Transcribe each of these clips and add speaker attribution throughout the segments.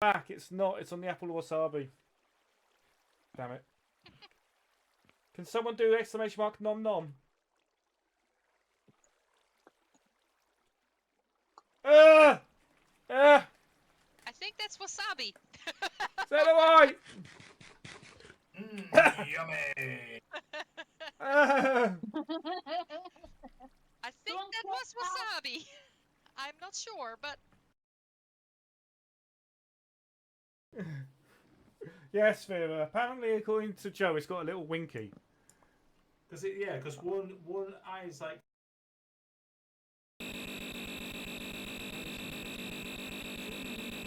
Speaker 1: back. It's not. It's on the apple wasabi. Damn it. Can someone do exclamation mark nom nom? I
Speaker 2: think that's wasabi.
Speaker 1: So do I.
Speaker 3: Yummy.
Speaker 2: I think that was wasabi. I'm not sure, but
Speaker 1: Yes, Vera. Apparently, according to Joe, it's got a little winky.
Speaker 3: Does it? Yeah, because one eye is like.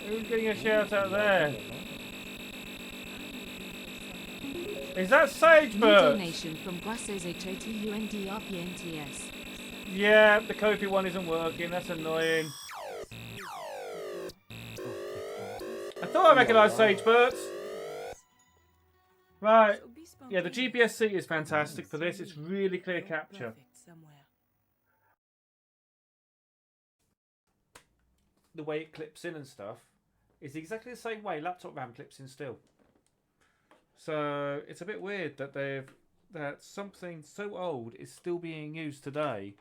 Speaker 1: Who's getting a shout out there? Is that Sagebird?
Speaker 4: Donation from Grasses HOTUNDRPNTS.
Speaker 1: Yeah, the Kofi one isn't working. That's annoying. I thought I recognised Sagebirds. Right. Yeah, the GPSC is fantastic for this. It's really clear capture. The way it clips in and stuff is exactly the same way laptop RAM clips in still. So it's a bit weird that that something so old is still being used today,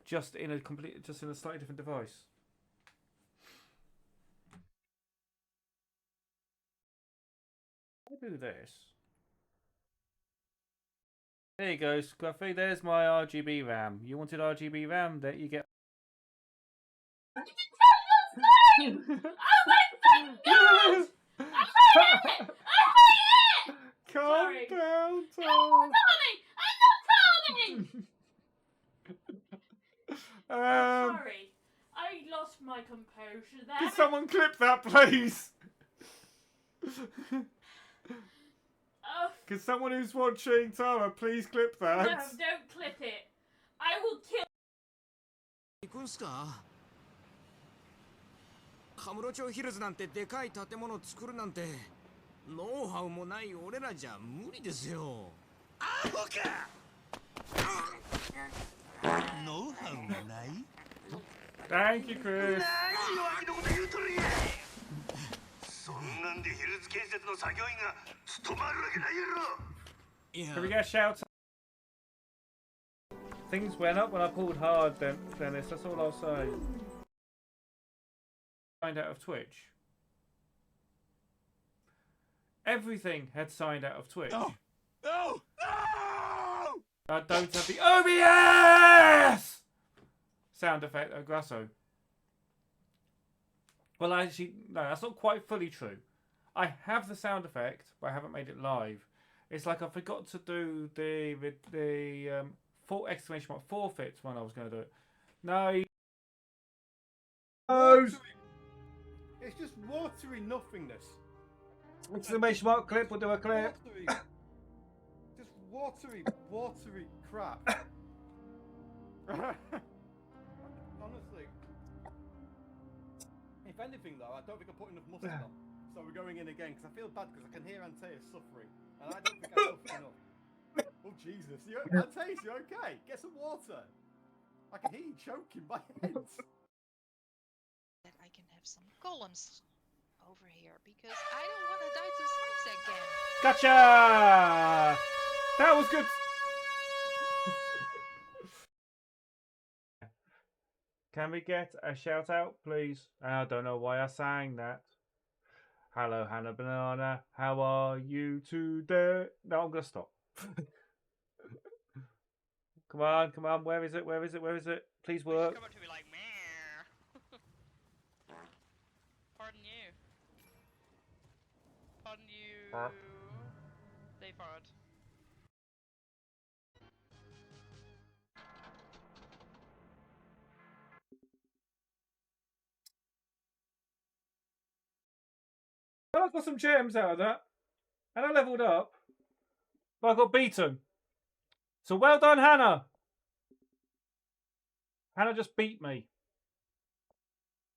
Speaker 1: just in a slightly different device. I'll do this. There you go, Scruffy. There's my RGB RAM. You wanted RGB RAM? There you get.
Speaker 5: Oh my god! I hate it!
Speaker 1: Calm
Speaker 5: Sorry.
Speaker 1: down, Tom.
Speaker 5: I'm not sorry. I lost my composure there.
Speaker 1: Can someone clip that, please?
Speaker 5: Oh,
Speaker 1: Can someone who's watching Tara please clip that?
Speaker 5: no, don't clip it. I will kill.
Speaker 6: 行くんすか？カムロ町ヒルズなんてでかい建物作るなんてノウハウもない俺らじゃ無理ですよ。アホか。ノウハウがない？
Speaker 1: Thank you, Chris.
Speaker 6: 何を秋のこと言うとるんや。そんなんでヒルズ建設の作業員が務まるわけないやろ。
Speaker 1: Can we get a shout out? Things went up when I pulled hard, Dennis. That's all I'll say. Signed out of Twitch. Everything had signed out of Twitch.
Speaker 6: No! No! No!
Speaker 1: I don't have the OBS sound effect of Grasso. Well, actually, no, that's not quite fully true. I have the sound effect, but I haven't made it live. It's like I forgot to do the exclamation mark forfeits when I was going to do it. No.
Speaker 7: It's just watery nothingness.
Speaker 1: Exclamation mark clip. We'll do a clip.
Speaker 7: Just watery crap. Honestly. If anything, though, I don't think I put enough mustard on. So we're going in again because I feel bad because I can hear Antea suffering, and I don't think I suffered enough. Oh Jesus! Antea, you okay? Get some water. I can hear you choking my head.
Speaker 2: that I can have some columns over here because I don't want to die to slimes again.
Speaker 1: Gotcha! That was good. Can we get a shout out, please? I don't know why I sang that. Hello, Hannah Banana. How are you today? No, I'm gonna stop. Come on, come on. Where is it? Where is it? Where is it? Please work.
Speaker 2: Come up to me like, meh. Pardon you. Pardon you. They fart.
Speaker 1: Well, I got some gems out of that. And I leveled up. But I got beaten. So well done, Hannah. Hannah just beat me.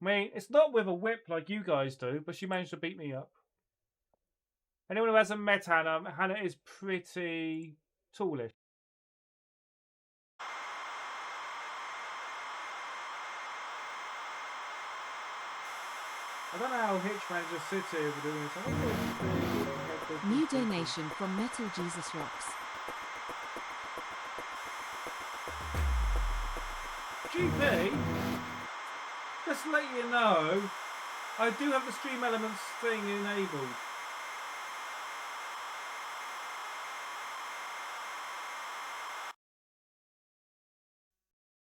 Speaker 1: I mean, it's not with a whip like you guys do, but she managed to beat me up. Anyone who hasn't met Hannah, Hannah is pretty tallish. I don't know how Hitchman just sits here for doing this. I wonder what he's doing.
Speaker 4: New donation from Metal Jesus Rocks.
Speaker 1: GP, just to let you know, I do have the Stream Elements thing enabled.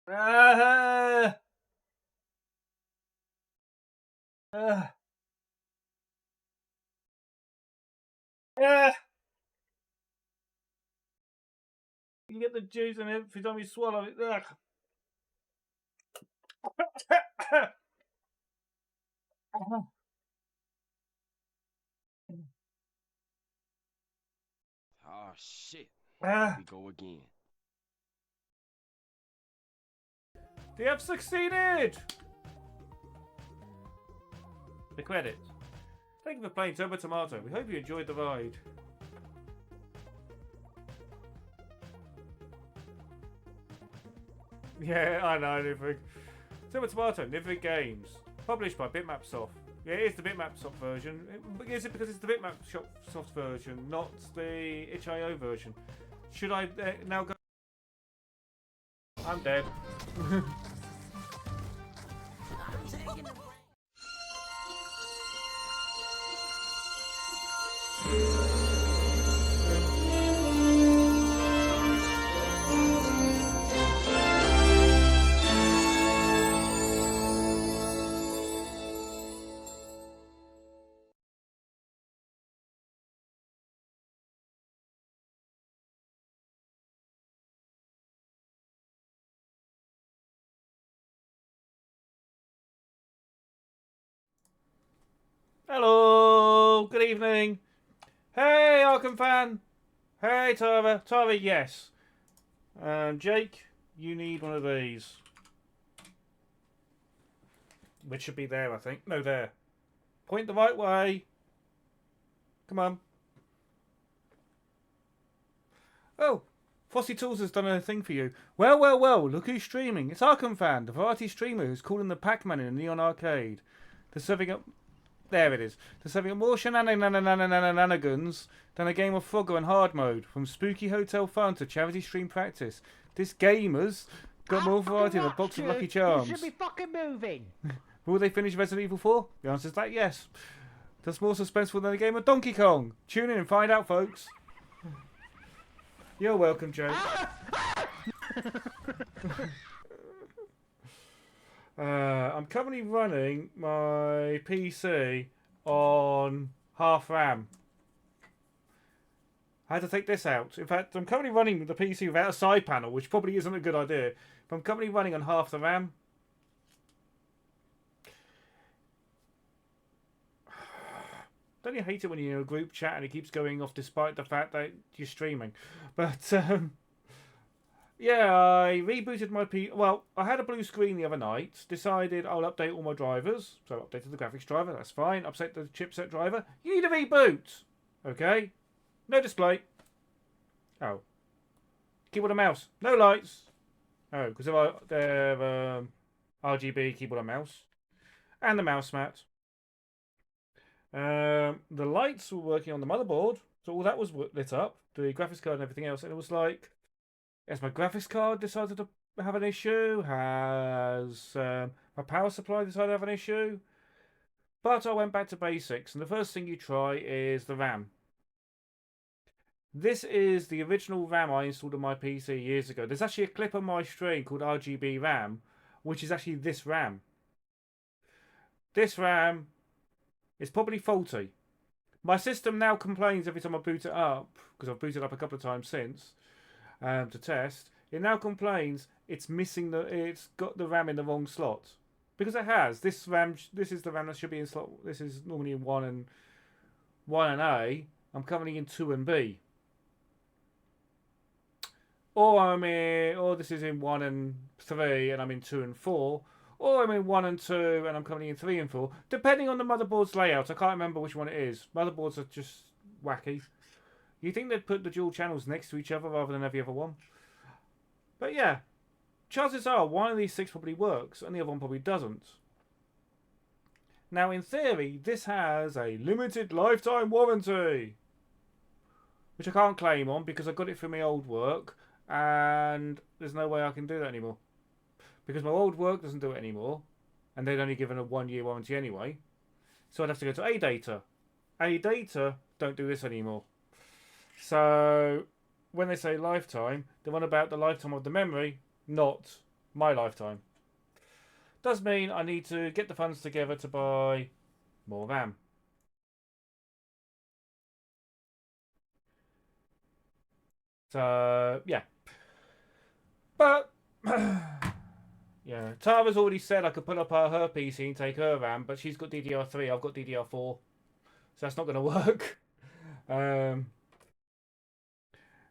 Speaker 1: Ah! Ah! Ah! You get the juice and every time you swallow it. Ugh.
Speaker 8: Oh shit.
Speaker 1: Ah.
Speaker 8: We go again.
Speaker 1: They have succeeded! The credits. Thank you for playing Turbo Tomato. We hope you enjoyed the ride. Yeah, I know, Nivrig. Turbo Tomato, Nivrig Games. Published by Bitmapsoft. Yeah, it is the Bitmapsoft version. Is it because it's the Bitmapsoft version, not the itch.io version? Should I now go? I'm dead. Hello, good evening. Hey, Arkham fan. Hey, Tara. Tara, yes. Jake, you need one of these. Which should be there, I think. No, there. Point the right way. Come on. Oh, Fossy Tools has done a thing for you. Well, well, well, look who's streaming. It's Arkham fan, the variety streamer who's calling the Pac-Man in the Neon Arcade. They're serving up... There it is. They're serving up more shenanigans than a game of Frogger and hard mode. From spooky hotel fun to charity stream practice. This gamer's got more variety than a box of Lucky Charms.
Speaker 9: You should be fucking moving.
Speaker 1: Will they finish Resident Evil 4? The answer is that yes. That's more suspenseful than a game of Donkey Kong. Tune in and find out, folks. You're welcome, Joe. I'm currently running my PC on half RAM. I had to take this out. In fact, I'm currently running the PC without a side panel, which probably isn't a good idea. But I'm currently running on half the RAM. Don't you hate it when you're in a group chat and it keeps going off despite the fact that you're streaming? But, yeah, I rebooted my PC. Well, I had a blue screen the other night. Decided I'll update all my drivers. So I updated the graphics driver. That's fine. Upset the chipset driver. You need a reboot. Okay. No display. Oh. Keyboard and mouse. No lights. Oh, because they're RGB keyboard and mouse. And the mouse mat. The lights were working on the motherboard. So all that was lit up. The graphics card and everything else. And it was like... Has my graphics card decided to have an issue? Has my power supply decided to have an issue? But I went back to basics, and the first thing you try is the RAM. This is the original RAM I installed on my PC years ago. There's actually a clip on my stream called RGB RAM, which is actually this RAM. This RAM is probably faulty. My system now complains every time I boot it up, because I've booted up a couple of times since. To test, it now complains it's got the RAM in the wrong slot, because it has. This is the RAM that should be in slot. This is normally in 1 and A. I'm currently in 2 and B, or this is in 1 and 3 and I'm in 2 and 4, or I'm in 1 and 2 and I'm currently in 3 and 4, depending on the motherboard's layout. I can't remember which one it is. Motherboards are just wacky. You think they'd put the dual channels next to each other rather than every other one? But yeah, chances are one of these 6 probably works and the other one probably doesn't. Now, in theory, this has a limited lifetime warranty, which I can't claim on because I got it from my old work, and there's no way I can do that anymore because my old work doesn't do it anymore, and they'd only given a 1-year warranty anyway. So I'd have to go to AData. AData don't do this anymore. So when they say lifetime, they're on about the lifetime of the memory, not my lifetime. Does mean I need to get the funds together to buy more RAM. So yeah, but yeah, Tara's already said I could put up her PC and take her RAM, but she's got DDR3, I've got DDR4, so that's not going to work.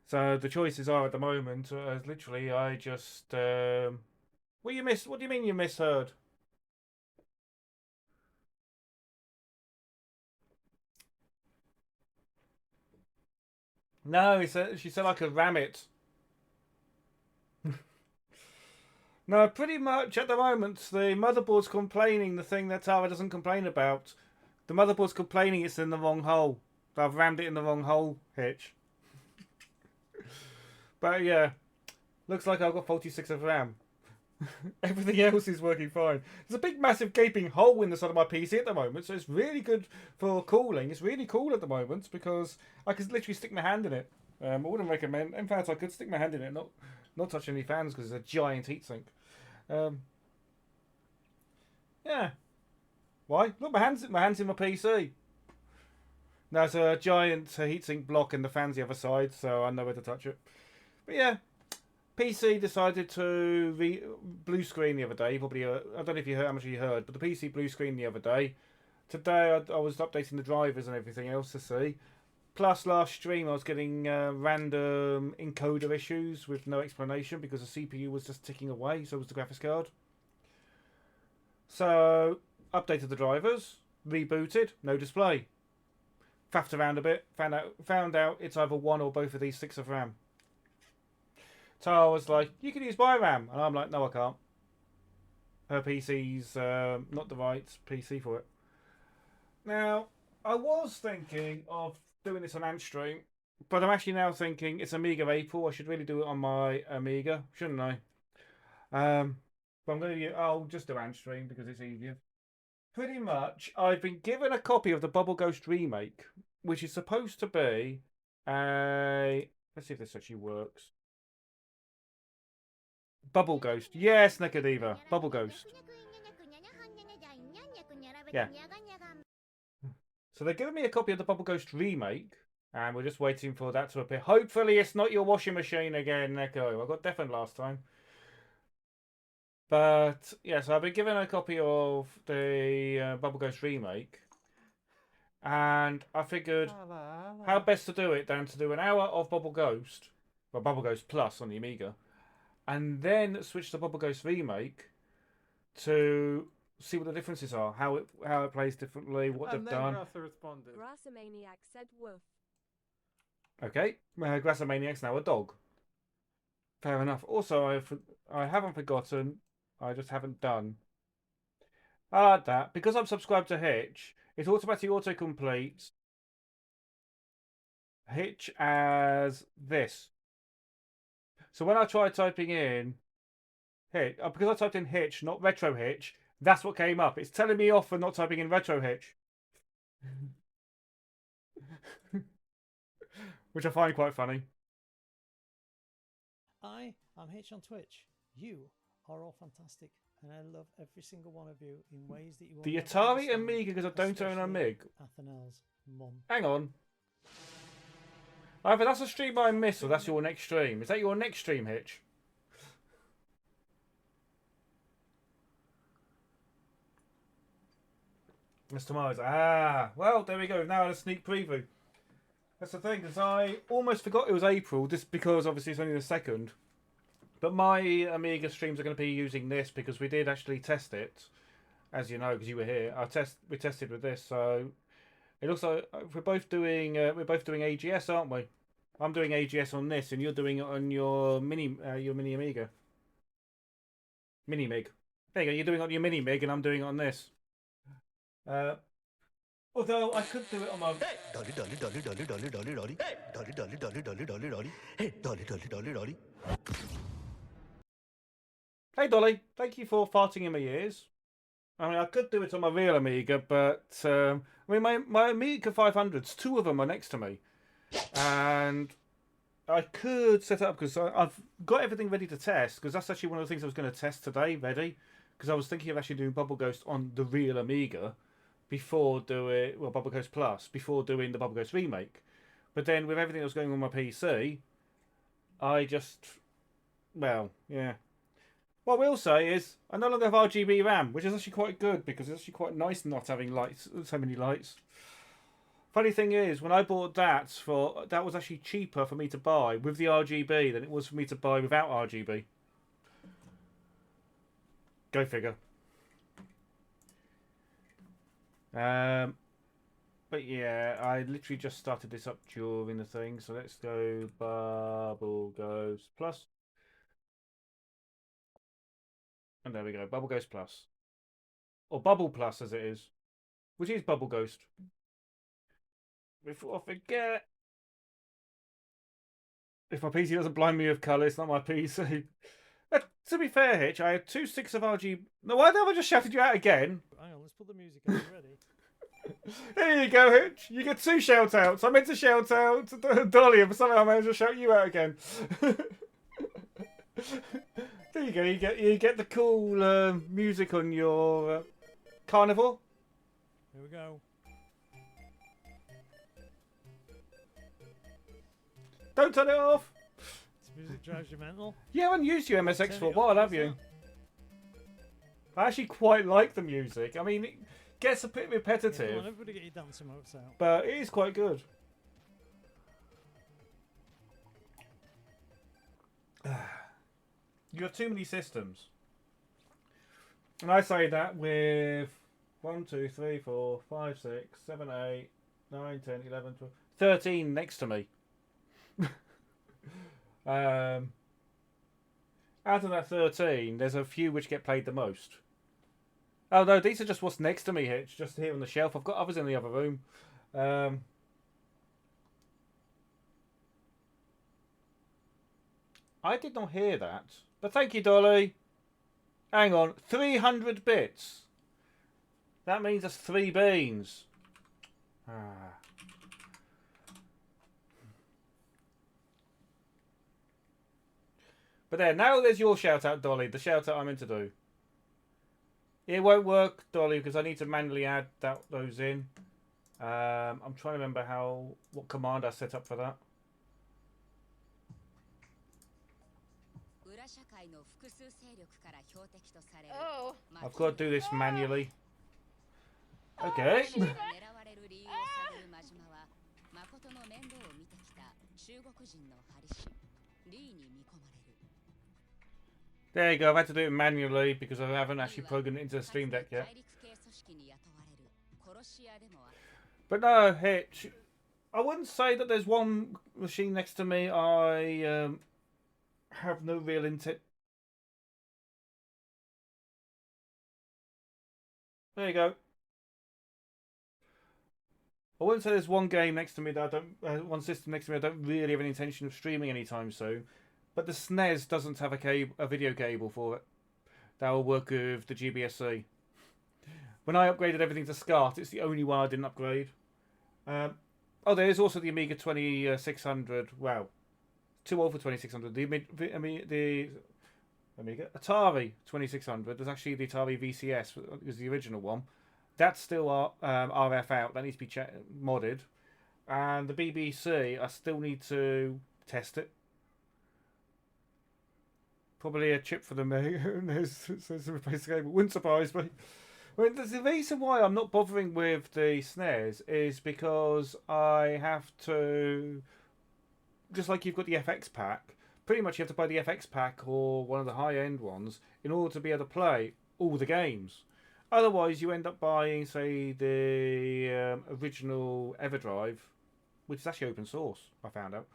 Speaker 1: So the choices are at the moment, literally, I just what you miss? What do you mean you misheard? No, she said I could ram it. No, pretty much at the moment, the motherboard's complaining the thing that Tara doesn't complain about. The motherboard's complaining it's in the wrong hole. I've rammed it in the wrong hole, Hitch. But yeah, looks like I've got 46 of RAM. Everything else is working fine. There's a big, massive, gaping hole in the side of my PC at the moment, so it's really good for cooling. It's really cool at the moment because I can literally stick my hand in it. I wouldn't recommend. In fact, I could stick my hand in it, not touch any fans because it's a giant heatsink. Yeah. Why? Look, my hands in my PC. Now it's a giant heatsink block and the fan's the other side, so I know where to touch it. But yeah, PC decided to blue screen the other day. Probably, I don't know if you heard how much you heard, but the PC blue screen the other day. Today I was updating the drivers and everything else to see. Plus, last stream I was getting random encoder issues with no explanation because the CPU was just ticking away, so was the graphics card. So, updated the drivers, rebooted, no display. Faffed around a bit, found out it's either one or both of these 6 of RAM. Tara was like, you can use my RAM. And I'm like, no, I can't. Her PC's not the right PC for it. Now, I was thinking of doing this on AntStream, but I'm actually now thinking it's Amiga April. I should really do it on my Amiga, shouldn't I? But I'm going to. I'll just do AntStream because it's easier. Pretty much, I've been given a copy of the Bubble Ghost remake, which is supposed to be a. Let's see if this actually works. Bubble Ghost. Yes, Nekadiva. Bubble Ghost. Yeah. So they're giving me a copy of the Bubble Ghost remake, and we're just waiting for that to appear. Hopefully it's not your washing machine again, Neko. I got deafened last time. But, yeah, so I've been given a copy of the Bubble Ghost remake, and I figured how best to do it than to do an hour of Bubble Ghost, or Bubble Ghost Plus on the Amiga, and then switch to Bubble Ghost remake to see what the differences are, how it plays differently, what they've done.
Speaker 9: Responded. Grassamaniac said woof.
Speaker 1: Okay, Grassamaniac's now a dog. Fair enough. Also, I haven't forgotten. I just haven't done. I like that because I'm subscribed to Hitch. It automatically autocompletes Hitch as this. So when I tried typing in Hitch, because I typed in Hitch, not Retro Hitch, that's what came up. It's telling me off for not typing in Retro Hitch. Which I find quite funny.
Speaker 10: I'm Hitch on Twitch. You are all fantastic, and I love every single one of you in ways that you won't
Speaker 1: The
Speaker 10: ever
Speaker 1: Atari
Speaker 10: understand,
Speaker 1: Amiga, because I don't own a MIG.
Speaker 10: Athanel's mum.
Speaker 1: Hang on. Either that's a stream I missed or that's your next stream. Is that your next stream, Hitch? It's tomorrow's. Ah, well, there we go. We've now had a sneak preview. That's the thing, because I almost forgot it was April, just because obviously it's only the 2nd. But my Amiga streams are going to be using this because we did actually test it, as you know, because you were here. We tested with this, so it looks like we're both doing AGS, aren't we? I'm doing AGS on this, and you're doing it on your mini Amiga. Mini MIG. There you go. You're doing it on your mini MIG, and I'm doing it on this. Although I could do it on my... Hey Dolly, thank you for farting in my ears. I mean, I could do it on my real Amiga, but I mean, my Amiga 500s, two of them are next to me, and I could set it up because I've got everything ready to test. Because that's actually one of the things I was going to test today, ready. Because I was thinking of actually doing Bubble Ghost on the real Amiga before doing Bubble Ghost Plus before doing the Bubble Ghost remake. But then with everything that was going on my PC, I just yeah. What I will say is, I no longer have RGB RAM, which is actually quite good because it's actually quite nice not having lights, so many lights. Funny thing is, when I bought that was actually cheaper for me to buy with the RGB than it was for me to buy without RGB. Go figure. But yeah, I literally just started this up during the thing, so let's go Bubble Ghost Plus. And there we go, Bubble Ghost Plus. Or Bubble Plus as it is. Which is Bubble Ghost. Before I forget. If my PC doesn't blind me with colour, it's not my PC. To be fair, Hitch, I had 2 sticks of RGB. No, why have I just shouted you out again?
Speaker 10: Hang on, let's put the music on. You ready?
Speaker 1: Here you go, Hitch. You get 2 shout outs. I meant to shout out to Dolly, but somehow I managed to shout you out again. There you go. You get the cool music on your carnival.
Speaker 10: Here we go.
Speaker 1: Don't turn it off.
Speaker 10: This music drives you mental.
Speaker 1: You haven't used your MSX for a while, have you? I actually quite like the music. I mean, it gets a bit repetitive.
Speaker 10: Yeah, come on, everybody get your dancing motes out.
Speaker 1: But it is quite good. You have too many systems. And I say that with 1, 2, 3, 4, 5, 6, 7, 8, 9, 10, 11, 12, 13 next to me. Out of that 13, there's a few which get played the most. Oh no, these are just what's next to me, Hitch, just here on the shelf. I've got others in the other room. I did not hear that, but thank you, Dolly. Hang on, 300 bits. That means that's 3 beans. But there, now there's your shout out, Dolly. The shout out I meant to do. It won't work, Dolly, because I need to manually add those in. I'm trying to remember what command I set up for that.
Speaker 2: Oh.
Speaker 1: I've got to do this manually. Okay. There you go, I've had to do it manually because I haven't actually programmed it into the Stream Deck yet. But no, Hitch, I wouldn't say that there's one machine next to me I have no real intent. There you go. I wouldn't say there's one game next to me that I don't, one system next to me I don't really have any intention of streaming anytime soon. But the SNES doesn't have a video cable for it. That will work with the GBSC. When I upgraded everything to SCART, it's the only one I didn't upgrade. Oh, there is also the Amiga 2600. Wow, too old for 2600. The Amiga Atari 2600. There's actually the Atari VCS. Was the original one. That's still RF out. That needs to be modded. And the BBC, I still need to test it. Probably a chip for the there's a replace cable. Wouldn't surprise me. I mean, the reason why I'm not bothering with the SNES is because I have to, just like you've got the FX pack, pretty much you have to buy the FX pack or one of the high-end ones in order to be able to play all the games. Otherwise, you end up buying, say, the original EverDrive, which is actually open source, I found out.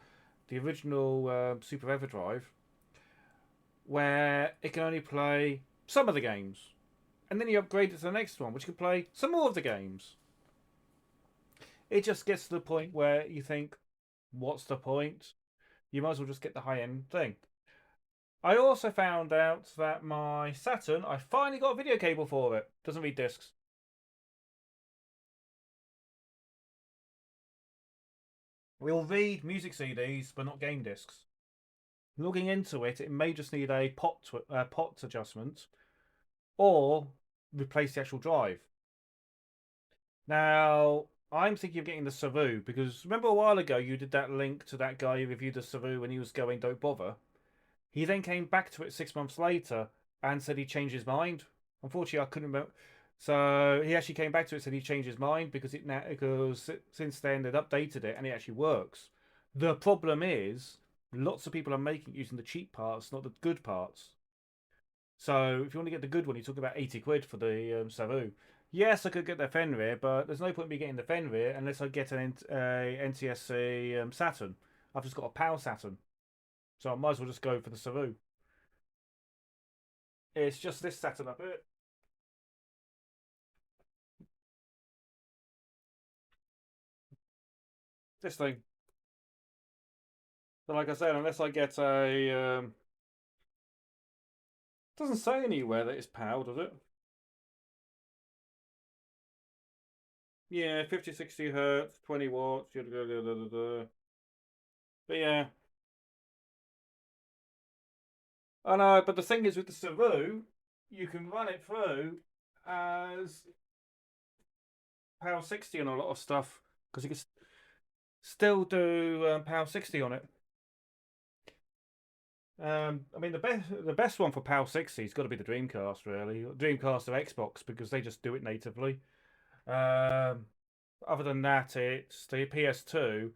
Speaker 1: The original Super EverDrive, where it can only play some of the games. and then you upgrade it to the next one, which can play some more of the games. It just gets to the point where you think, what's the point? You might as well just get the high-end thing. I also found out that my Saturn, I finally got a video cable for it. Doesn't read discs. We'll read music CDs, but not game discs. Looking into it, it may just need a pot adjustment, or replace the actual drive. Now, I'm thinking of getting the Savu, because remember a while ago you did that link to that guy who reviewed the Savu when he was going don't bother? He then came back to it 6 months later and said he changed his mind. Unfortunately, I couldn't remember. So he actually came back to it and said he changed his mind because since then they'd updated it and it actually works. The problem is lots of people are making it using the cheap parts, not the good parts. So if you want to get the good one, you talk about 80 quid for the Savu. Yes, I could get the Fenrir, but there's no point in me getting the Fenrir unless I get an NTSC Saturn. I've just got a PAL Saturn. So I might as well just go for the Savu. It's just this Saturn up here. This thing. So like I said, unless I get a... doesn't say anywhere that it's PAL, does it? Yeah, 50, 60 hertz, 20 watts. But yeah. I know, but the thing is with the Savu, you can run it through as PAL 60 on a lot of stuff because you can still do PAL 60 on it. I mean, the best one for PAL 60 has got to be the Dreamcast, really. Dreamcast or Xbox because they just do it natively. Other than that, it's the PS2.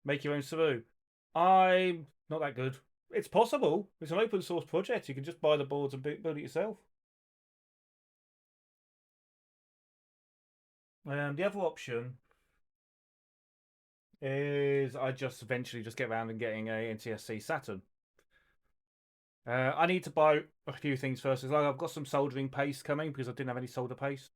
Speaker 1: Make your own Savu. I'm not that good. It's possible. It's an open source project. You can just buy the boards and build it yourself. The other option is I just eventually just get around and getting a NTSC Saturn. I need to buy a few things first. Like I've got some soldering paste coming because I didn't have any solder paste.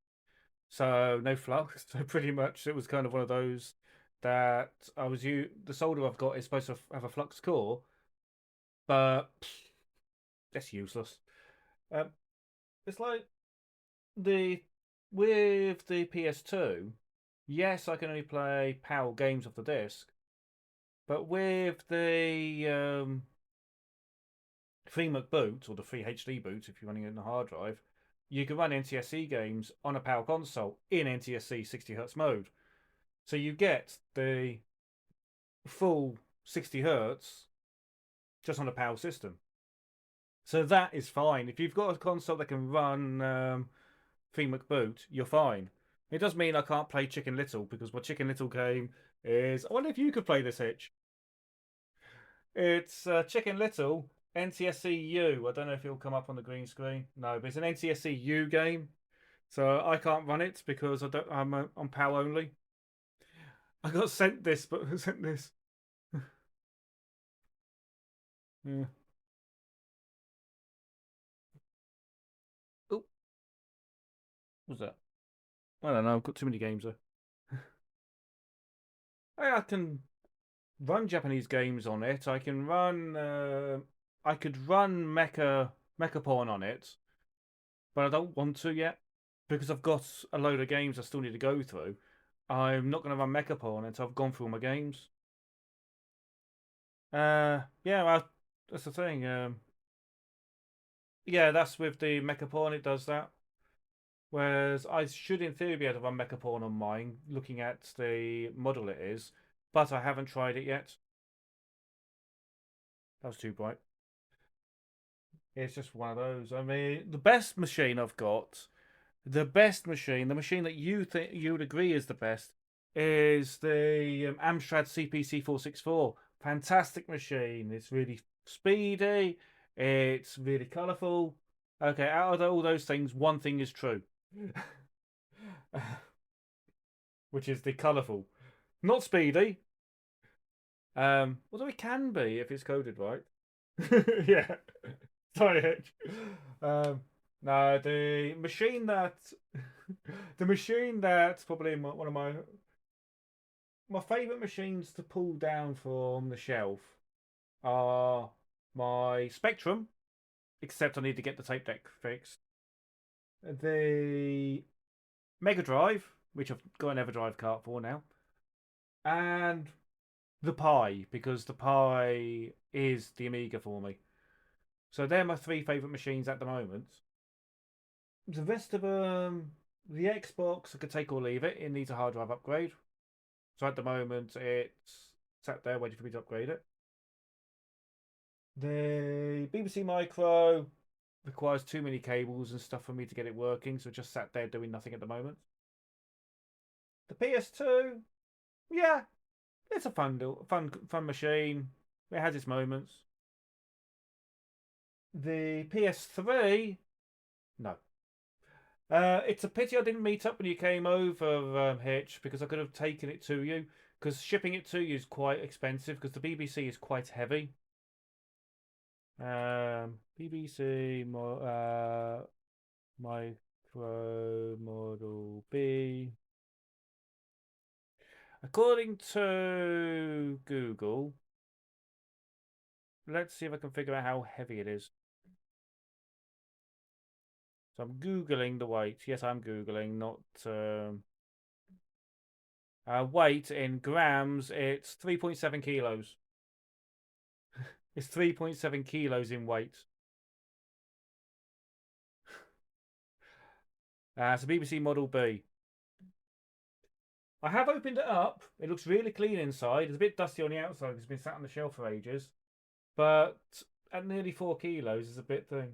Speaker 1: So no flux. So pretty much it was kind of one of those that the solder I've got is supposed to have a flux core, but that's useless. It's like with the PS2, yes, I can only play PAL games off the disc, but with the free boot or the free HD boot, if you're running it in a hard drive, you can run NTSC games on a PAL console in NTSC 60Hz mode. So you get the full 60Hz just on a PAL system. So that is fine. If you've got a console that can run free boot, you're fine. It does mean I can't play Chicken Little because my Chicken Little game is... I wonder if you could play this, Hitch. It's Chicken Little NTSC U. I don't know if it'll come up on the green screen. No, but it's an NTSC U game. So I can't run it because I'm on PAL only. I got sent this, but sent this. Yeah. Oh. What's that? I don't know. I've got too many games though. I can run Japanese games on it. I can run. I could run Mecha Porn on it, but I don't want to yet because I've got a load of games I still need to go through. I'm not going to run Mecha Porn until I've gone through all my games. Yeah, well, that's the thing. Yeah, that's with the Mecha Porn. It does that. Whereas I should, in theory, be able to run Mecha Porn on mine, looking at the model it is, but I haven't tried it yet. That was too bright. It's just one of those. I mean, the best machine I've got, the machine that you think you would agree is the best, is the Amstrad CPC 464. Fantastic machine. It's really speedy. It's really colourful. Okay, out of all those things, one thing is true. Which is the colourful. Not speedy. Although it can be if it's coded right. Yeah. Sorry, Hitch. No, the machine that the machine that's probably one of my favourite machines to pull down from the shelf are my Spectrum, except I need to get the tape deck fixed. The Mega Drive, which I've got an EverDrive cart for now, and the Pi, because the Pi is the Amiga for me. So they're my three favourite machines at the moment. The rest of them, the Xbox, I could take or leave it. It needs a hard drive upgrade. So at the moment, it's sat there waiting for me to upgrade it. The BBC Micro requires too many cables and stuff for me to get it working, so it just sat there doing nothing at the moment. The PS2, yeah, it's a fun machine. It has its moments. The PS3, no. It's a pity I didn't meet up when you came over, Hitch, because I could have taken it to you. Because shipping it to you is quite expensive, because the BBC is quite heavy. BBC Micro Model B. According to Google, let's see if I can figure out how heavy it is. So I'm Googling the weight. Yes, I'm Googling, not... weight in grams, it's 3.7 kilos. It's 3.7 kilos in weight. It's a BBC Model B. I have opened it up. It looks really clean inside. It's a bit dusty on the outside because it's been sat on the shelf for ages. But at nearly 4 kilos is a bit thing.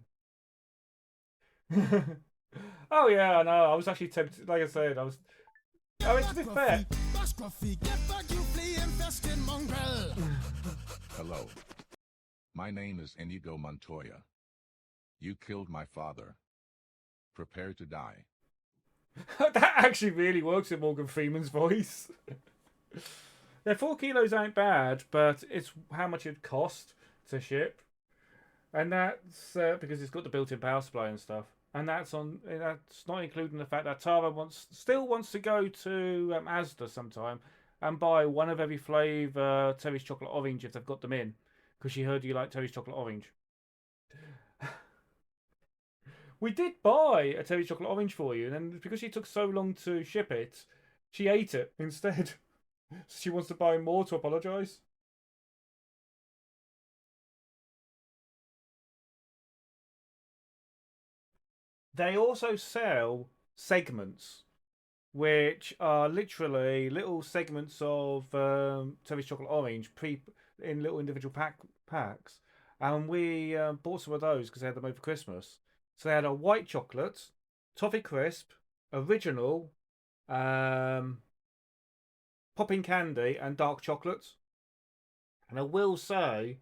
Speaker 1: Oh yeah, I know. I was actually tempted. Like I said, I was. Oh, it's a bit fair.
Speaker 11: Hello. My name is Inigo Montoya. You killed my father. Prepare to die.
Speaker 1: That actually really works in Morgan Freeman's voice. Yeah, 4 kilos ain't bad, but it's how much it cost to ship. And that's because it's got the built-in power supply and stuff. And that's not including the fact that Tara still wants to go to Asda sometime and buy one of every flavour Terry's chocolate orange if they've got them in, because she heard you like Terry's chocolate orange. We did buy a Terry's chocolate orange for you, and then because she took so long to ship it, she ate it instead. She wants to buy more to apologise. They also sell segments, which are literally little segments of Terry's chocolate orange in little individual packs. And we bought some of those because they had them over Christmas. So they had a white chocolate, toffee crisp, original, popping candy, and dark chocolate. And I will say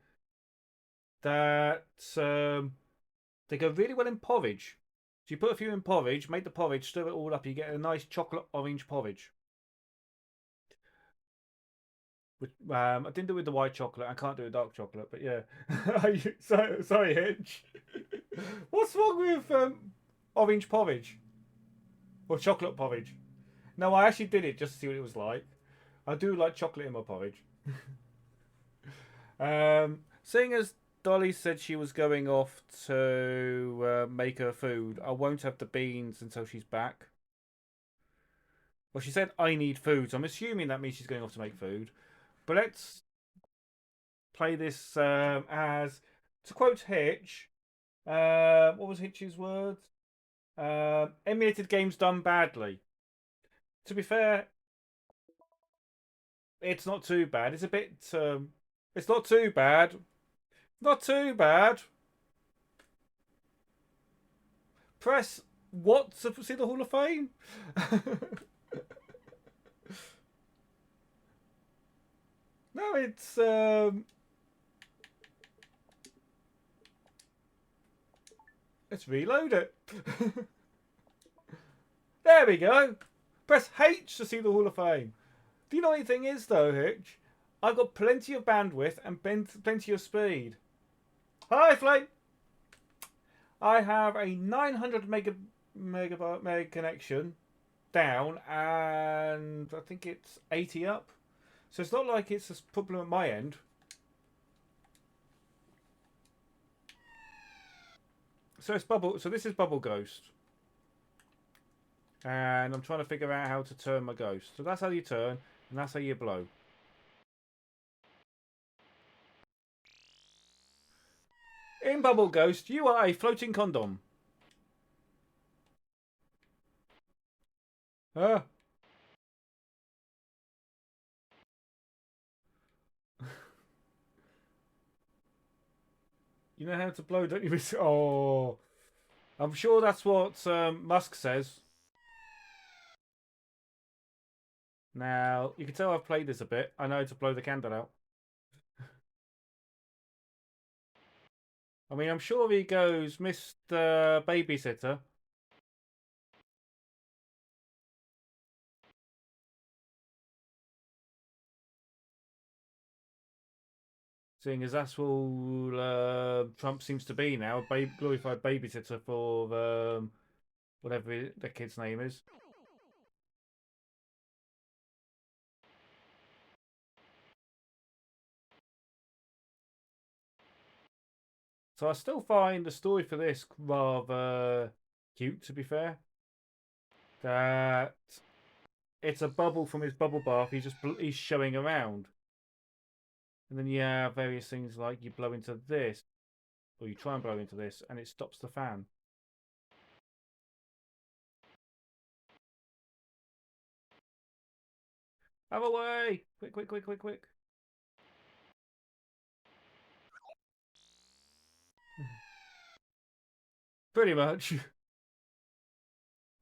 Speaker 1: that they go really well in porridge. So you put a few in porridge, make the porridge, stir it all up, you get a nice chocolate orange porridge. I didn't do it with the white chocolate. I can't do a dark chocolate, but yeah. Sorry, Hitch. What's wrong with orange porridge? Or chocolate porridge? No, I actually did it just to see what it was like. I do like chocolate in my porridge. Seeing as Dolly said she was going off to make her food, I won't have the beans until she's back. Well, she said I need food, so I'm assuming that means she's going off to make food. But let's play this as, to quote Hitch, what was Hitch's words? Emulated games done badly. To be fair, it's not too bad. It's a bit, it's not too bad. Not too bad. Press what to see the Hall of Fame? No, it's let's reload it. There we go. Press H to see the Hall of Fame. Do you know what the thing is though, Hitch? I've got plenty of bandwidth and plenty of speed. Hi, Flame. I have a 900 meg connection down, and I think it's 80 up. So it's not like it's a problem at my end. So it's Bubble. So this is Bubble Ghost, and I'm trying to figure out how to turn my ghost. So that's how you turn, and that's how you blow. In Bubble Ghost, you are a floating condom. Ah. You know how to blow, don't you? Oh, I'm sure that's what Musk says. Now, you can tell I've played this a bit. I know how to blow the candle out. I mean, I'm sure he goes, Mr. Babysitter. Seeing as that's all Trump seems to be now, a glorified babysitter for whatever the kid's name is. So I still find the story for this rather cute, to be fair. That it's a bubble from his bubble bath. He's showing around, and then you have various things like you blow into this, or you try and blow into this, and it stops the fan. Have a way! Quick, quick, quick, quick, quick! Pretty much.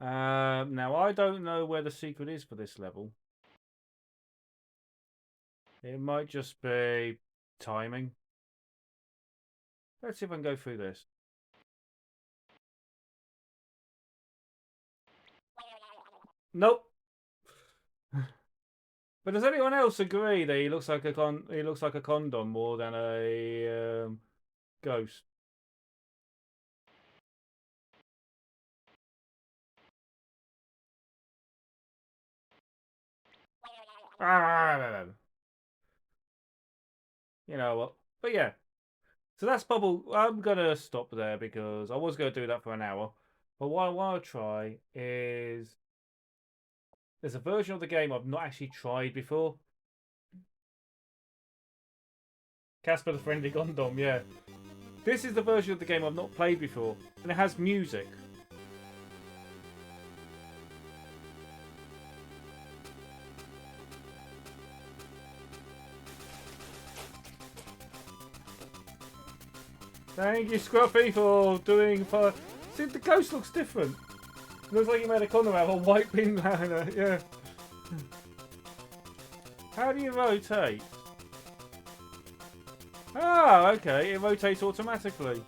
Speaker 1: Now I don't know where the secret is for this level. It might just be timing. Let's see if I can go through this. Nope. But does anyone else agree that he looks like a condom more than a ghost? You know what? But yeah. So that's Bubble. I'm going to stop there because I was going to do that for an hour. But what I want to try is... There's a version of the game I've not actually tried before. Casper the Friendly Condom, yeah. This is the version of the game I've not played before. And it has music. Thank you, Scruffy, for doing for. See, the ghost looks different. It looks like you made a condom out of a white bin liner. Yeah. How do you rotate? Ah, okay. It rotates automatically.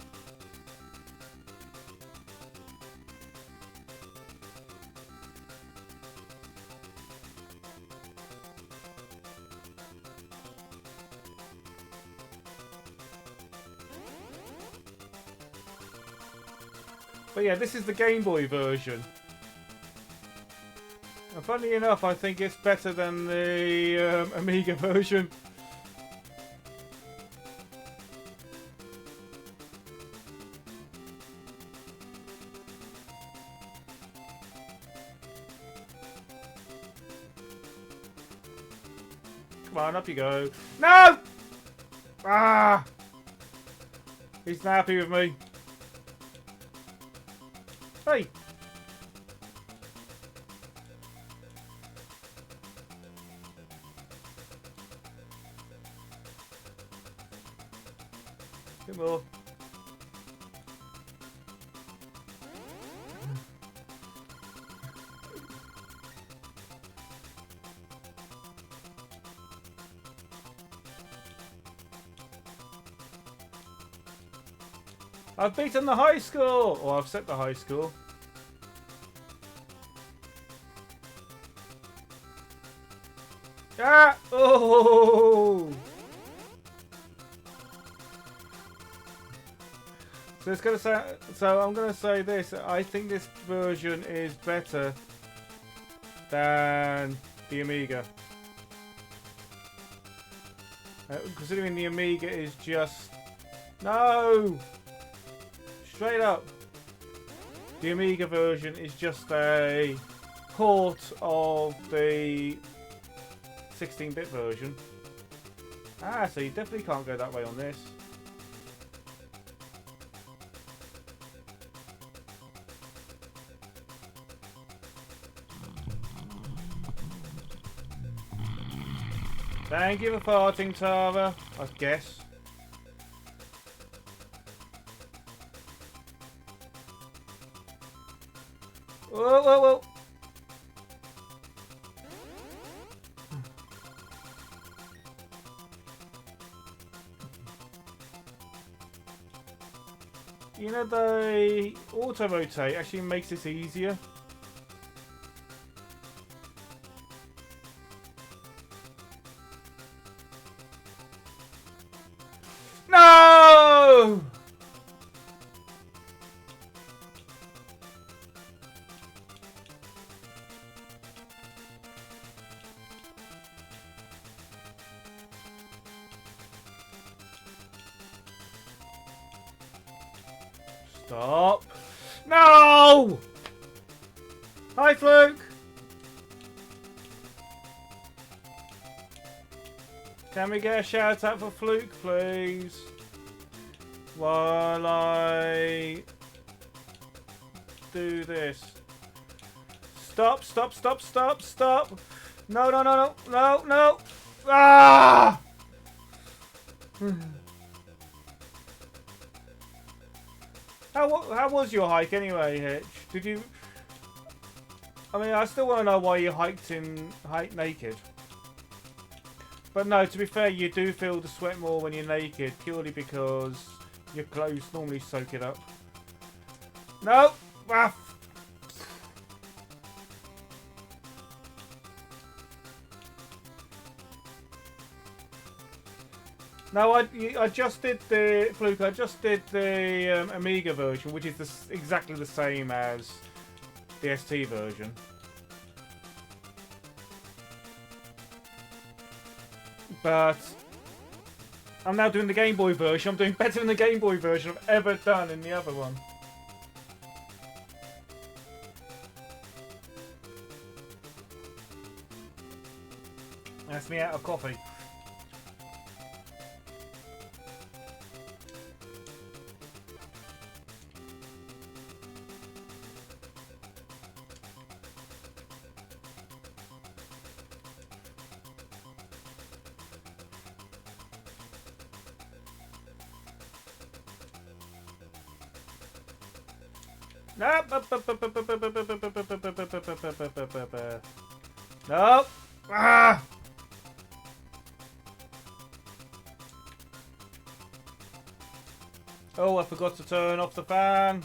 Speaker 1: But yeah, this is the Game Boy version. And funny enough, I think it's better than the Amiga version. Come on, up you go. No! Ah! He's not happy with me. Hey! Bit more. I've beaten the high score! Or I've set the high score. Ah! Oh! So it's gonna say. So I'm gonna say this. I think this version is better than the Amiga. Considering the Amiga is just no. Straight up. The Amiga version is just a port of the 16-bit version. Ah, so you definitely can't go that way on this. Thank you for farting, Tara, I guess. Whoa, whoa, whoa. You know, the auto rotate actually makes this easier. No! Stop. No! Hi, Fluke. Can we get a shout out for Fluke, please? While I do this. Stop, stop, stop, stop, stop. No, no, no, no, no, no. Ah! How was your hike anyway, Hitch? Did you... I mean, I still want to know why you hiked naked. But no, to be fair, you do feel the sweat more when you're naked, purely because your clothes normally soak it up. No! Ah. No, I just did the Fluke. I just did the Amiga version, which is exactly the same as the ST version. But I'm now doing the Game Boy version. I'm doing better than the Game Boy version I've ever done in the other one. That's me out of coffee. No. Ah. Oh, I forgot to turn off the fan.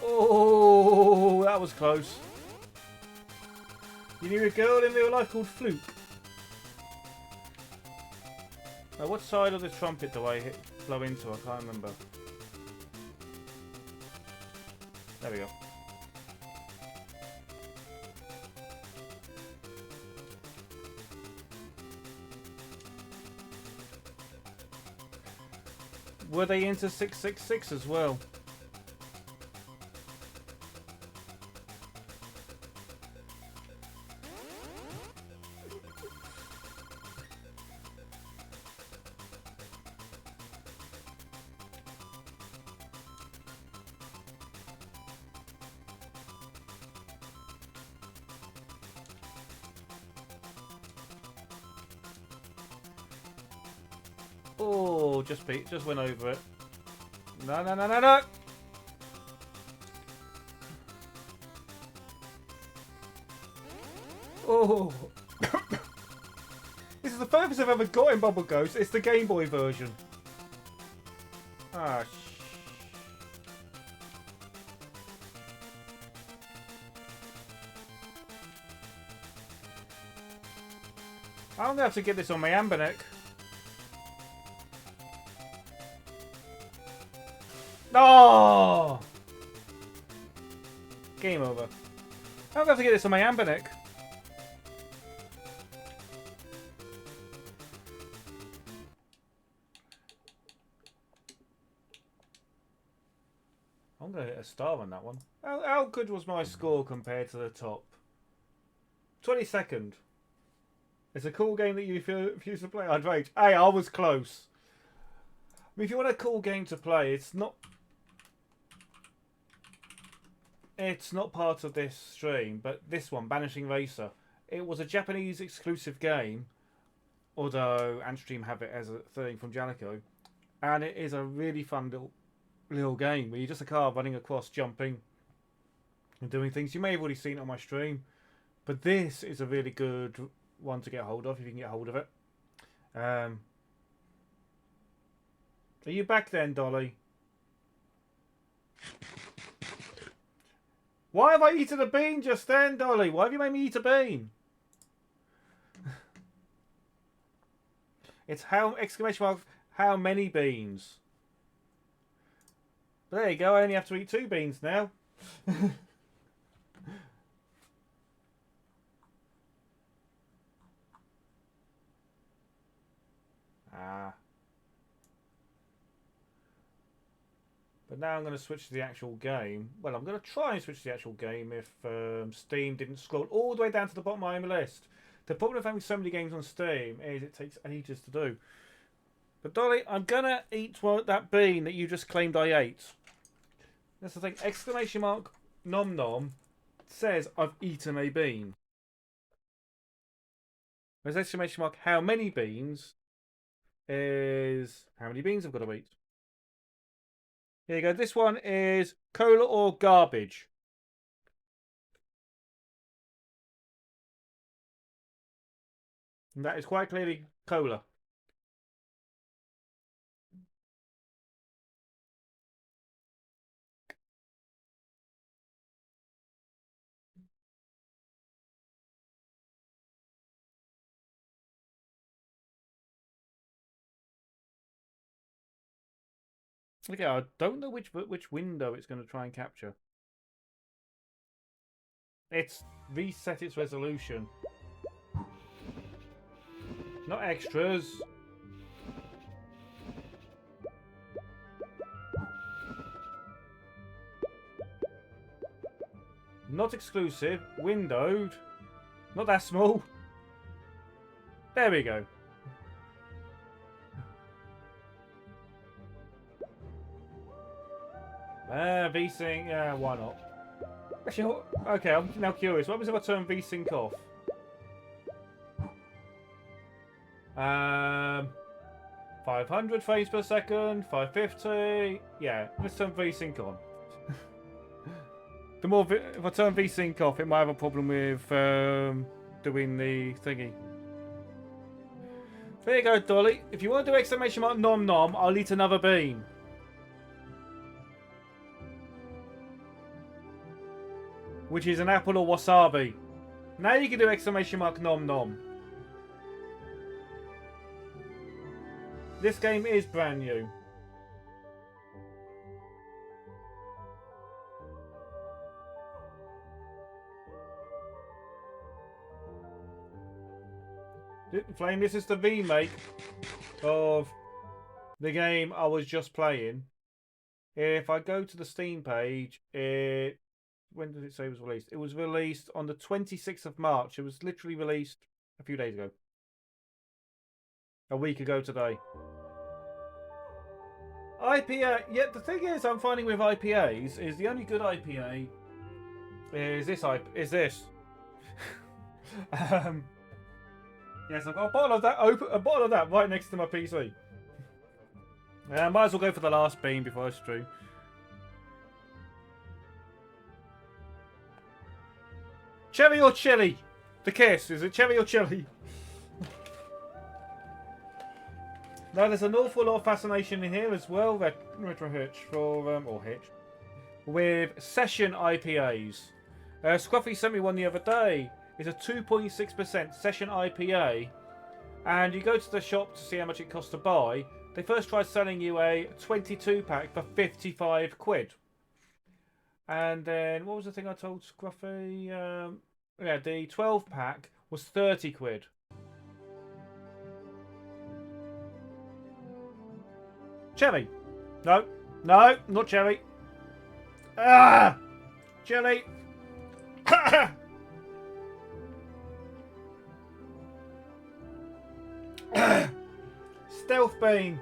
Speaker 1: Oh, that was close. You knew a girl in real life called Fluke. Now, what side of the trumpet do I blow into? I can't remember. There we go. Were they into 666 as well? Oh, just went over it. No, no, no, no, no! Oh! This is the furthest I've ever got in Bubble Ghost. It's the Game Boy version. Ah, I'm gonna have to get this on my Amberneck. Oh! Game over. I'm gonna have to get this on my Amberneck. I'm gonna hit a star on that one. How good was my score compared to the top? 22nd. It's a cool game that you refuse to play. I'd rage. Hey, I was close. I mean, if you want a cool game to play, it's not part of this stream, but this one, Banishing Racer. It was a Japanese exclusive game, although ANTstream have it as a thing from Jalico, and it is a really fun little game where you're just a car running across, jumping, and doing things. You may have already seen it on my stream, but this is a really good one to get hold of if you can get hold of it. Are you back then, Dolly? Why have I eaten a bean just then, Dolly? Why have you made me eat a bean? It's how many beans? But there you go, I only have to eat 2 beans now. But now I'm going to switch to the actual game. Well, I'm going to try and switch to the actual game if Steam didn't scroll all the way down to the bottom of my list. The problem with having so many games on Steam is it takes ages to do. But Dolly, I'm going to eat that bean that you just claimed I ate. That's the thing. Exclamation mark nom nom says I've eaten a bean. There's exclamation mark how many beans is how many beans I've got to eat. Here you go. This one is cola or garbage. And that is quite clearly cola. Okay, I don't know which window it's going to try and capture. It's reset its resolution. Not extras. Not exclusive. Windowed. Not that small. There we go. VSync, why not? Actually, okay, I'm now curious. What happens if I turn VSync off? 500 frames per second, 550. Yeah, let's turn VSync on. If I turn VSync off, it might have a problem with doing the thingy. There you go, Dolly. If you want to do exclamation mark nom nom, I'll eat another bean. Which is an apple or wasabi. Now you can do exclamation mark nom nom. This game is brand new. Flame, this is the remake of the game I was just playing. If I go to the Steam page, when did it say it was released? It was released on the 26th of March. It was literally released a few days ago. A week ago today. IPA. Yeah, the thing is, I'm finding with IPAs is the only good IPA is this. Yes, I've got a bottle of that. A bottle of that right next to my PC. I might as well go for the last bean before I stream. Cherry or chili? The kiss. Is it cherry or chili? Now, there's an awful lot of fascination in here as well, Retro Hitch, or Hitch, with session IPAs. Scruffy sent me one the other day. It's a 2.6% session IPA, and you go to the shop to see how much it costs to buy. They first tried selling you a 22 pack for 55 quid. And then, what was the thing I told Scruffy? Yeah, the 12 pack was 30 quid. Cherry. No. No, not cherry. Ah! Jelly. Stealth Bean.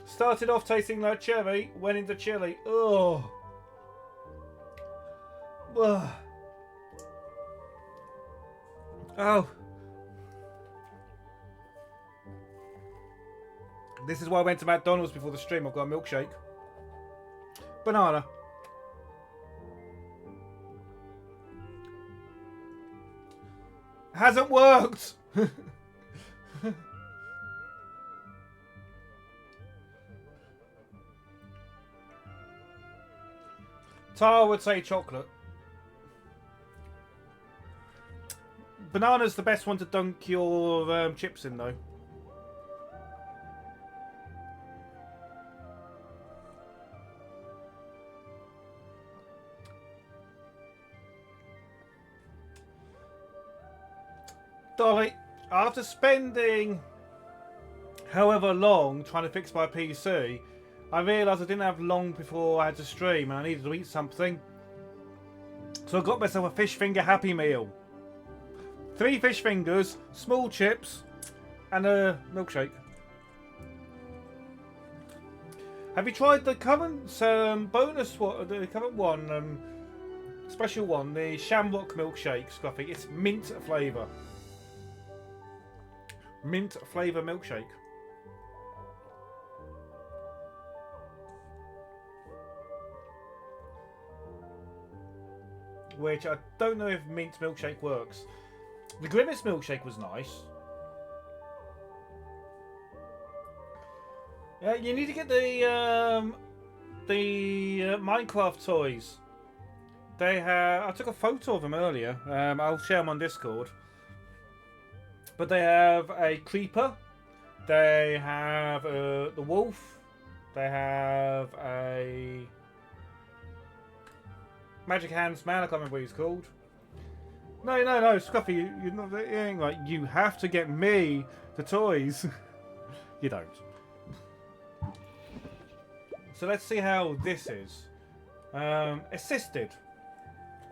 Speaker 1: Started off tasting like cherry, went into chili. Ugh. Ugh. Oh. This is why I went to McDonald's before the stream. I've got a milkshake. Banana. Hasn't worked! Tara would say chocolate. Banana's the best one to dunk your chips in, though. Dolly, after spending however long trying to fix my PC, I realised I didn't have long before I had to stream and I needed to eat something. So I got myself a fish finger Happy Meal. 3 fish fingers, small chips, and a milkshake. Have you tried the current bonus one, the current one, special one, the Shamrock milkshake, Scruffy? It's mint flavour. Mint flavour milkshake. Which I don't know if mint milkshake works. The Grimace milkshake was nice. Yeah, you need to get the Minecraft toys. They have. I took a photo of them earlier. I'll share them on Discord. But they have a creeper. They have the wolf. They have a Magic Hands Man. I can't remember what he's called. No, Scruffy, you're not. It ain't right. You have to get me the toys. You don't. So let's see how this is. Assisted.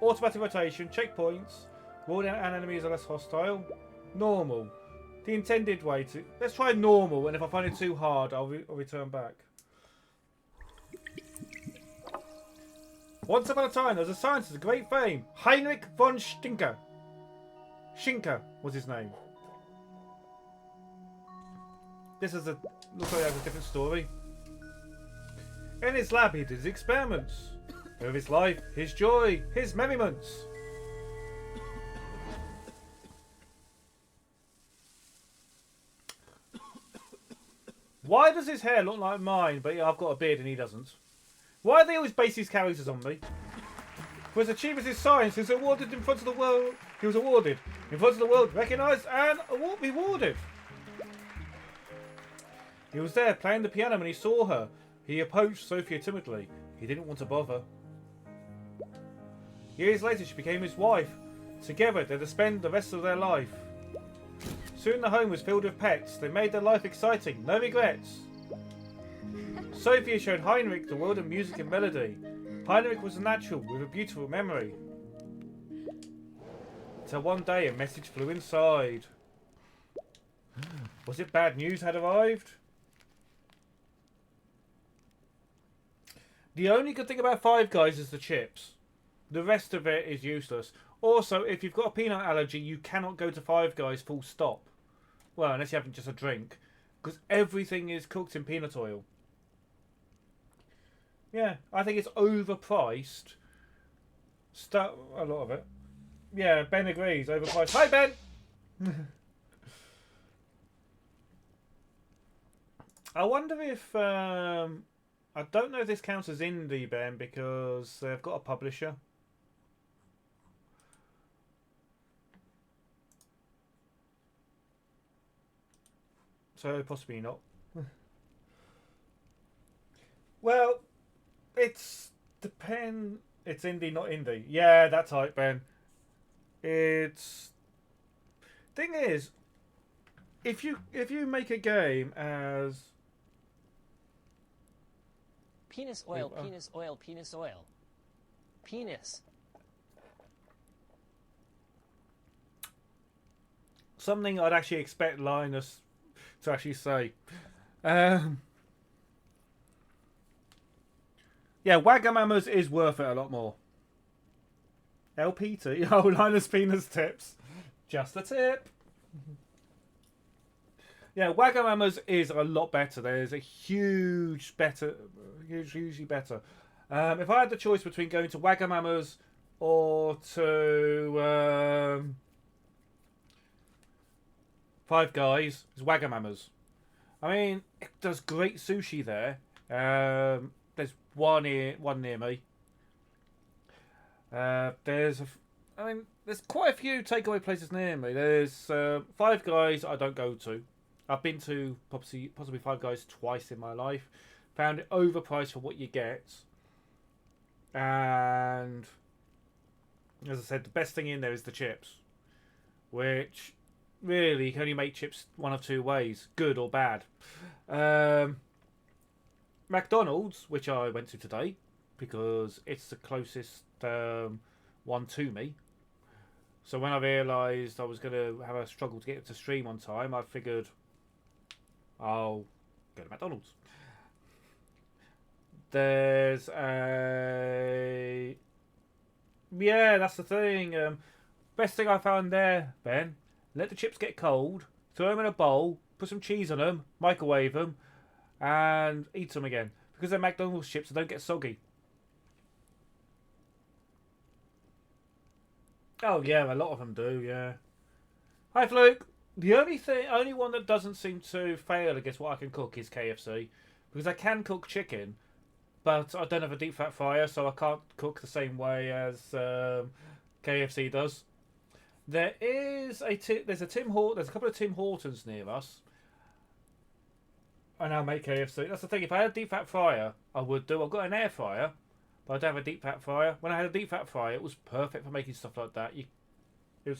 Speaker 1: Automatic rotation. Checkpoints. Rule and enemies are less hostile. Normal. The intended way to... Let's try normal, and if I find it too hard, I'll return back. Once upon a time, there was a scientist of great fame. Heinrich von Stinker. Schinker was his name. This is a... Looks like it has a different story. In his lab, he did his experiments. Of his life, his joy, his merriments. Why does his hair look like mine, but I've got a beard and he doesn't? Why do they always base these characters on me? For his achievements in science, he was awarded in front of the world. He was awarded in front of the world, recognised and rewarded. He was there playing the piano when he saw her. He approached Sophia timidly. He didn't want to bother. Years later, she became his wife. Together, they'd spend the rest of their life. Soon the home was filled with pets. They made their life exciting, no regrets. Sophia showed Heinrich the world of music and melody. Heinrich was a natural with a beautiful memory. Until one day a message flew inside. Was it bad news had arrived? The only good thing about Five Guys is the chips. The rest of it is useless. Also, if you've got a peanut allergy, you cannot go to Five Guys full stop. Well, unless you're having just a drink. Because everything is cooked in peanut oil. Yeah, I think it's overpriced. A lot of it. Yeah, Ben agrees. Overpriced. Hi, Ben! I wonder if... I don't know if this counts as indie, Ben, because they've got a publisher. So possibly not. Well, it's It's indie, not indie. Yeah, that type, Ben. It's thing is, if you make a game as
Speaker 12: penis oil, penis oil, penis oil, penis.
Speaker 1: Something I'd actually expect Linus to actually say. Yeah, Wagamama's is worth it a lot more. LPT? Oh, Linus Penis tips. Just a tip. Yeah, Wagamama's is a lot better. There's a hugely better. If I had the choice between going to Wagamama's or to Five Guys, it's Wagamama's. I mean, it does great sushi there. There's one near me. There's quite a few takeaway places near me. There's Five Guys I don't go to. I've been to possibly Five Guys twice in my life. Found it overpriced for what you get. And as I said, the best thing in there is the chips, which really you can only make chips one of two ways, good or bad. McDonald's, which I went to today because it's the closest one to me. So when I realised I was going to have a struggle to get it to stream on time, I figured I'll go to McDonald's. There's a... Yeah, that's the thing. Best thing I found there, Ben, let the chips get cold, throw them in a bowl, put some cheese on them, microwave them, and eat them again. Because they're McDonald's chips, they don't get soggy. Oh yeah, a lot of them do, yeah. Hi Fluke! The only one that doesn't seem to fail against what I can cook is KFC. Because I can cook chicken, but I don't have a deep fat fryer, so I can't cook the same way as KFC does. There's a couple of Tim Hortons near us. And I'll make KFC. That's the thing. If I had a deep fat fryer, I would do. I've got an air fryer, but I don't have a deep fat fryer. When I had a deep fat fryer, it was perfect for making stuff like that. You do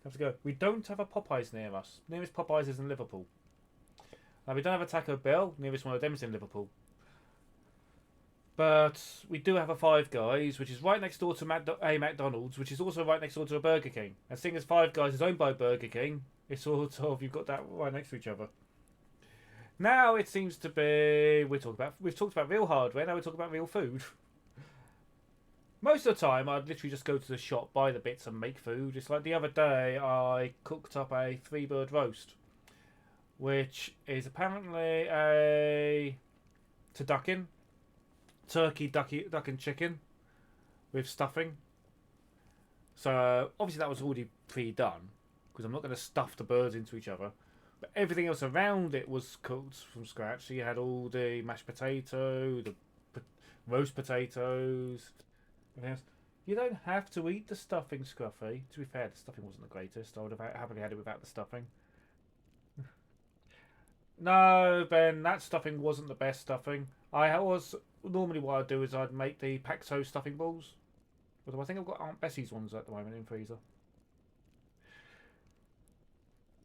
Speaker 1: have to go. We don't have a Popeyes near us. Nearest Popeyes is in Liverpool. We don't have a Taco Bell. Nearest one of them is in Liverpool. But we do have a Five Guys, which is right next door to a McDonald's, which is also right next door to a Burger King. And seeing as Five Guys is owned by Burger King, it's sort of, you've got that right next to each other. Now it seems to be we've talked about real hardware. Now we're talking about real food. Most of the time, I'd literally just go to the shop, buy the bits, and make food. It's like the other day, I cooked up a 3-bird roast, which is apparently a turkey, duck and chicken with stuffing. So obviously that was already pre-done because I'm not going to stuff the birds into each other. But everything else around it was cooked from scratch. So you had all the mashed potato, the roast potatoes, everything else. You don't have to eat the stuffing, Scruffy. To be fair, the stuffing wasn't the greatest. I would have happily had it without the stuffing. No, Ben, that stuffing wasn't the best stuffing. Normally what I'd do is I'd make the Paxo stuffing balls. Although I think I've got Aunt Bessie's ones at the moment in freezer.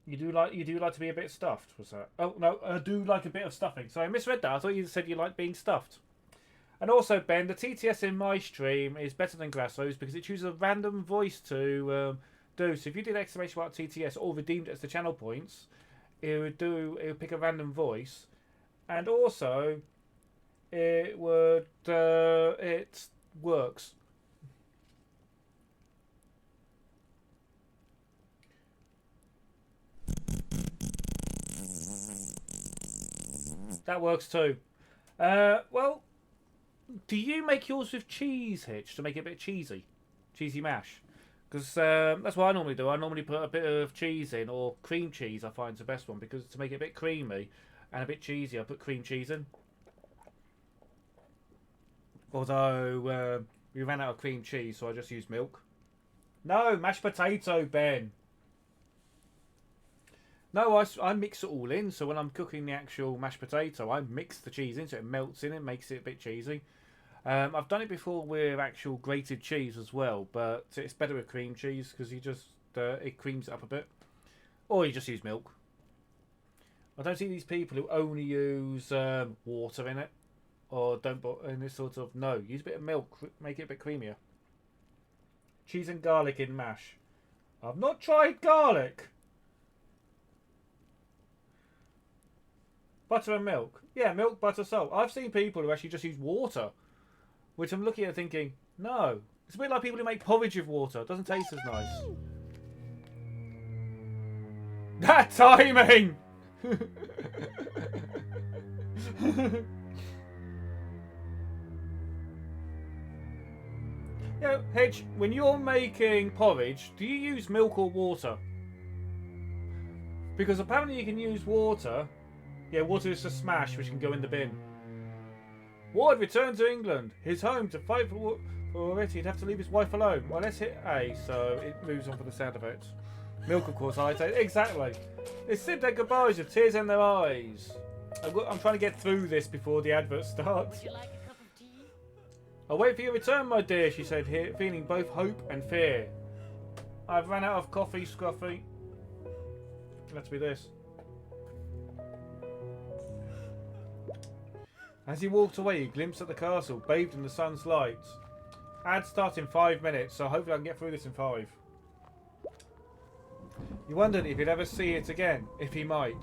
Speaker 1: You do like to be a bit stuffed, was that? Oh no, I do like a bit of stuffing. So I misread that. I thought you said you like being stuffed. And also, Ben, the TTS in my stream is better than Grasso's because it chooses a random voice to do. So if you did exclamation mark TTS or redeemed it as the channel points, it would pick a random voice, and also it works. That works too. Well, do you make yours with cheese, Hitch, to make it a bit cheesy? cheesy mash. Because that's what I normally do. I normally put a bit of cheese in, or cream cheese I find is the best one, because to make it a bit creamy and a bit cheesy I put cream cheese in. Although we ran out of cream cheese, so I just used milk. No, mashed potato, Ben. No, I mix it all in, so when I'm cooking the actual mashed potato, I mix the cheese in so it melts in, it makes it a bit cheesy. I've done it before with actual grated cheese as well, but it's better with cream cheese because you just it creams it up a bit. Or you just use milk. I don't see these people who only use water in it, or don't. And this sort of no, use a bit of milk, make it a bit creamier. Cheese and garlic in mash. I've not tried garlic. Butter and milk. Yeah, milk, butter, salt. I've seen people who actually just use water. Which I'm looking at thinking, no. It's a bit like people who make porridge with water. It doesn't taste as nice. That timing! You know, Hedge, when you're making porridge, do you use milk or water? Because apparently you can use water. Yeah, water is a smash, which can go in the bin. Ward returned to England, his home, to fight for it. He'd have to leave his wife alone. Well, let's hit A, so it moves on for the sound effects. Milk, of course, I say. Exactly. They said their goodbyes with tears in their eyes. I'm trying to get through this before the advert starts.
Speaker 12: Would you like a cup of tea?
Speaker 1: I'll wait for your return, my dear, she said, here, feeling both hope and fear. I've run out of coffee, Scruffy. It'll have to be this. As he walked away, he glimpsed at the castle, bathed in the sun's light. Ad starts in 5 minutes, so hopefully I can get through this in 5. He wondered if he'd ever see it again, if he might.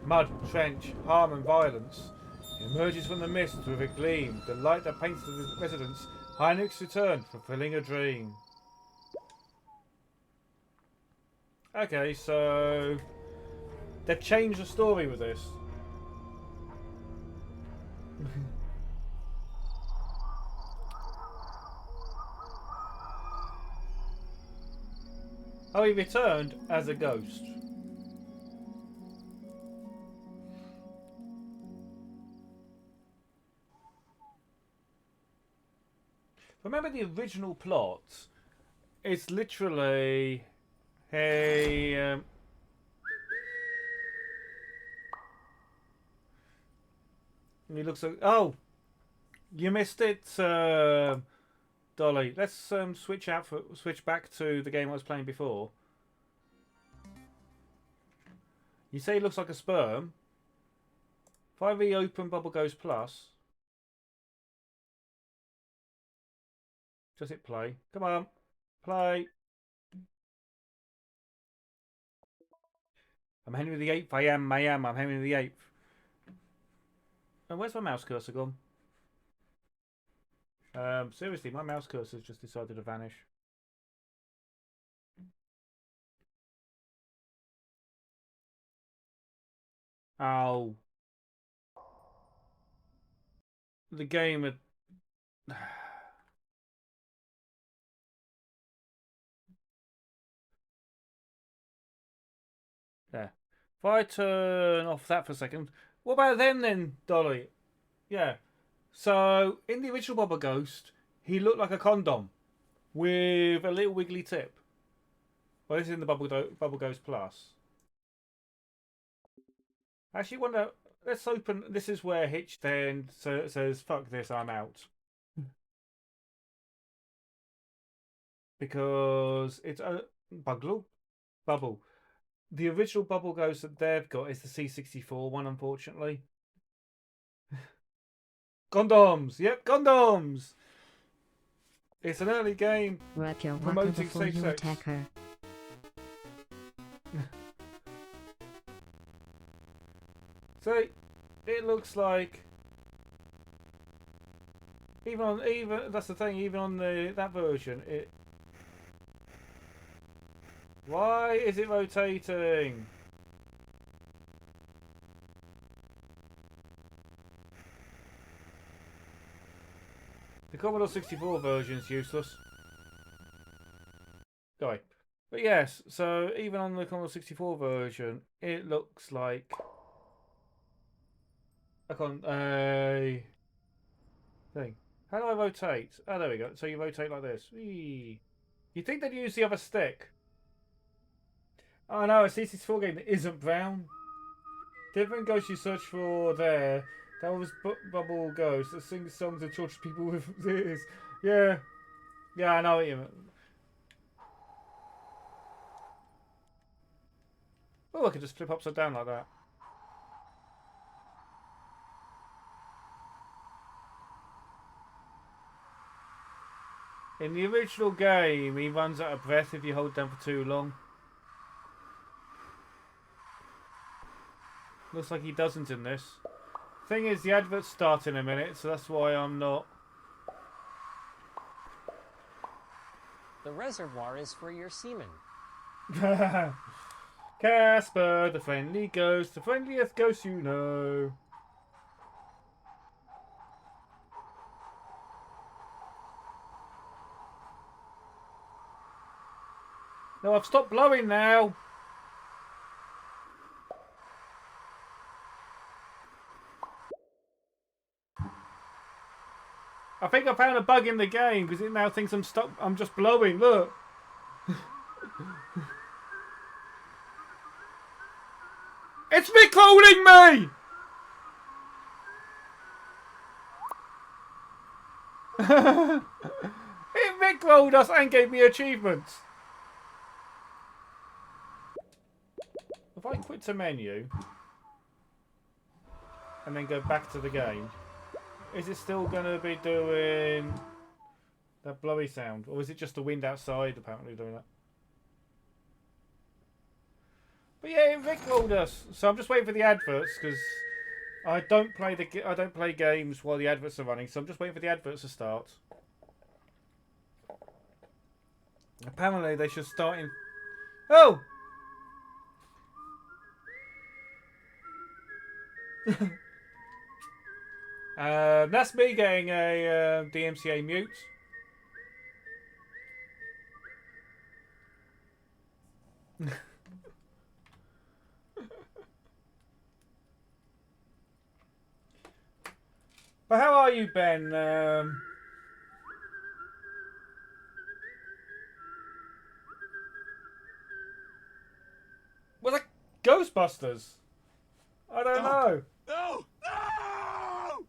Speaker 1: Mud, trench, harm and violence. He emerges from the mist with a gleam, the light that paints the residence. Heinrich's return, fulfilling a dream. Okay, so they've changed the story with this. Oh, he returned as a ghost. Remember the original plot? It's literally a he looks like, oh, you missed it, Dolly. Let's switch back to the game I was playing before. You say it looks like a sperm. If I reopen Bubble Ghost Plus, just hit play. Come on, play. I'm Henry VIII. I am. I'm Henry VIII. And where's my mouse cursor gone? Seriously, my mouse cursor's just decided to vanish. Oh. The game had... There. If I turn off that for a second... What about them then, Dolly? Yeah. So, in the original Bubble Ghost, he looked like a condom with a little wiggly tip. Well, this is in the Bubble Ghost Plus. Actually, wonder. Let's open. This is where Hitch then says, "Fuck this, I'm out," because it's a Bubble. The original Bubble Ghost that they've got is the C64 one, unfortunately. Condoms! Yep, condoms! It's an early game
Speaker 4: Work your worker
Speaker 1: promoting
Speaker 4: before
Speaker 1: safe
Speaker 4: you
Speaker 1: sex.
Speaker 4: attack her.
Speaker 1: So, it looks like even that's the thing, even on that version, it... Why is it rotating? The Commodore 64 version is useless. Go away. But yes, so even on the Commodore 64 version, it looks like a thing. How do I rotate? Oh, there we go. So you rotate like this. Whee. You think they'd use the other stick? Oh no, a C64 game that isn't brown. Different Ghost you search for there. That was Bubble Ghost that sings songs and tortures people with ears. Yeah. Yeah, I know what you mean. Oh, I could just flip upside down like that. In the original game, he runs out of breath if you hold down for too long. Looks like he doesn't in this. Thing is, the adverts start in a minute, so that's why I'm not.
Speaker 12: The reservoir is for your semen.
Speaker 1: Casper, the friendly ghost, the friendliest ghost you know. No, I've stopped blowing now. I think I found a bug in the game because it now thinks I'm stuck. I'm just blowing. Look. It's recording me. It rickrolled us and gave me achievements. If I quit to menu and then go back to the game, is it still going to be doing that blowy sound? Or is it just the wind outside apparently doing that? But yeah, it rickrolled us. So I'm just waiting for the adverts because I don't play games while the adverts are running. So I'm just waiting for the adverts to start. Apparently they should start in... Oh! That's me getting a DMCA mute. But how are you, Ben? Was it Ghostbusters? I don't know.
Speaker 6: No! No!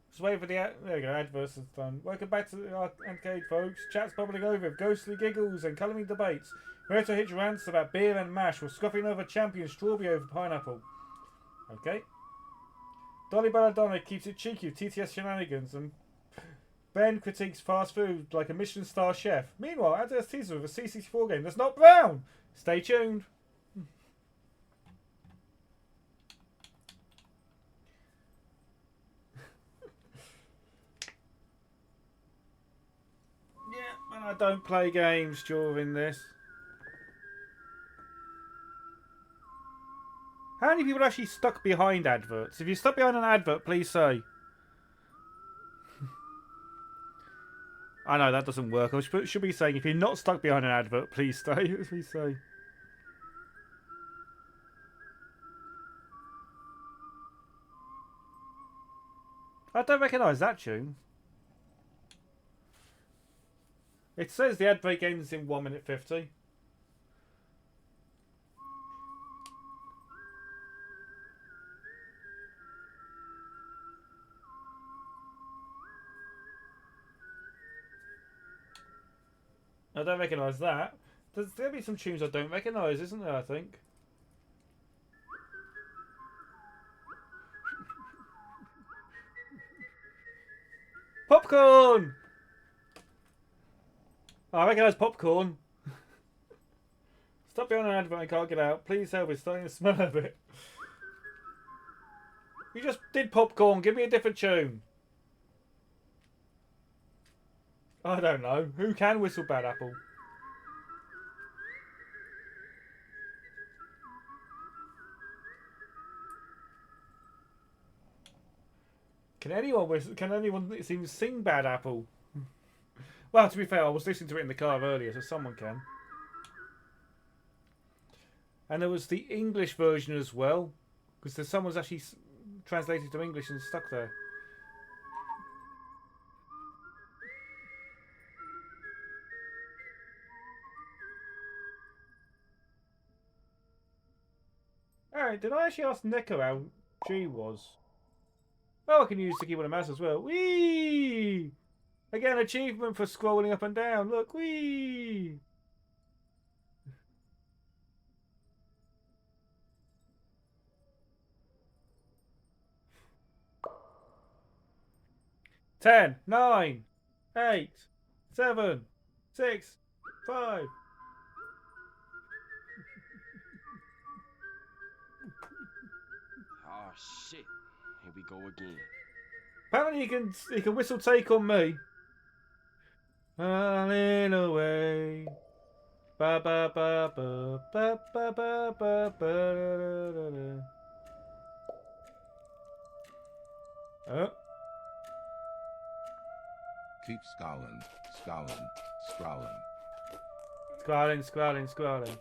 Speaker 1: Just waiting for the there we go. Adverse is done. Welcome back to the ANTcade, folks. Chat's bubbling over with ghostly giggles and colouring debates. Where to hitch rants about beer and mash. We're scoffing over champion strawberry over pineapple. Okay. Dolly Belladonna keeps it cheeky with TTS shenanigans, and Ben critiques fast food like a Michelin star chef. Meanwhile, Adverse teaser with a C64 game that's not brown. Stay tuned. Yeah, and I don't play games during this. How many people are actually stuck behind adverts? If you're stuck behind an advert, please say. I know that doesn't work. I should be saying if you're not stuck behind an advert, please stay. Please say. I don't recognise that tune. It says the ad break ends in 1 minute 50. I don't recognise that. There's going to be some tunes I don't recognise, isn't there, I think? Popcorn! Oh, I recognise popcorn. Stop behind an advert and can't get out. Please help, it's starting to smell a bit. You just did popcorn, give me a different tune. I don't know. Who can whistle Bad Apple? Can anyone whistle? Can anyone sing Bad Apple? Well, to be fair, I was listening to it in the car earlier, so someone can. And there was the English version as well, because someone's actually translated to English and stuck there. Alright, did I actually ask Neko how G was? Oh, I can use the keyboard and mouse as well. Whee! Again, achievement for scrolling up and down. Look, whee! Ten, 9, 8, 7, 6, 5.
Speaker 8: Oh shit. Here we go again.
Speaker 1: Apparently you can whistle take on me. Running away. Ba ba ba ba ba ba ba ba ba da, da, da. Oh.
Speaker 11: Keep scowling, scowling, scrolling.
Speaker 1: Scrolling, scrolling, scrolling.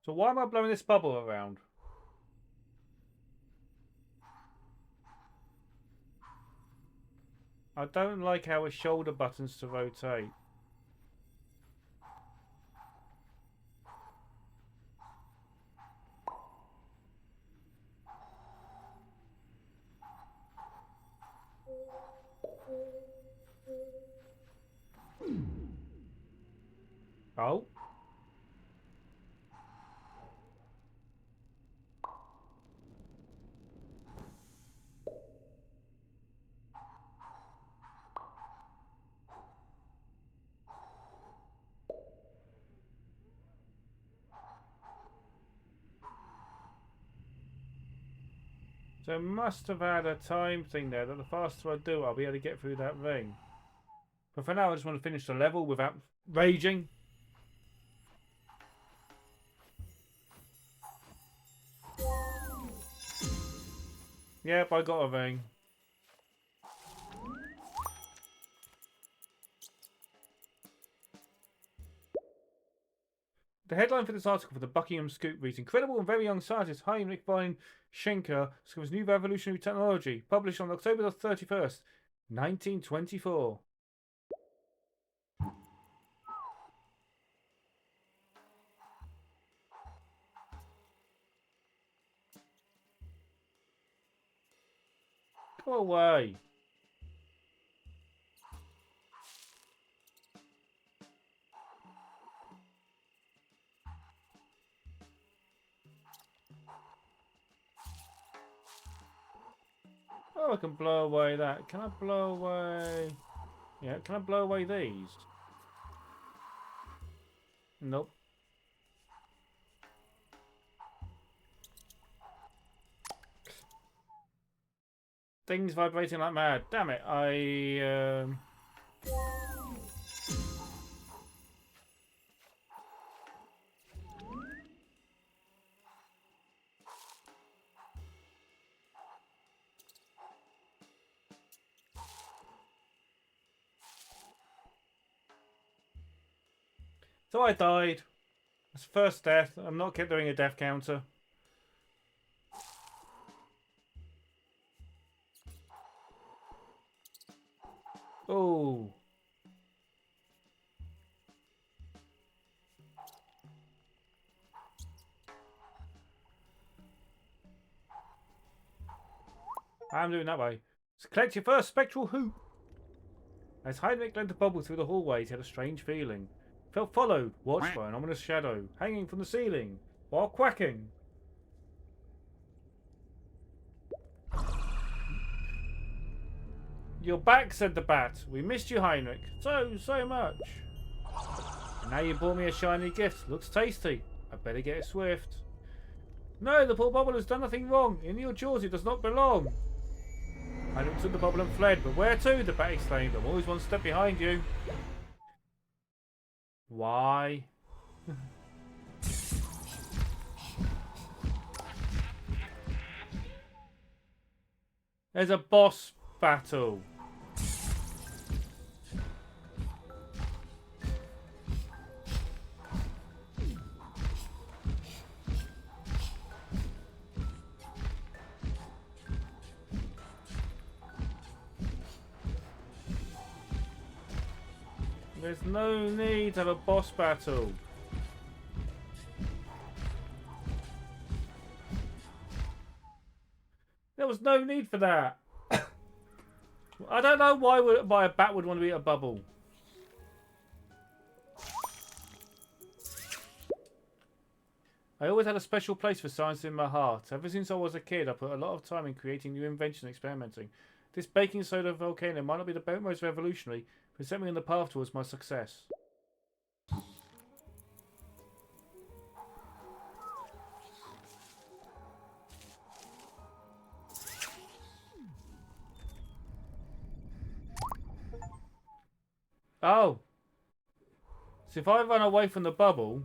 Speaker 1: So why am I blowing this bubble around? I don't like how his shoulder buttons to rotate. Oh. So it must have had a time thing there that the faster I do, I'll be able to get through that ring. But for now, I just want to finish the level without raging. Yep, I got a ring. The headline for this article for the Buckingham Scoop reads: Incredible and very young scientist Heinrich von Schenker discovers new revolutionary technology. Published on October the 31st, 1924. Go away. Oh, I can blow away that. Can I blow away... Yeah, can I blow away these? Nope. Things vibrating like mad. Damn it, So I died. That's the first death. I'm not doing a death counter. Oh. I'm doing that way. So collect your first spectral hoop. As Heinrich led the bubble through the hallways, he had a strange feeling. He felt followed, watched by an ominous shadow, hanging from the ceiling, while quacking. You're back, said the bat. We missed you, Heinrich. So much. And now you brought me a shiny gift. Looks tasty. I better get it swift. No, the poor bubble has done nothing wrong. In your jaws it does not belong. I looked at the bubble and fled, but where to? The bat exclaimed. I'm always one step behind you. Why? There's a boss battle. There's no need to have a boss battle. There was no need for that. I don't know why a bat would want to eat a bubble. I always had a special place for science in my heart. Ever since I was a kid, I put a lot of time in creating new inventions and experimenting. This baking soda volcano might not be the most revolutionary, but it set me on the path towards my success. Oh. So if I run away from the bubble,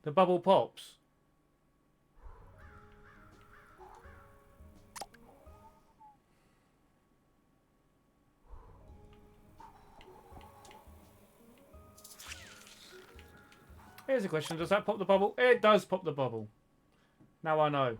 Speaker 1: the bubble pops. Here's a question. Does that pop the bubble? It does pop the bubble. Now I know.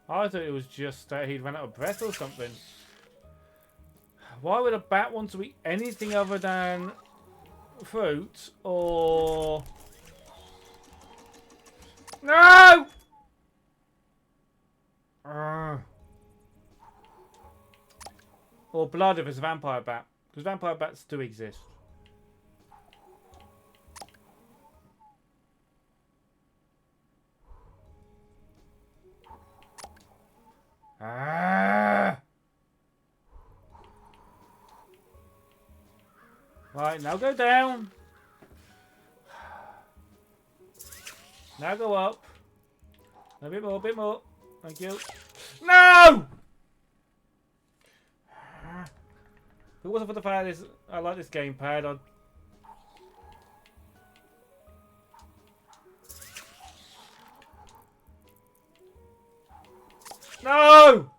Speaker 1: I thought it was just that he'd run out of breath or something. Why would a bat want to eat anything other than fruit or... No! Or blood if it's a vampire bat. Because vampire bats do exist. Right, now go down. Now go up. A bit more, a bit more. Thank you. No! If it wasn't for the fact that I like this gamepad, I'd... No!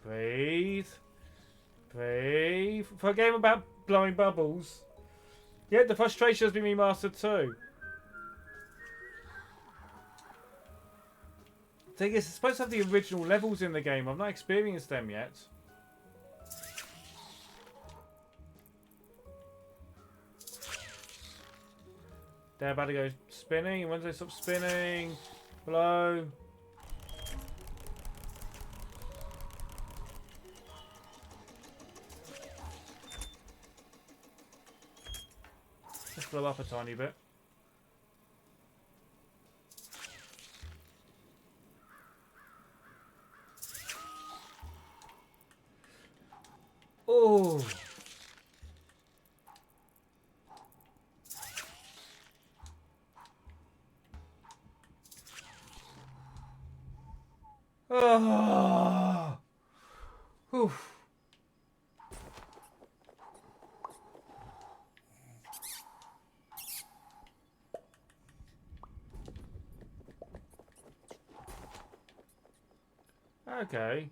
Speaker 1: Breathe. Breathe. For a game about blowing bubbles. Yeah, the frustration has been remastered too. Thing is, it's supposed to have the original levels in the game. I've not experienced them yet. They're about to go spinning, and once they stop spinning, blow. Let's blow up a tiny bit. Oh. Oh. Oof. Okay.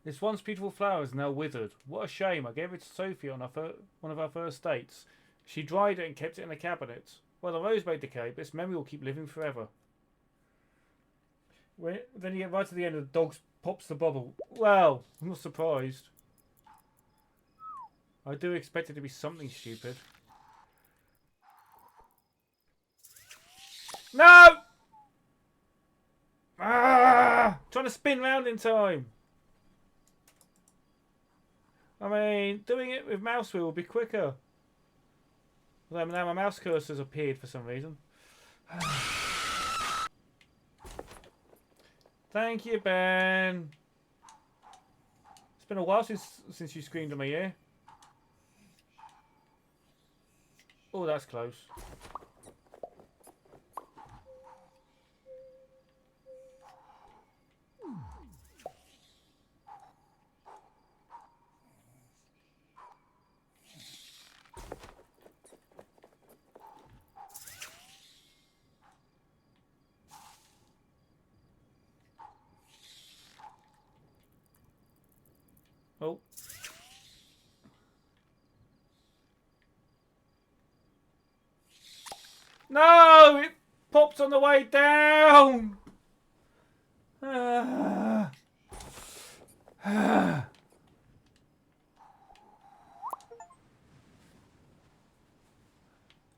Speaker 1: This once beautiful flower is now withered. What a shame. I gave it to Sophie on one of our first dates. She dried it and kept it in a cabinet. Well, the rose may decay, but its memory will keep living forever. Then you get right to the end and the dog pops the bubble. Well, I'm not surprised. I do expect it to be something stupid. No! Ah! Trying to spin round in time. I mean, doing it with mouse wheel will be quicker. Although now my mouse cursor's appeared for some reason. Thank you, Ben. It's been a while since you screamed in my ear. Oh, that's close. Oh. No! It popped on the way down! Got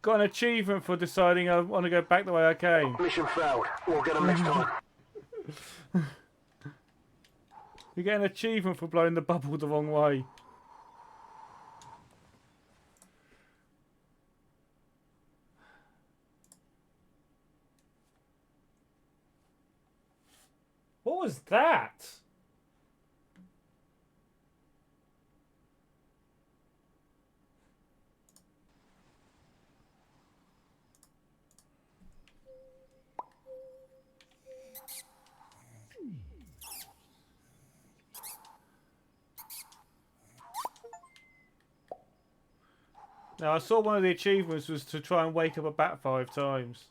Speaker 1: an achievement for deciding I want to go back the way I came.
Speaker 13: Mission failed. We'll get them next time.
Speaker 1: You get an achievement for blowing the bubble the wrong way. What was that? Now, I saw one of the achievements was to try and wake up a bat 5 times.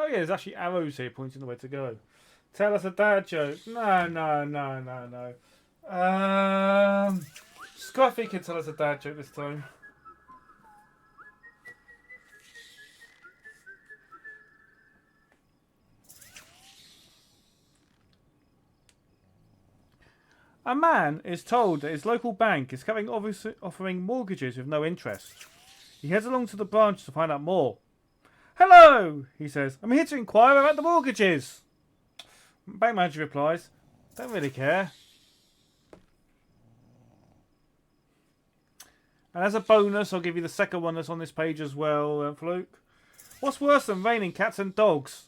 Speaker 1: Oh yeah, there's actually arrows here pointing the way to go. Tell us a dad joke. No. Scruffy can tell us a dad joke this time. A man is told that his local bank is offering mortgages with no interest. He heads along to the branch to find out more. Hello, he says. I'm here to inquire about the mortgages. Bank manager replies, don't really care. And as a bonus, I'll give you the second one that's on this page as well, Fluke. What's worse than raining cats and dogs?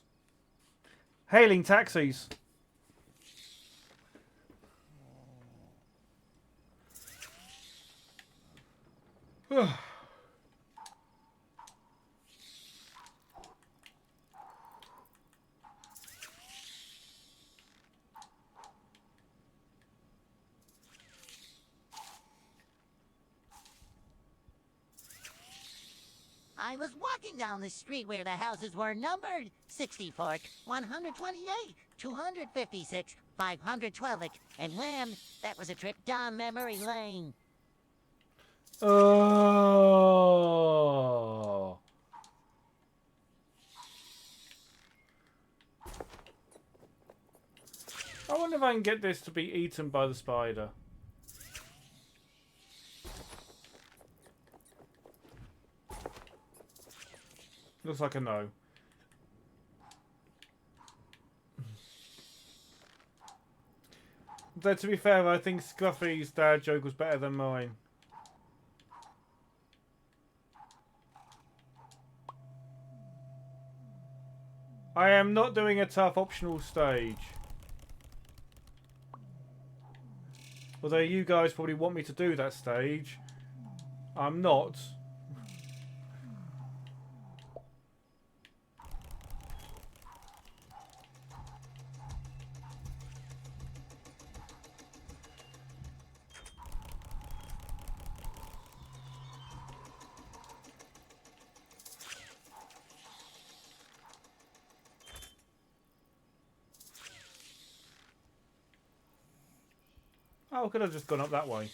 Speaker 1: Hailing taxis.
Speaker 14: I was walking down the street where the houses were numbered 64, 128, 256, 512, and wham, that was a trip down memory lane.
Speaker 1: Oh. I wonder if I can get this to be eaten by the spider. Looks like a no. Though to be fair, I think Scruffy's dad joke was better than mine. I am not doing a tough optional stage. Although you guys probably want me to do that stage. I'm not. Oh, could have just gone up that way.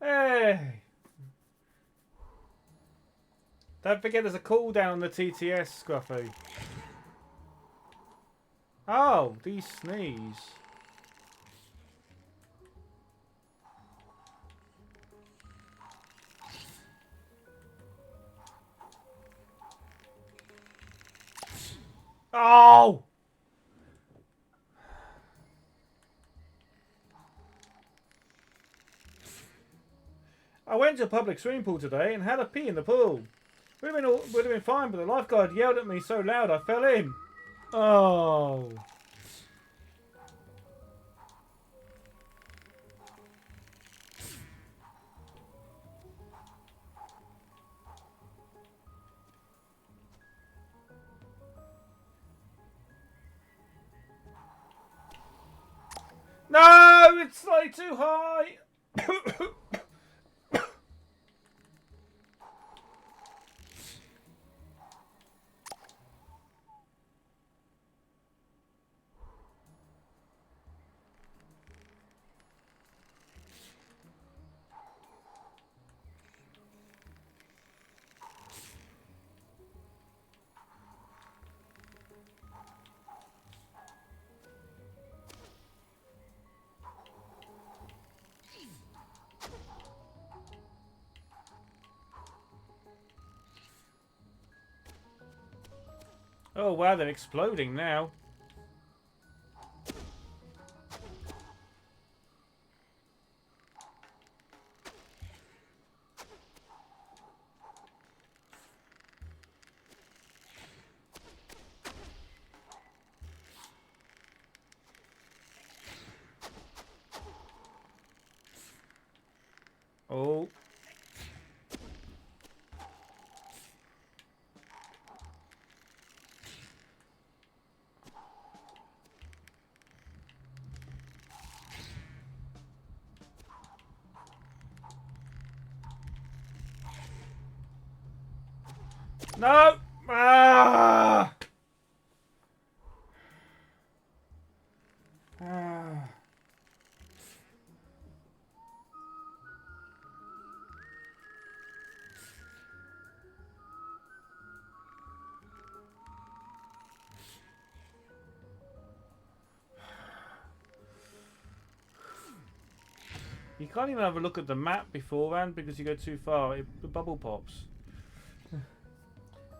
Speaker 1: Hey! Don't forget there's a cooldown on the TTS, Scruffy. Oh, these sneeze. Oh! I went to a public swimming pool today and had a pee in the pool. Would have been fine, but the lifeguard yelled at me so loud I fell in. Oh. No, it's slightly too high. Oh wow, they're exploding now. Oh. No! Ah! Ah. You can't even have a look at the map beforehand because you go too far. The bubble pops.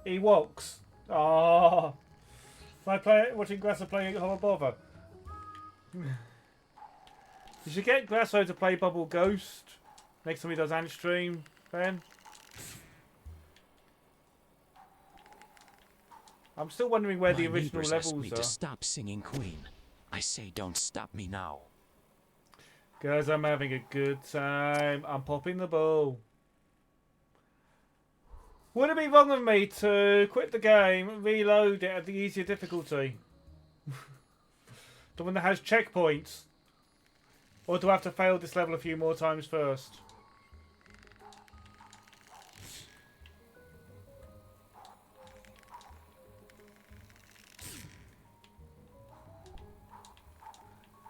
Speaker 1: He walks. Ah. If I play watching Grasso play Horror Bother. You should get Grasso to play Bubble Ghost next time he does Ant stream, Ben. I'm still wondering where the original
Speaker 15: neighbors
Speaker 1: levels
Speaker 15: asked me
Speaker 1: are.
Speaker 15: to stop singing Queen. I say don't stop me now.
Speaker 1: Guys, I'm having a good time. I'm popping the ball. Would it be wrong of me to quit the game and reload it at the easier difficulty? The one that has checkpoints? Or do I have to fail this level a few more times first?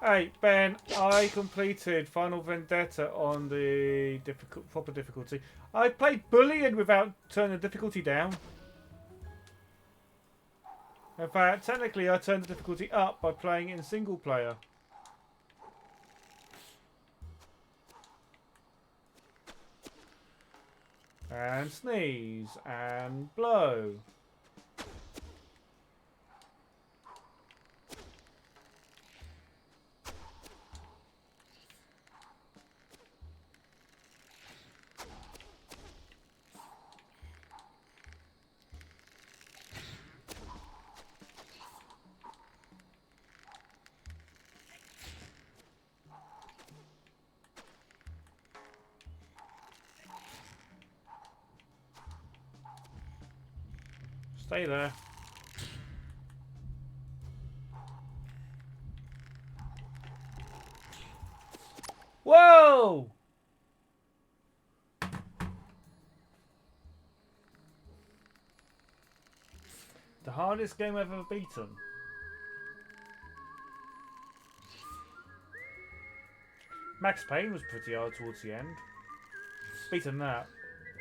Speaker 1: Hey, Ben, I completed Final Vendetta on the proper difficulty. I played Bullion without turning the difficulty down. In fact, technically I turned the difficulty up by playing it in single player. And sneeze. And blow. Stay there. Whoa! The hardest game I've ever beaten. Max Payne was pretty hard towards the end. Beaten that.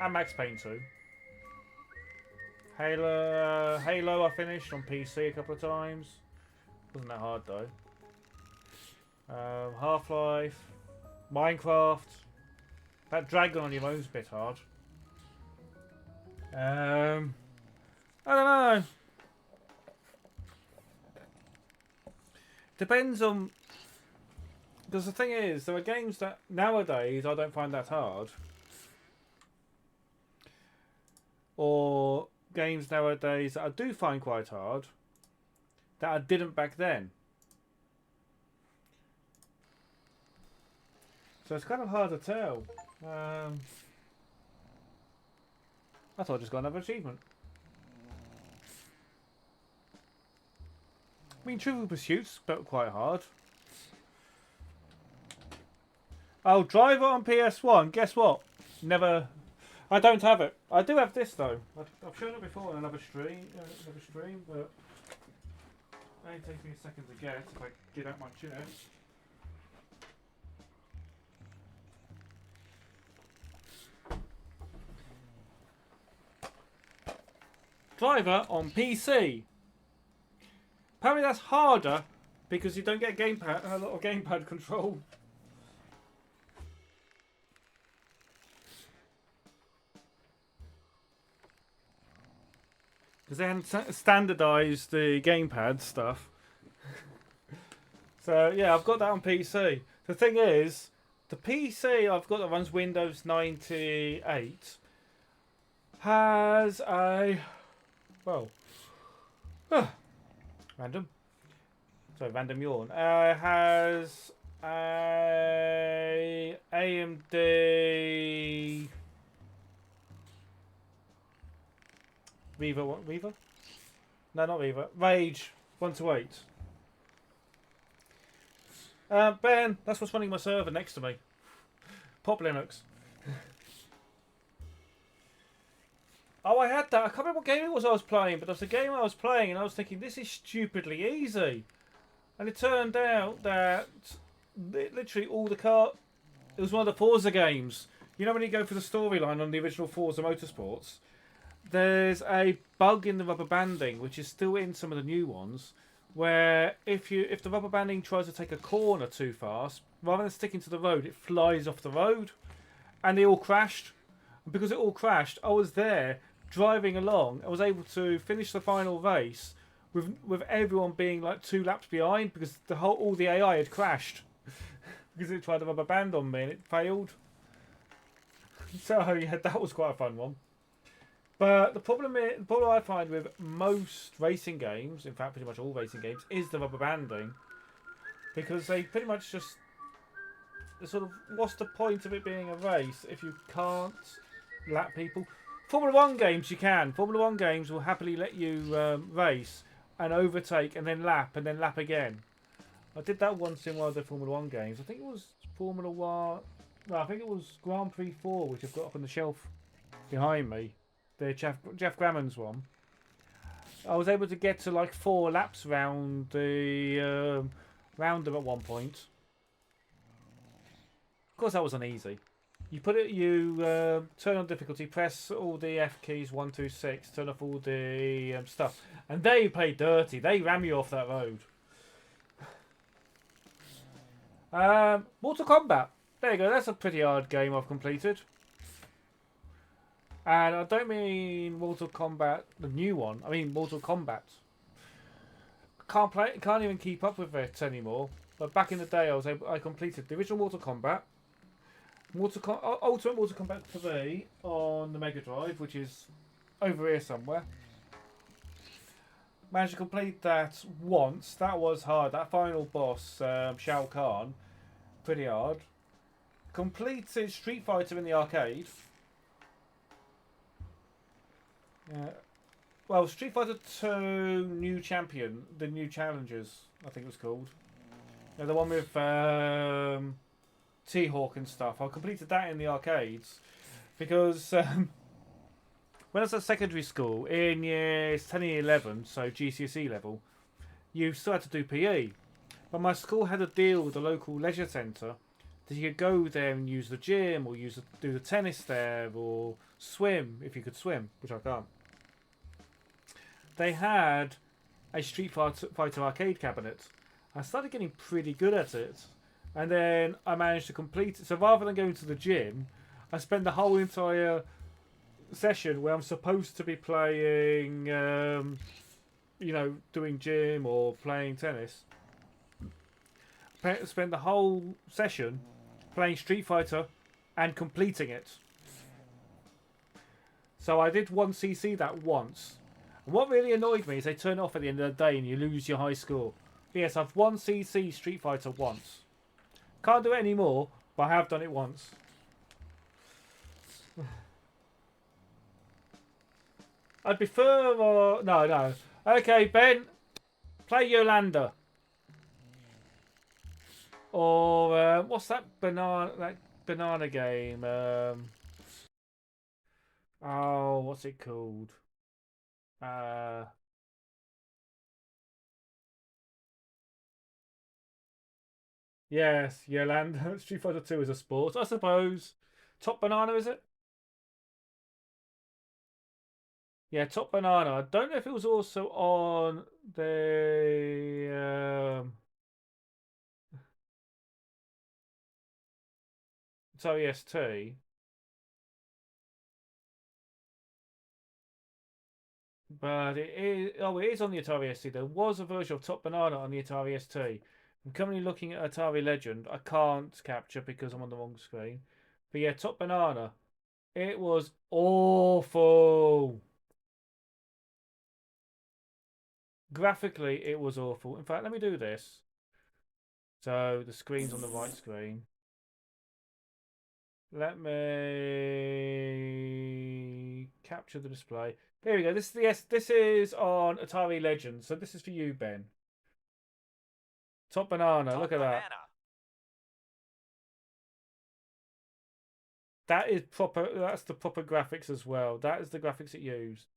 Speaker 1: And Max Payne 2. Halo I finished on PC a couple of times. Wasn't that hard though. Half-Life. Minecraft. That Dragon on your own's a bit hard. I don't know. Depends on... Because the thing is, there are games that nowadays I don't find that hard. Or games nowadays that I do find quite hard that I didn't back then. So it's kind of hard to tell. I thought I just got another achievement. I mean, Trivial Pursuit's but quite hard. Oh, Driver on PS1. Guess what? Never. I don't have it. I do have this though. I've shown it before in another stream, but it takes me a second to get if I get out my chair. Driver on PC. Apparently that's harder because you don't get a lot of gamepad control. Because they hadn't standardised the gamepad stuff. So yeah, I've got that on PC. The thing is, the PC I've got that runs Windows 98 has a... Well... random. Sorry, random yawn. Has a AMD... Viva, what? Viva? No, not Viva. Rage 128. Ben, that's what's running my server next to me. Pop Linux. Oh, I had that. I can't remember what game it was I was playing, but there was a game I was playing and I was thinking, this is stupidly easy. And it turned out that literally all the it was one of the Forza games. You know when you go for the storyline on the original Forza Motorsports? There's a bug in the rubber banding, which is still in some of the new ones, where if the rubber banding tries to take a corner too fast, rather than sticking to the road, it flies off the road, and they all crashed. And because it all crashed, I was there driving along. I was able to finish the final race with everyone being like 2 laps behind because all the AI had crashed because it tried the rubber band on me and it failed. So yeah, that was quite a fun one. But the problem I find with most racing games, in fact pretty much all racing games, is the rubber banding. Because they pretty much just... sort of, what's the point of it being a race if you can't lap people? Formula 1 games you can. Formula 1 games will happily let you race and overtake and then lap again. I did that once in one of the Formula 1 games. I think it was Formula 1... No, I think it was Grand Prix 4, which I've got up on the shelf behind me. The Jeff Grammon's one. I was able to get to like 4 laps round the round at one point. Of course, that wasn't easy. You turn on difficulty, press all the F keys 1, 2, 6, turn off all the stuff, and they play dirty. They ram you off that road. Mortal Kombat. There you go. That's a pretty hard game I've completed. And I don't mean Mortal Kombat, the new one. I mean Mortal Kombat. Can't even keep up with it anymore. But back in the day, I completed the original Mortal Kombat, Ultimate Mortal Kombat 3 on the Mega Drive, which is over here somewhere. Managed to complete that once. That was hard. That final boss, Shao Kahn, pretty hard. Completed Street Fighter in the arcade. well, Street Fighter 2 New Champion, the New Challengers, I think it was called. Yeah, the one with T-Hawk and stuff. I completed that in the arcades because when I was at secondary school in years 10 and 11, so GCSE level, you still had to do PE. But my school had a deal with the local leisure centre that you could go there and use the gym or do the tennis there or swim if you could swim, which I can't. They had a Street Fighter arcade cabinet. I started getting pretty good at it, and then I managed to complete it. So rather than going to the gym, I spent the whole entire session where I'm supposed to be playing, doing gym or playing tennis. Spent the whole session playing Street Fighter and completing it. So I did 1cc that once. And what really annoyed me is they turn it off at the end of the day and you lose your high score. But yes, I've 1cc Street Fighter once. Can't do it anymore, but I have done it once. I'd prefer or... No. Okay, Ben. Play Yolanda. Or what's that banana game? Oh, what's it called? Yes, Yolanda. Street Fighter 2 is a sport, I suppose. Top Banana, is it? Yeah, Top Banana. I don't know if it was also on the OEST. But it is. Oh, it is on the Atari ST. There was a version of Top Banana on the Atari ST. I'm currently looking at Atari Legend. I can't capture because I'm on the wrong screen. But yeah, Top Banana. It was awful. Graphically, it was awful. In fact, let me do this. So the screen's on the right screen. Let me capture the display. Here we go. This is on Atari Legends. So this is for you, Ben. Top Banana. Look at that. That is proper. That's the proper graphics as well. That is the graphics it used.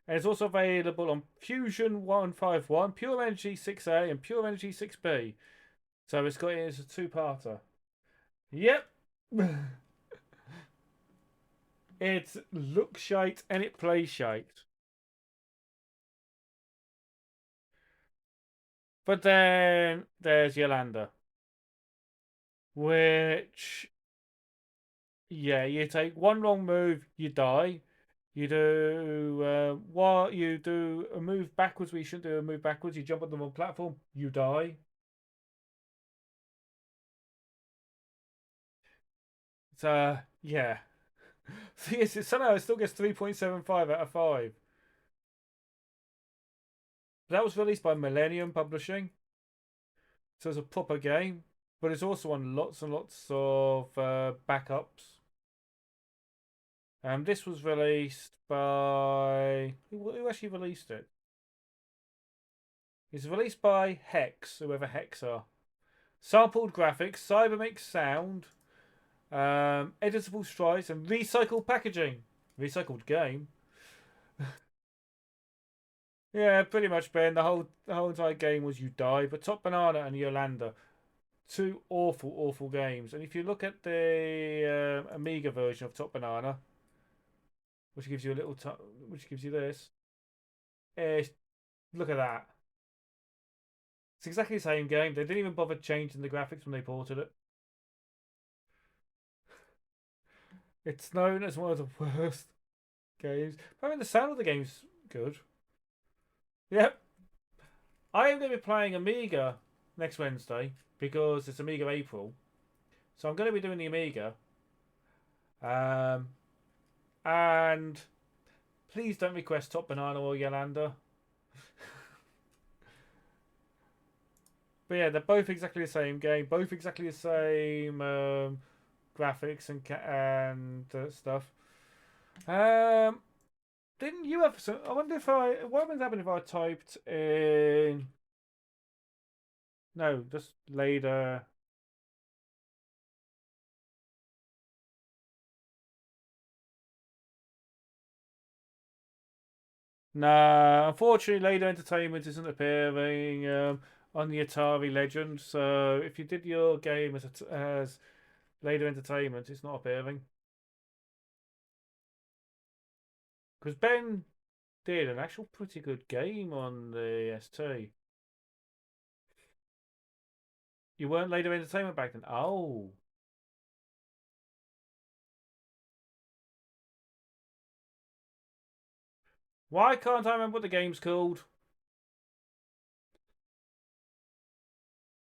Speaker 1: And it's also available on Fusion 151, Pure Energy 6A, and Pure Energy 6B. So it's a two-parter. Yep. It looks shite and it plays shite. But then there's Yolanda. Which, yeah, you take one wrong move, you die. You do a move backwards where you shouldn't do a move backwards. You jump on the wrong platform, you die. So yeah. So yes, somehow it still gets 3.75 out of 5. That was released by Millennium Publishing, so it's a proper game, but it's also on lots and lots of backups. This was released by... Who actually released it? It's released by Hex, whoever Hex are. Sampled graphics, Cybermix sound, editable sprites, and recycled packaging. Recycled game. Yeah, pretty much, Ben. The whole entire game was you die. But Top Banana and Yolanda, two awful games. And if you look at the Amiga version of Top Banana, which gives you which gives you this, look at that. It's exactly the same game. They didn't even bother changing the graphics when they ported it. It's known as one of the worst games. But I mean, the sound of the game's good. Yep. I am going to be playing Amiga next Wednesday because it's Amiga April. So I'm going to be doing the Amiga. And please don't request Top Banana or Yolanda. But yeah, they're both exactly the same game. Both exactly the same graphics and stuff. Didn't you have some? I wonder if what would happen if I typed in? No, just later. Nah, unfortunately, Later Entertainment isn't appearing on the Atari Legend. So if you did your game as Later Entertainment, it's not appearing. Because Ben did an actual pretty good game on the ST. You weren't Later Entertainment back then? Oh. Why can't I remember what the game's called?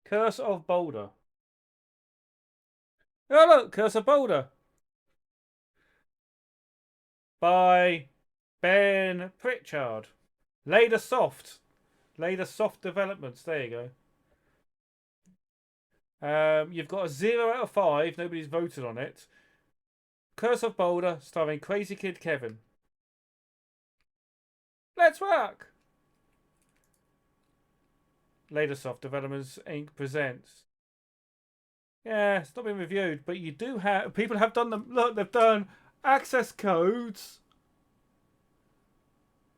Speaker 1: Curse of Boulder. Oh look, Curse of Boulder. By Ben Pritchard. Later Soft. Later Soft Developments. There you go. You've got a 0 out of 5. Nobody's voted on it. Curse of Boulder, starring Crazy Kid Kevin. Let's work! Later Soft Developments Inc. presents. Yeah, it's not been reviewed, but you do have... People have done them. Look, they've done access codes.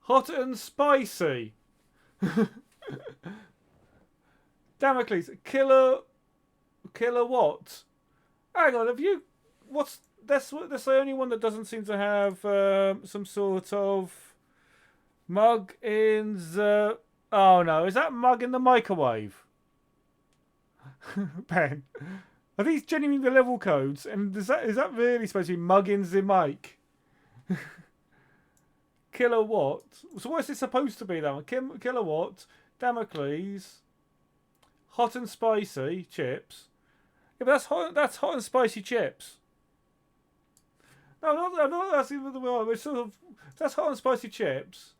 Speaker 1: Hot and spicy. Damocles. Kilowatt. Hang on, have you... What's... That's the only one that doesn't seem to have some sort of mug in the... Oh no, is that mug in the microwave? Ben, are these genuinely the level codes? And is that really supposed to be mug in the mic? Kilowatt. So what's it supposed to be then? Kilowatt, Damocles, hot and spicy chips. Yeah, but that's hot and spicy chips. No, not that's even the way. It's sort of that's hot and spicy chips.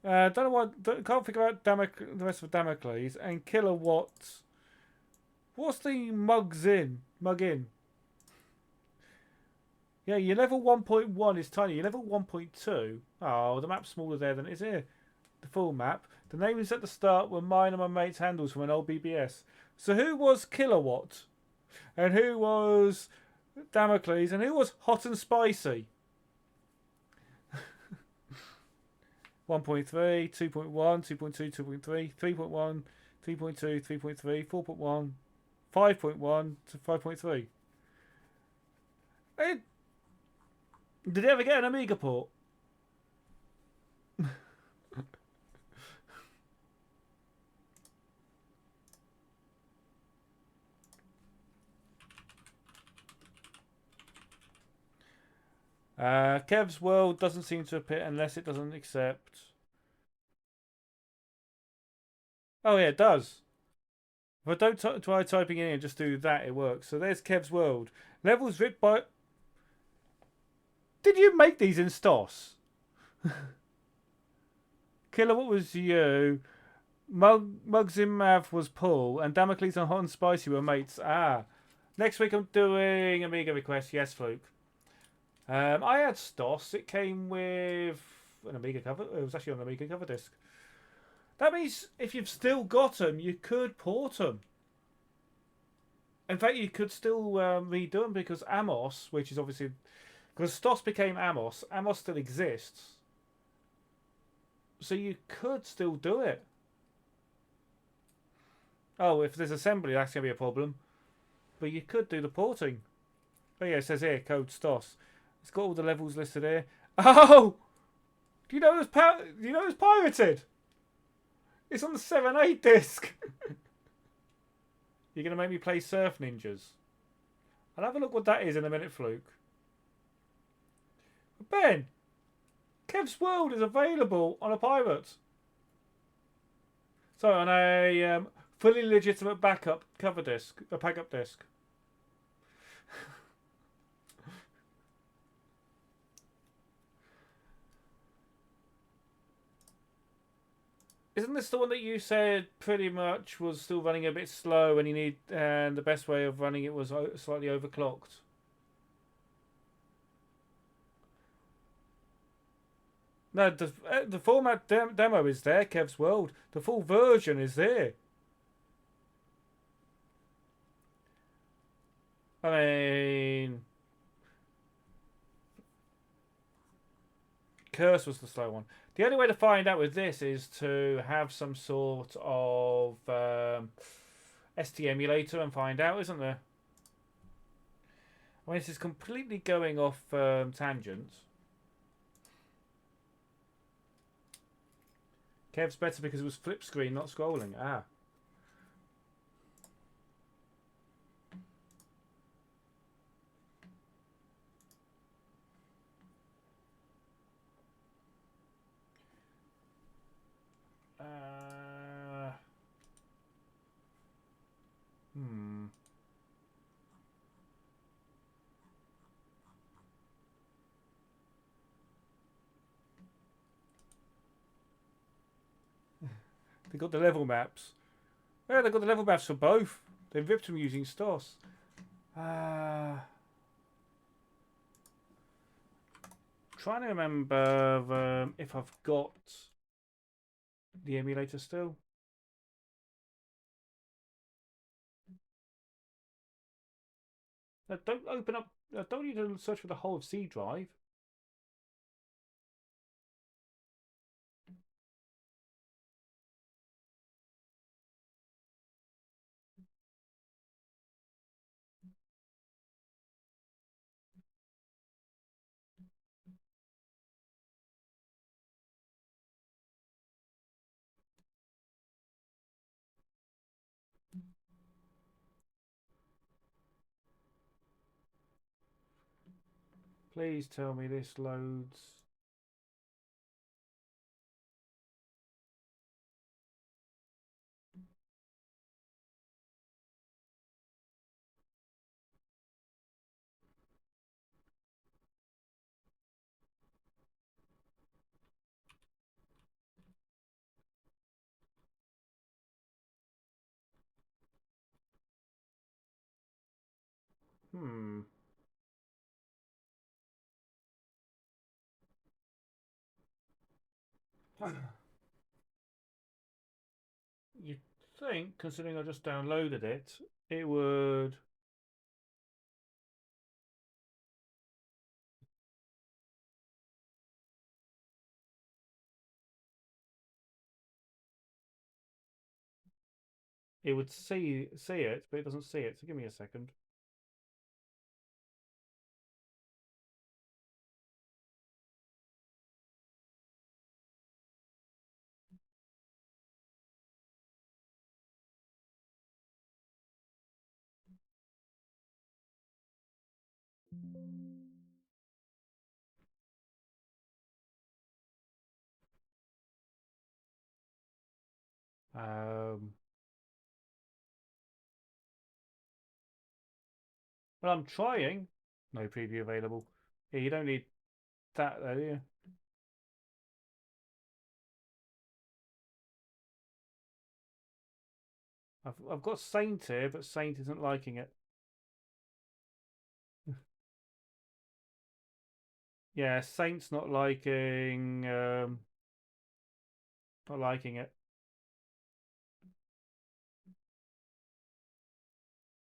Speaker 1: Don't know why. Can't figure out the rest of Damocles and Kilowatt. What's the mugs in? Mug in. Yeah, your level 1.1 is tiny. Your level 1.2. Oh, the map's smaller there than it is here. The full map. The names at the start were mine and my mate's handles from an old BBS. So who was Kilowatt? And who was Damocles? And who was Hot and Spicy? 1.3, 2.1, 2.2, 2.3, 3.1, 3.2, 3.3, 4.1, 5.1 to 5.3. Did it ever get an Amiga port? Kev's World doesn't seem to appear unless it doesn't accept. Oh yeah, it does. If I don't try typing in and just do that, it works. So there's Kev's World. Levels written by... Did you make these in STOS? Kilowatt was you. Mugs in Math was Paul. And Damocles and Hot and Spicy were mates. Ah. Next week I'm doing Amiga request. Yes, Fluke. I had STOS. It came with an Amiga cover. It was actually on an Amiga cover disc. That means if you've still got them, you could port them. In fact, you could still redo them because Amos, which is obviously... Because STOS became Amos. Amos still exists. So you could still do it. Oh, if there's assembly, that's going to be a problem. But you could do the porting. Oh yeah, it says here, code STOS. It's got all the levels listed here. Oh! Do you know it was pirated? It's on the 7.8 disc. You're going to make me play Surf Ninjas. I'll have a look what that is in a minute, Fluke. Ben, Kev's World is available on a pirate. So on a fully legitimate backup cover disc, a backup disc. Isn't this the one that you said pretty much was still running a bit slow and the best way of running it was slightly overclocked? No, the format demo is there, Kev's World. The full version is there. I mean, Curse was the slow one. The only way to find out with this is to have some sort of ST emulator and find out, isn't there? I mean, this is completely going off tangents. Kev's better because it was flip screen, not scrolling. Ah. Hmm. They got the level maps. Yeah, they got the level maps for both. They ripped them using STOS. Trying to remember if I've got the emulator still. Don't open up. Don't need to search for the whole of C drive. Please tell me this loads. Hmm. You'd think, considering I just downloaded it, it would. It would see it, but it doesn't see it. So give me a second. Well, I'm trying. No preview available. Yeah, you don't need that though, do you? I've got Saint here, but Saint isn't liking it. Yeah, Saint's not liking it.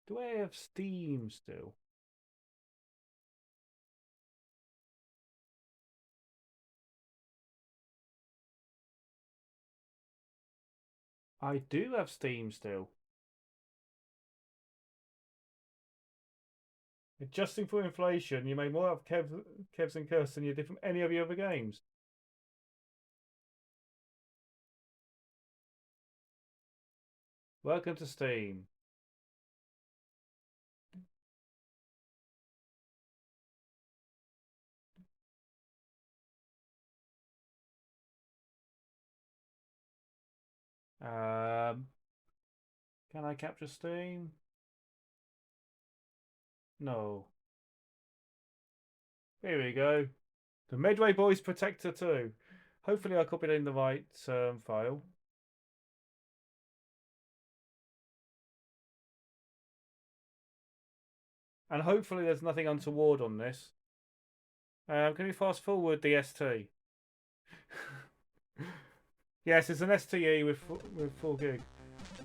Speaker 1: Do I have Steam still? I do have Steam still. Adjusting for inflation, you made more out of Kevs and Curse than you did from any of your other games. Welcome to Steam. Can I capture Steam? No. Here we go. The Medway Boys Protector 2. Hopefully I copied in the right file. And hopefully there's nothing untoward on this. Can we fast forward the ST? Yes, it's an STE with 4 gig.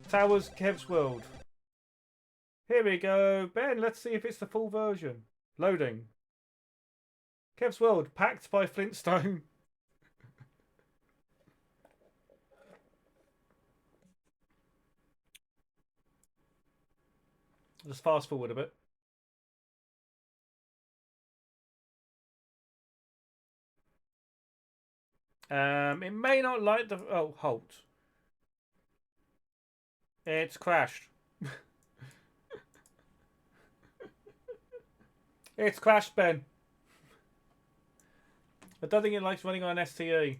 Speaker 1: Towers, Kev's World. Here we go. Ben, let's see if it's the full version. Loading. Kev's World, packed by Flintstone. Just fast forward a bit. It may not like the... Oh, halt. It's crashed. It's crashed, Ben. I don't think it likes running on an STE.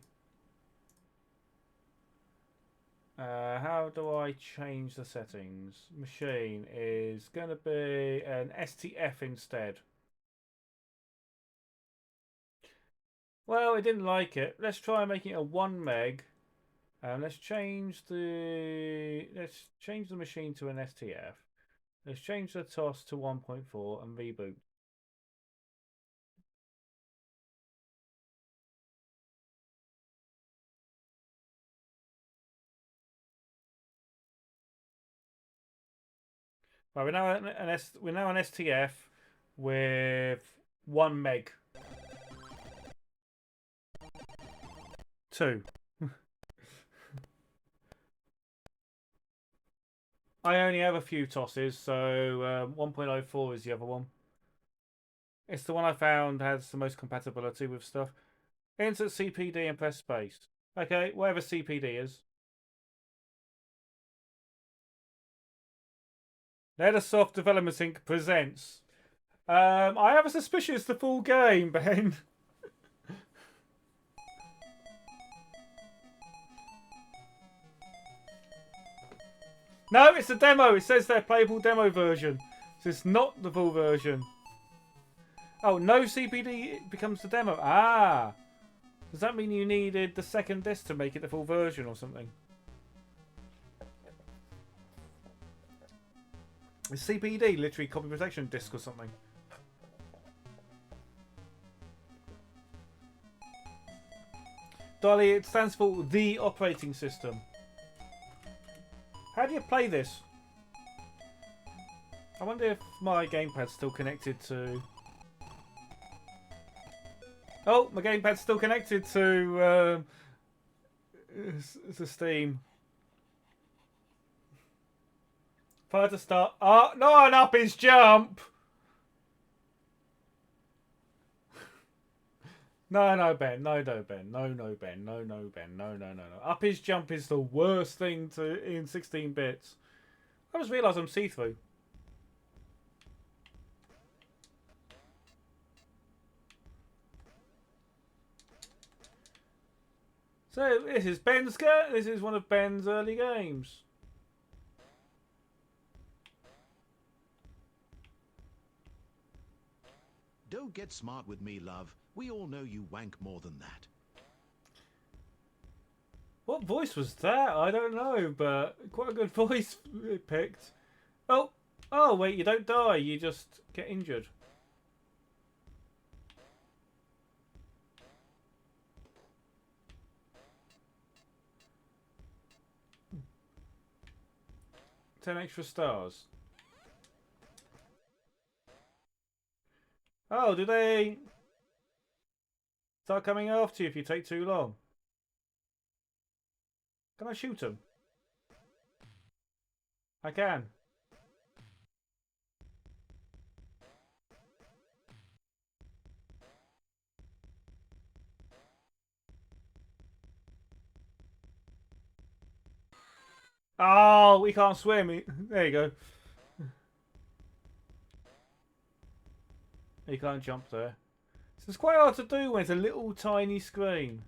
Speaker 1: How do I change the settings? Machine is going to be an STF instead. Well, it didn't like it. Let's try making it a 1 meg. Let's change the machine to an STF. Let's change the TOS to 1.4 and reboot. Right, we're now an STF with 1 meg. 2. I only have a few tosses, so 1.04 is the other one. It's the one I found has the most compatibility with stuff. Insert CPD and press space. Okay, whatever CPD is. Nethersoft Development Inc. presents. I have a suspicion it's the full game, Ben. No, it's a demo. It says their playable demo version. So it's not the full version. Oh, no CPD becomes the demo. Ah. Does that mean you needed the second disc to make it the full version or something? Is CPD literally copy protection disc or something? Dolly, it stands for the operating system. How do you play this? I wonder if my gamepad's still connected to... Oh, my gamepad's still connected to Steam. Fire to start. Oh, no, an up his jump! No, Ben. No, Ben. No, Ben. No, Ben. No. Up his jump is the worst thing in 16 bits. I just realised I'm see-through. So, this is Ben's game. This is one of Ben's early games.
Speaker 16: Don't get smart with me, love. We all know you wank more than that.
Speaker 1: What voice was that? I don't know, but quite a good voice it picked. Oh, wait, you don't die. You just get injured. Ten extra stars. Oh, do they start coming after you if you take too long? Can I shoot them? I can. Oh, we can't swim. There you go. You can't jump there. So it's quite hard to do when it's a little tiny screen.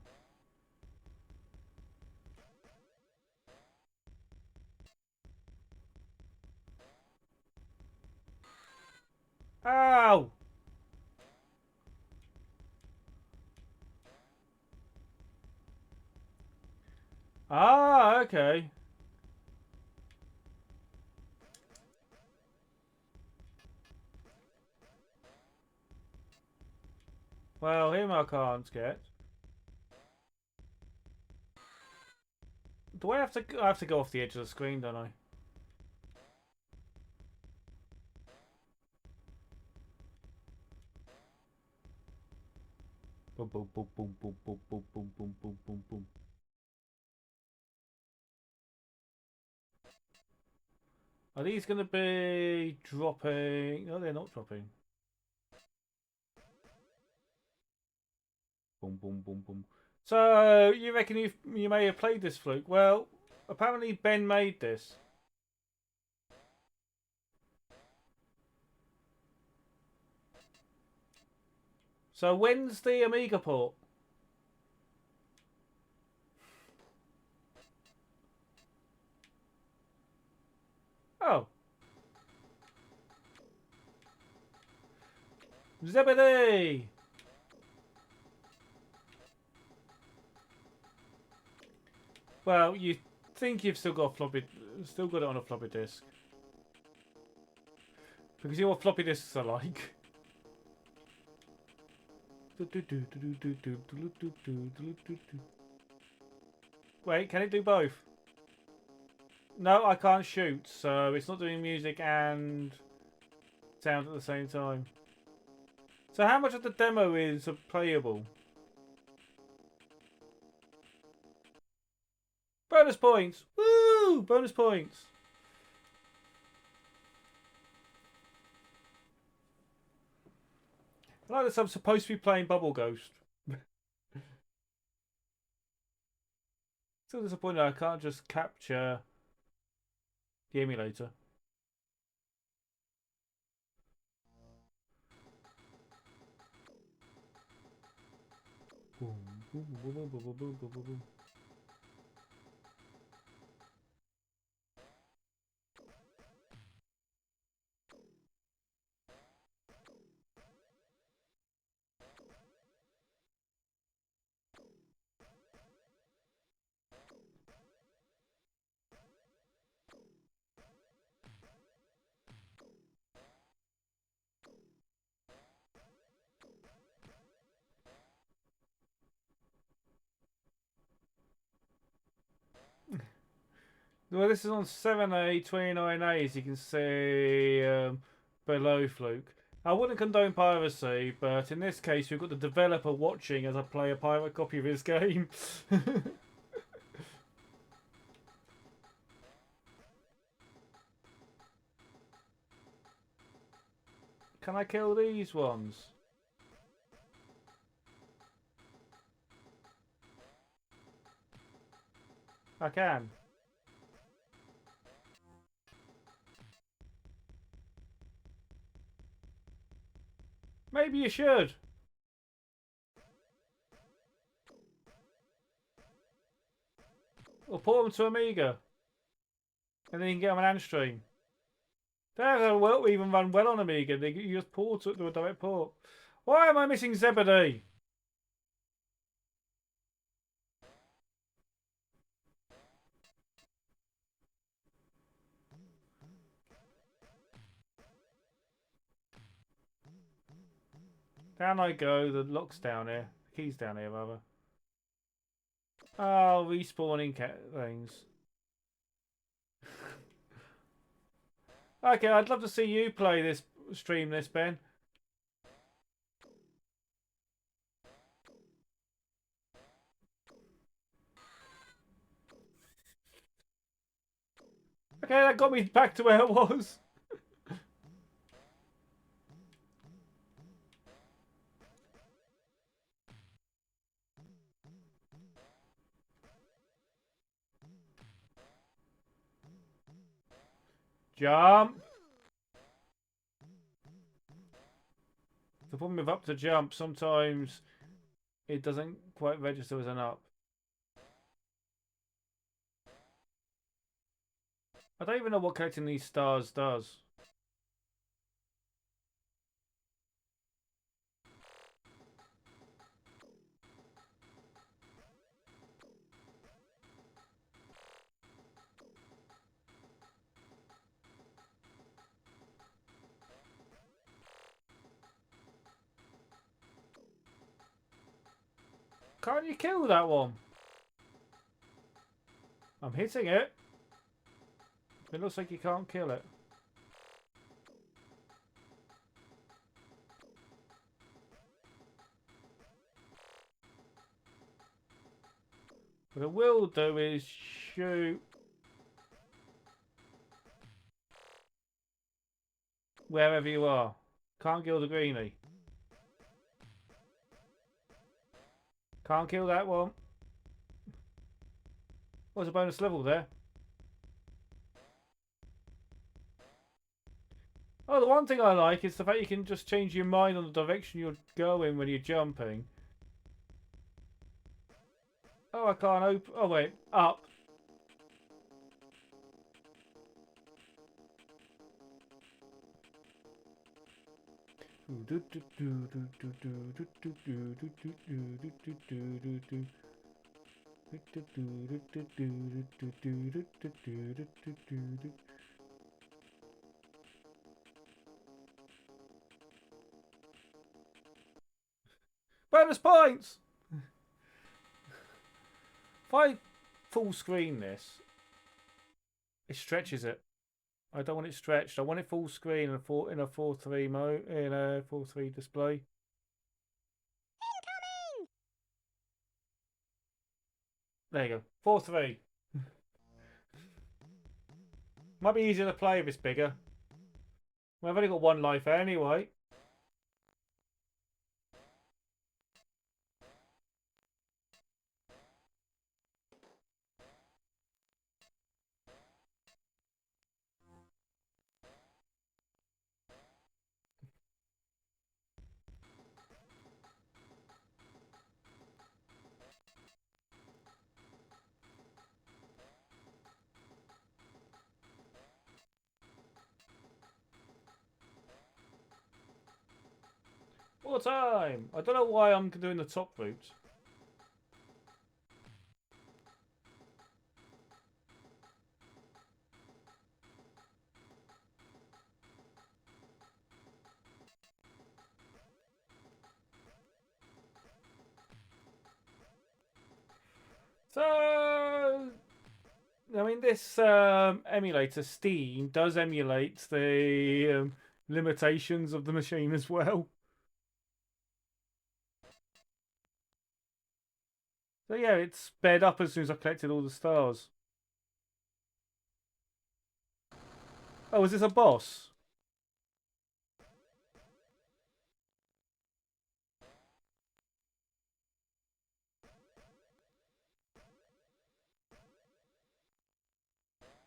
Speaker 1: Ow! Ah, okay. Well, him I can't get. Do I have to? I have to go off the edge of the screen, don't I? Boom, boom, boom, boom, boom, boom, boom, boom, boom, boom, boom, boom. Are these going to be dropping? No, they're not dropping. Boom, boom, boom, boom. So you reckon you may have played this, Fluke? Well, apparently Ben made this. So when's the Amiga port? Oh. Zebedee! Well, you think you've still got it on a floppy disk. Because you know what floppy disks are like. Wait, can it do both? No, I can't shoot, so it's not doing music and sound at the same time. So how much of the demo is playable? Bonus points! Woo! Bonus points! I like this, I'm supposed to be playing Bubble Ghost. Still disappointed I can't just capture the emulator. Boom, boom, boom, boom, boom, boom, boom, boom, boom. Well, this is on 7A 29A, as you can see below, Fluke. I wouldn't condone piracy, but in this case, we've got the developer watching as I play a pirate copy of his game. Can I kill these ones? I can. Maybe you should. Or port them to Amiga. And then you can get them on ANTstream. That will even run well on Amiga. You just port it to a direct port. Why am I missing Zebedee? Down I go. The lock's down here. The key's down here, rather. Oh, respawning things. Okay, I'd love to see you play this, stream this, Ben. Okay, that got me back to where it was. Jump. The problem with up to jump, sometimes it doesn't quite register as an up. I don't even know what collecting these stars does. Can't you kill that one? I'm hitting it. It looks like you can't kill it. What I will do is shoot wherever you are. Can't kill the greenie. Can't kill that one. What's a bonus level there? Oh, the one thing I like is the fact you can just change your mind on the direction you're going when you're jumping. Oh, I can't open... Oh, wait. Up. Bonus points! If I full screen this, it stretches it. I don't want it stretched. I want it full screen in a 4:3 mode, in a 4:3 display. Incoming! There you go. 4:3. Might be easier to play if it's bigger. Well, I've only got one life anyway. More time! I don't know why I'm doing the top route. So, I mean, this emulator, Steam, does emulate the limitations of the machine as well. So yeah, it's sped up as soon as I collected all the stars. Oh, is this a boss?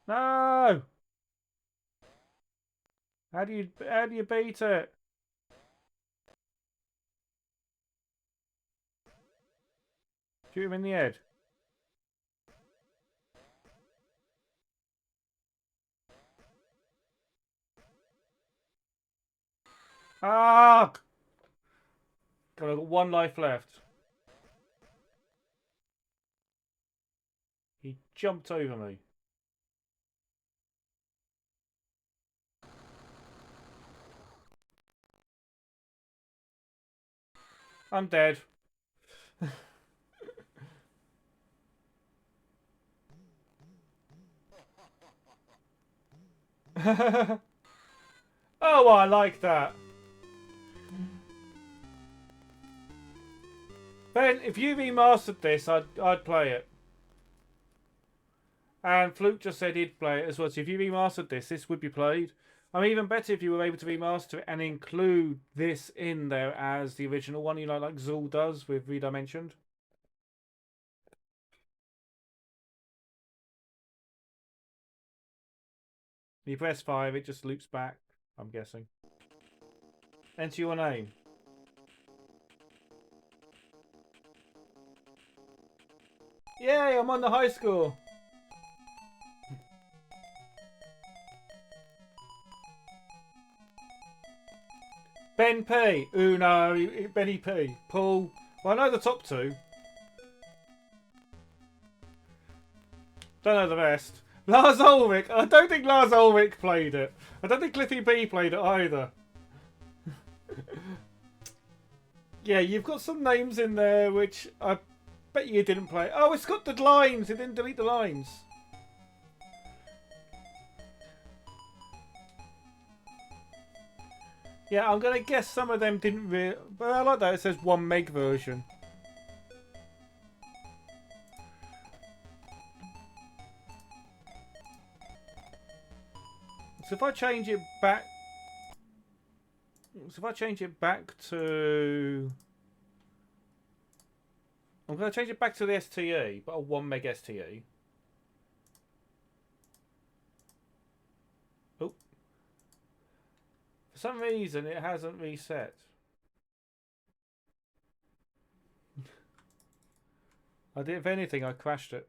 Speaker 1: No! How do you beat it? Shoot him in the head. Ah! God, I've got one life left. He jumped over me. I'm dead. Oh, I like that. Ben, if you remastered this, I'd play it. And Fluke just said he'd play it as well. So if you remastered this, this would be played. I mean, even better if you were able to remaster it and include this in there as the original one, you know, like Zool does with Redimensioned. You press 5, it just loops back, I'm guessing. Enter your name. Yay, I'm on the high school. Ben P. Ooh, no, Benny P. Paul. Well, I know the top two. Don't know the rest. Lars Ulrich. I don't think Lars Ulrich played it. I don't think Cliffy B played it either. Yeah, you've got some names in there which I bet you didn't play. Oh, it's got the lines. It didn't delete the lines. Yeah, I'm gonna guess some of them didn't really. But I like that it says 1 meg version. So if I change it back. So if I change it back to. I'm going to change it back to the STE, but a 1 meg STE. Oh. For some reason, it hasn't reset. I did, if anything, I crashed it.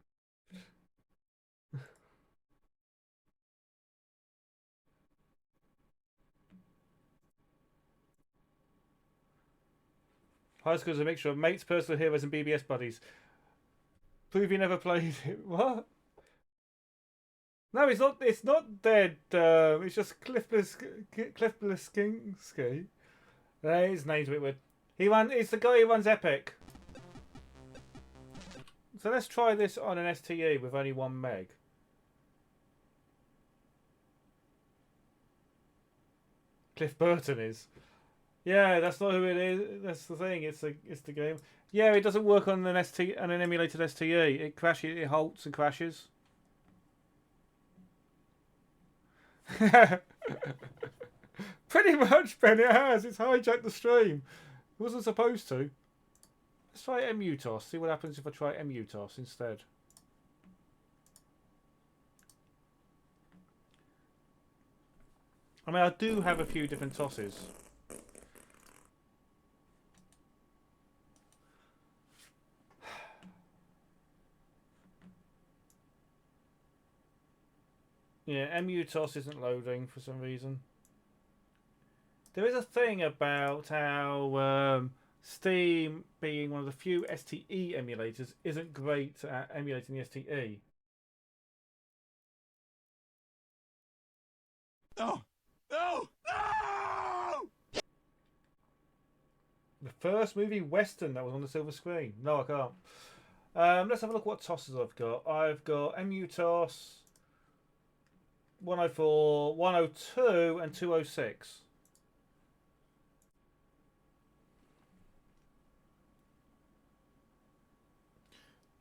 Speaker 1: High school is a mixture of mates, personal heroes, and BBS buddies. Prove you never played it. What? No, it's not. It's not dead. It's just Cliff Bliskinsky. His name's a bit weird. It's the guy who runs Epic. So let's try this on an STE with only 1 meg. Cliff Burton is. Yeah, that's not who it is. That's the thing. It's the game. Yeah, it doesn't work on an emulated STE. It crashes. It halts and crashes. Pretty much, Ben. It has. It's hijacked the stream. It wasn't supposed to. Let's try MUTOS. See what happens if I try MUTOS instead. I mean, I do have a few different tosses. Yeah, MUTOS isn't loading for some reason. There is a thing about how Steam, being one of the few STE emulators, isn't great at emulating the STE.
Speaker 6: No! No! No!
Speaker 1: The first movie Western that was on the silver screen. No, I can't. Let's have a look what tosses I've got. I've got MUTOS 104, 102, and 206.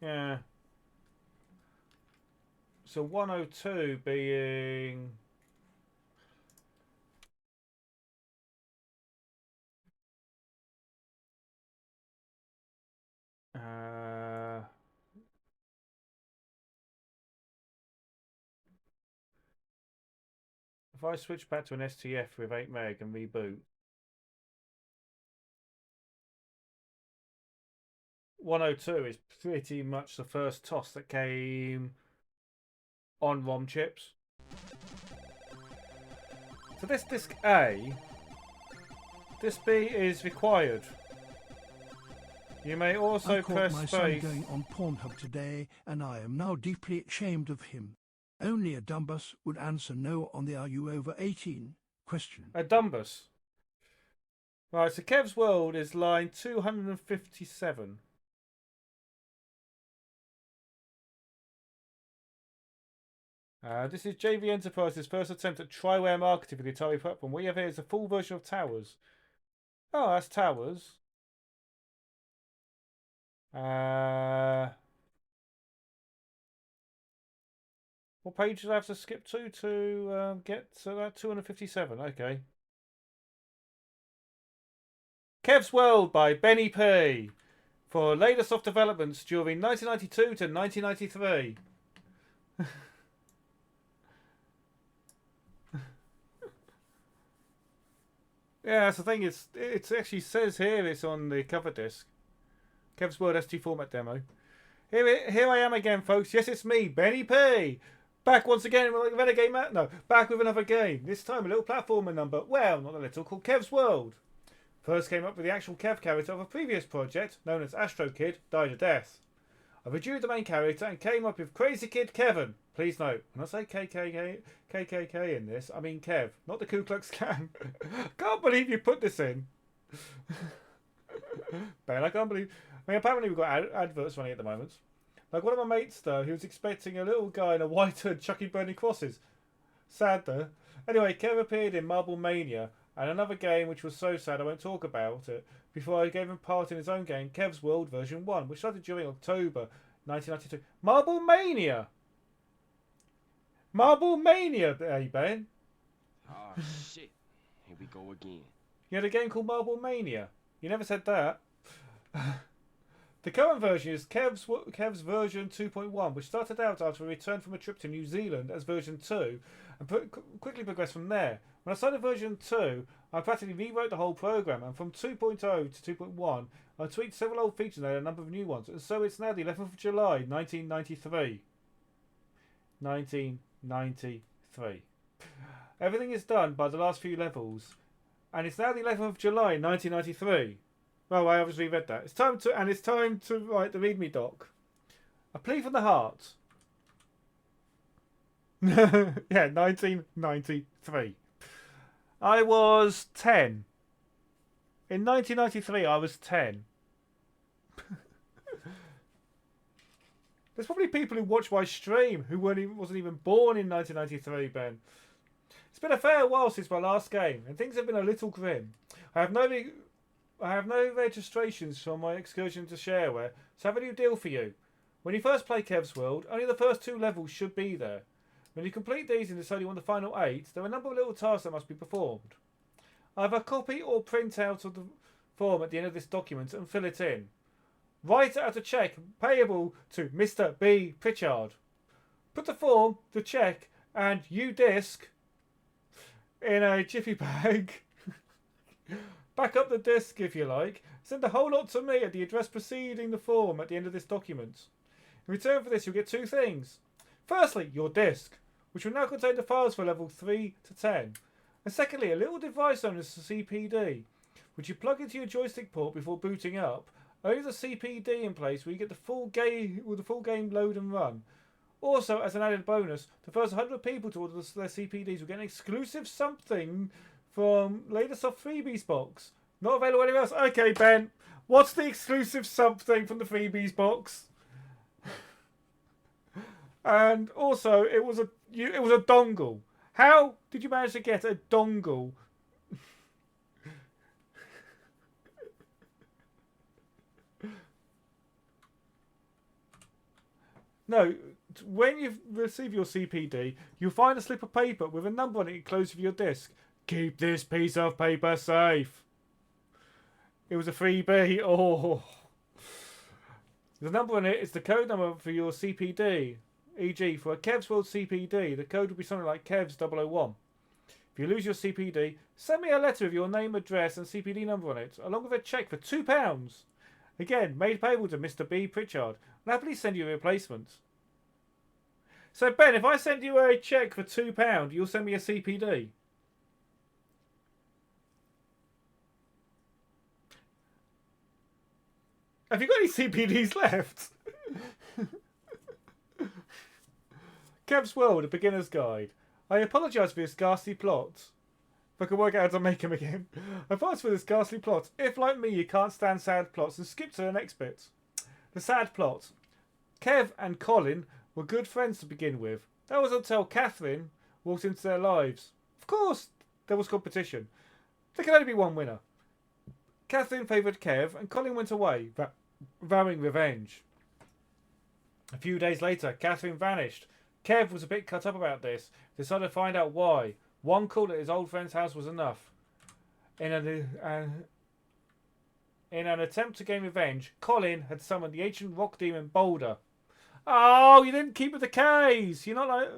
Speaker 1: Yeah. So 102 being... if I switch back to an STF with 8 meg and reboot, 102 is pretty much the first TOS that came on ROM chips. So this disc A, this B is required. You may also
Speaker 17: I caught
Speaker 1: press
Speaker 17: my
Speaker 1: space.
Speaker 17: son going on Pornhub today, and I am now deeply ashamed of him. Only a dumbus would answer no on the "Are you over 18?" question.
Speaker 1: A dumbus. Right, so Kev's World is line 257. This is JV Enterprises' first attempt at triware marketing for the Atari platform. What you have here is a full version of Towers. Oh, that's Towers. What page did I have to skip to get to that? 257. Okay. Kev's World by Benny P. For later soft developments during 1992 to 1993. Yeah, that's the thing. It actually says here it's on the cover disc. Kev's World ST format demo. Here I am again, folks. Yes, it's me, Benny P. Back once again with Renegade Matt. No, back with another game. This time a little platformer number. Well, not a little, called Kev's World. First came up with the actual Kev character of a previous project known as Astro Kid died a death. I reviewed the main character and came up with Crazy Kid Kevin. Please note, when I say KKK in this, I mean Kev, not the Ku Klux Klan. Can't believe you put this in. Ben, I can't believe. I mean, apparently we've got adverts running at the moment. Like one of my mates, though, he was expecting a little guy in a white hood chucking burning crosses. Sad, though. Anyway, Kev appeared in Marble Mania and another game which was so sad I won't talk about it, before I gave him part in his own game, Kev's World version 1, which started during October 1992. Marble Mania! Marble Mania, hey Ben.
Speaker 8: Ah, shit. Here we go again.
Speaker 1: You had a game called Marble Mania. You never said that. The current version is Kev's version 2.1, which started out after a return from a trip to New Zealand as version 2, and quickly progressed from there. When I started version 2, I practically rewrote the whole program, and from 2.0 to 2.1, I tweaked several old features and added a number of new ones, and so it's now the 11th of July, 1993. 1993. Everything is done by the last few levels, and it's now the 11th of July, 1993. Well, I obviously read that. It's time to write the README doc. A plea from the heart. Yeah, 1993. I was 10. In 1993, I was 10. There's probably people who watch my stream who wasn't even born in 1993, Ben. It's been a fair while since my last game, and things have been a little grim. I have no registrations for my excursion to Shareware, so I have a new deal for you. When you first play Kev's World, only the first 2 levels should be there. When you complete these and decide you want the final 8, there are a number of little tasks that must be performed. Either copy or print out of the form at the end of this document and fill it in. Write out a cheque payable to Mr. B. Pritchard. Put the form, the cheque, and U-disc in a jiffy bag. Back up the disc if you like. Send the whole lot to me at the address preceding the form at the end of this document. In return for this, you'll get 2 things. Firstly, your disc, which will now contain the files for level 3 to 10. And secondly, a little device known as the CPD, which you plug into your joystick port before booting up. Only the CPD in place where you get the full game load and run. Also, as an added bonus, the first 100 people to order their CPDs will get an exclusive something from Lasersoft Freebies box. Not available anywhere else. Okay, Ben, what's the exclusive something from the Freebies box? And also, it was a dongle. How did you manage to get a dongle? No, when you receive your CPD, you'll find a slip of paper with a number on it enclosed with your disc. Keep this piece of paper safe. It was a freebie. Oh. The number on it is the code number for your CPD. E.g. for a Kev's World CPD, the code will be something like Kev's 001. If you lose your CPD, send me a letter with your name, address and CPD number on it, along with a cheque for £2. Again, made payable to Mr. B. Pritchard. I'll happily send you a replacement. So, Ben, if I send you a cheque for £2, you'll send me a CPD? Have you got any CPDs left? Kev's World, a beginner's guide. I apologise for this ghastly plot. If I can work out how to make him again. I apologise for this ghastly plot. If, like me, you can't stand sad plots, then skip to the next bit. The sad plot. Kev and Colin were good friends to begin with. That was until Catherine walked into their lives. Of course, there was competition. There can only be one winner. Catherine favoured Kev, and Colin went away, vowing revenge. A few days later, Catherine vanished. Kev was a bit cut up about this. Decided to find out why. One call at his old friend's house was enough. In an attempt to gain revenge, Colin had summoned the ancient rock demon Boulder. Oh, you didn't keep with the K's. You're not like...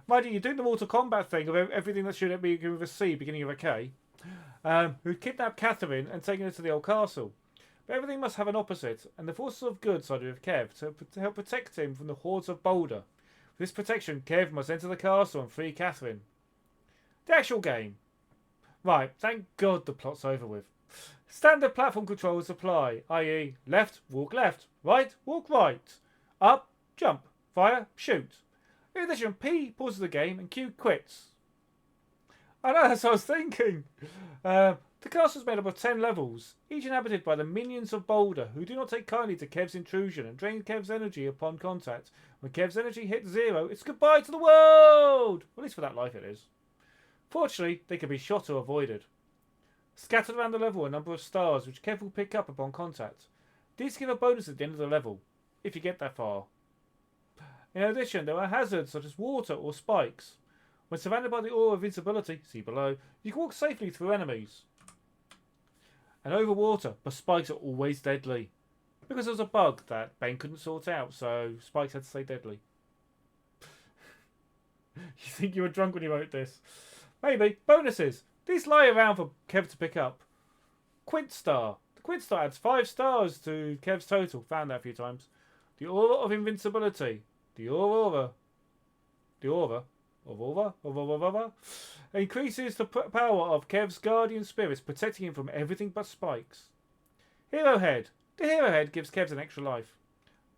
Speaker 1: Mind you, you're doing the Mortal Kombat thing of everything that shouldn't be with a C, beginning of a K. Who kidnapped Catherine and taken her to the old castle. But everything must have an opposite, and the forces of good sided with Kev to help protect him from the hordes of Boulder. For this protection, Kev must enter the castle and free Catherine. The actual game. Right, thank God the plot's over with. Standard platform controls apply, i.e. left, walk left, right, walk right, up, jump, fire, shoot. In addition, P pauses the game and Q quits. I know, that's what I was thinking. The castle is made up of 10 levels, each inhabited by the minions of Boulder, who do not take kindly to Kev's intrusion and drain Kev's energy upon contact. When Kev's energy hits 0, it's goodbye to the world! Well, at least for that life it is. Fortunately, they can be shot or avoided. Scattered around the level are a number of stars which Kev will pick up upon contact. These give a bonus at the end of the level, if you get that far. In addition, there are hazards such as water or spikes. When surrounded by the aura of invincibility, see below, you can walk safely through enemies. And over water, but spikes are always deadly. Because there was a bug that Ben couldn't sort out, so spikes had to stay deadly. You think you were drunk when you wrote this? Maybe. Bonuses. These lie around for Kev to pick up. Quint Star. The Quint Star adds 5 stars to Kev's total. Found that a few times. The Aura of Invincibility. The Aura increases the power of Kev's guardian spirits, protecting him from everything but spikes. Hero Head. The Hero Head gives Kev's an extra life.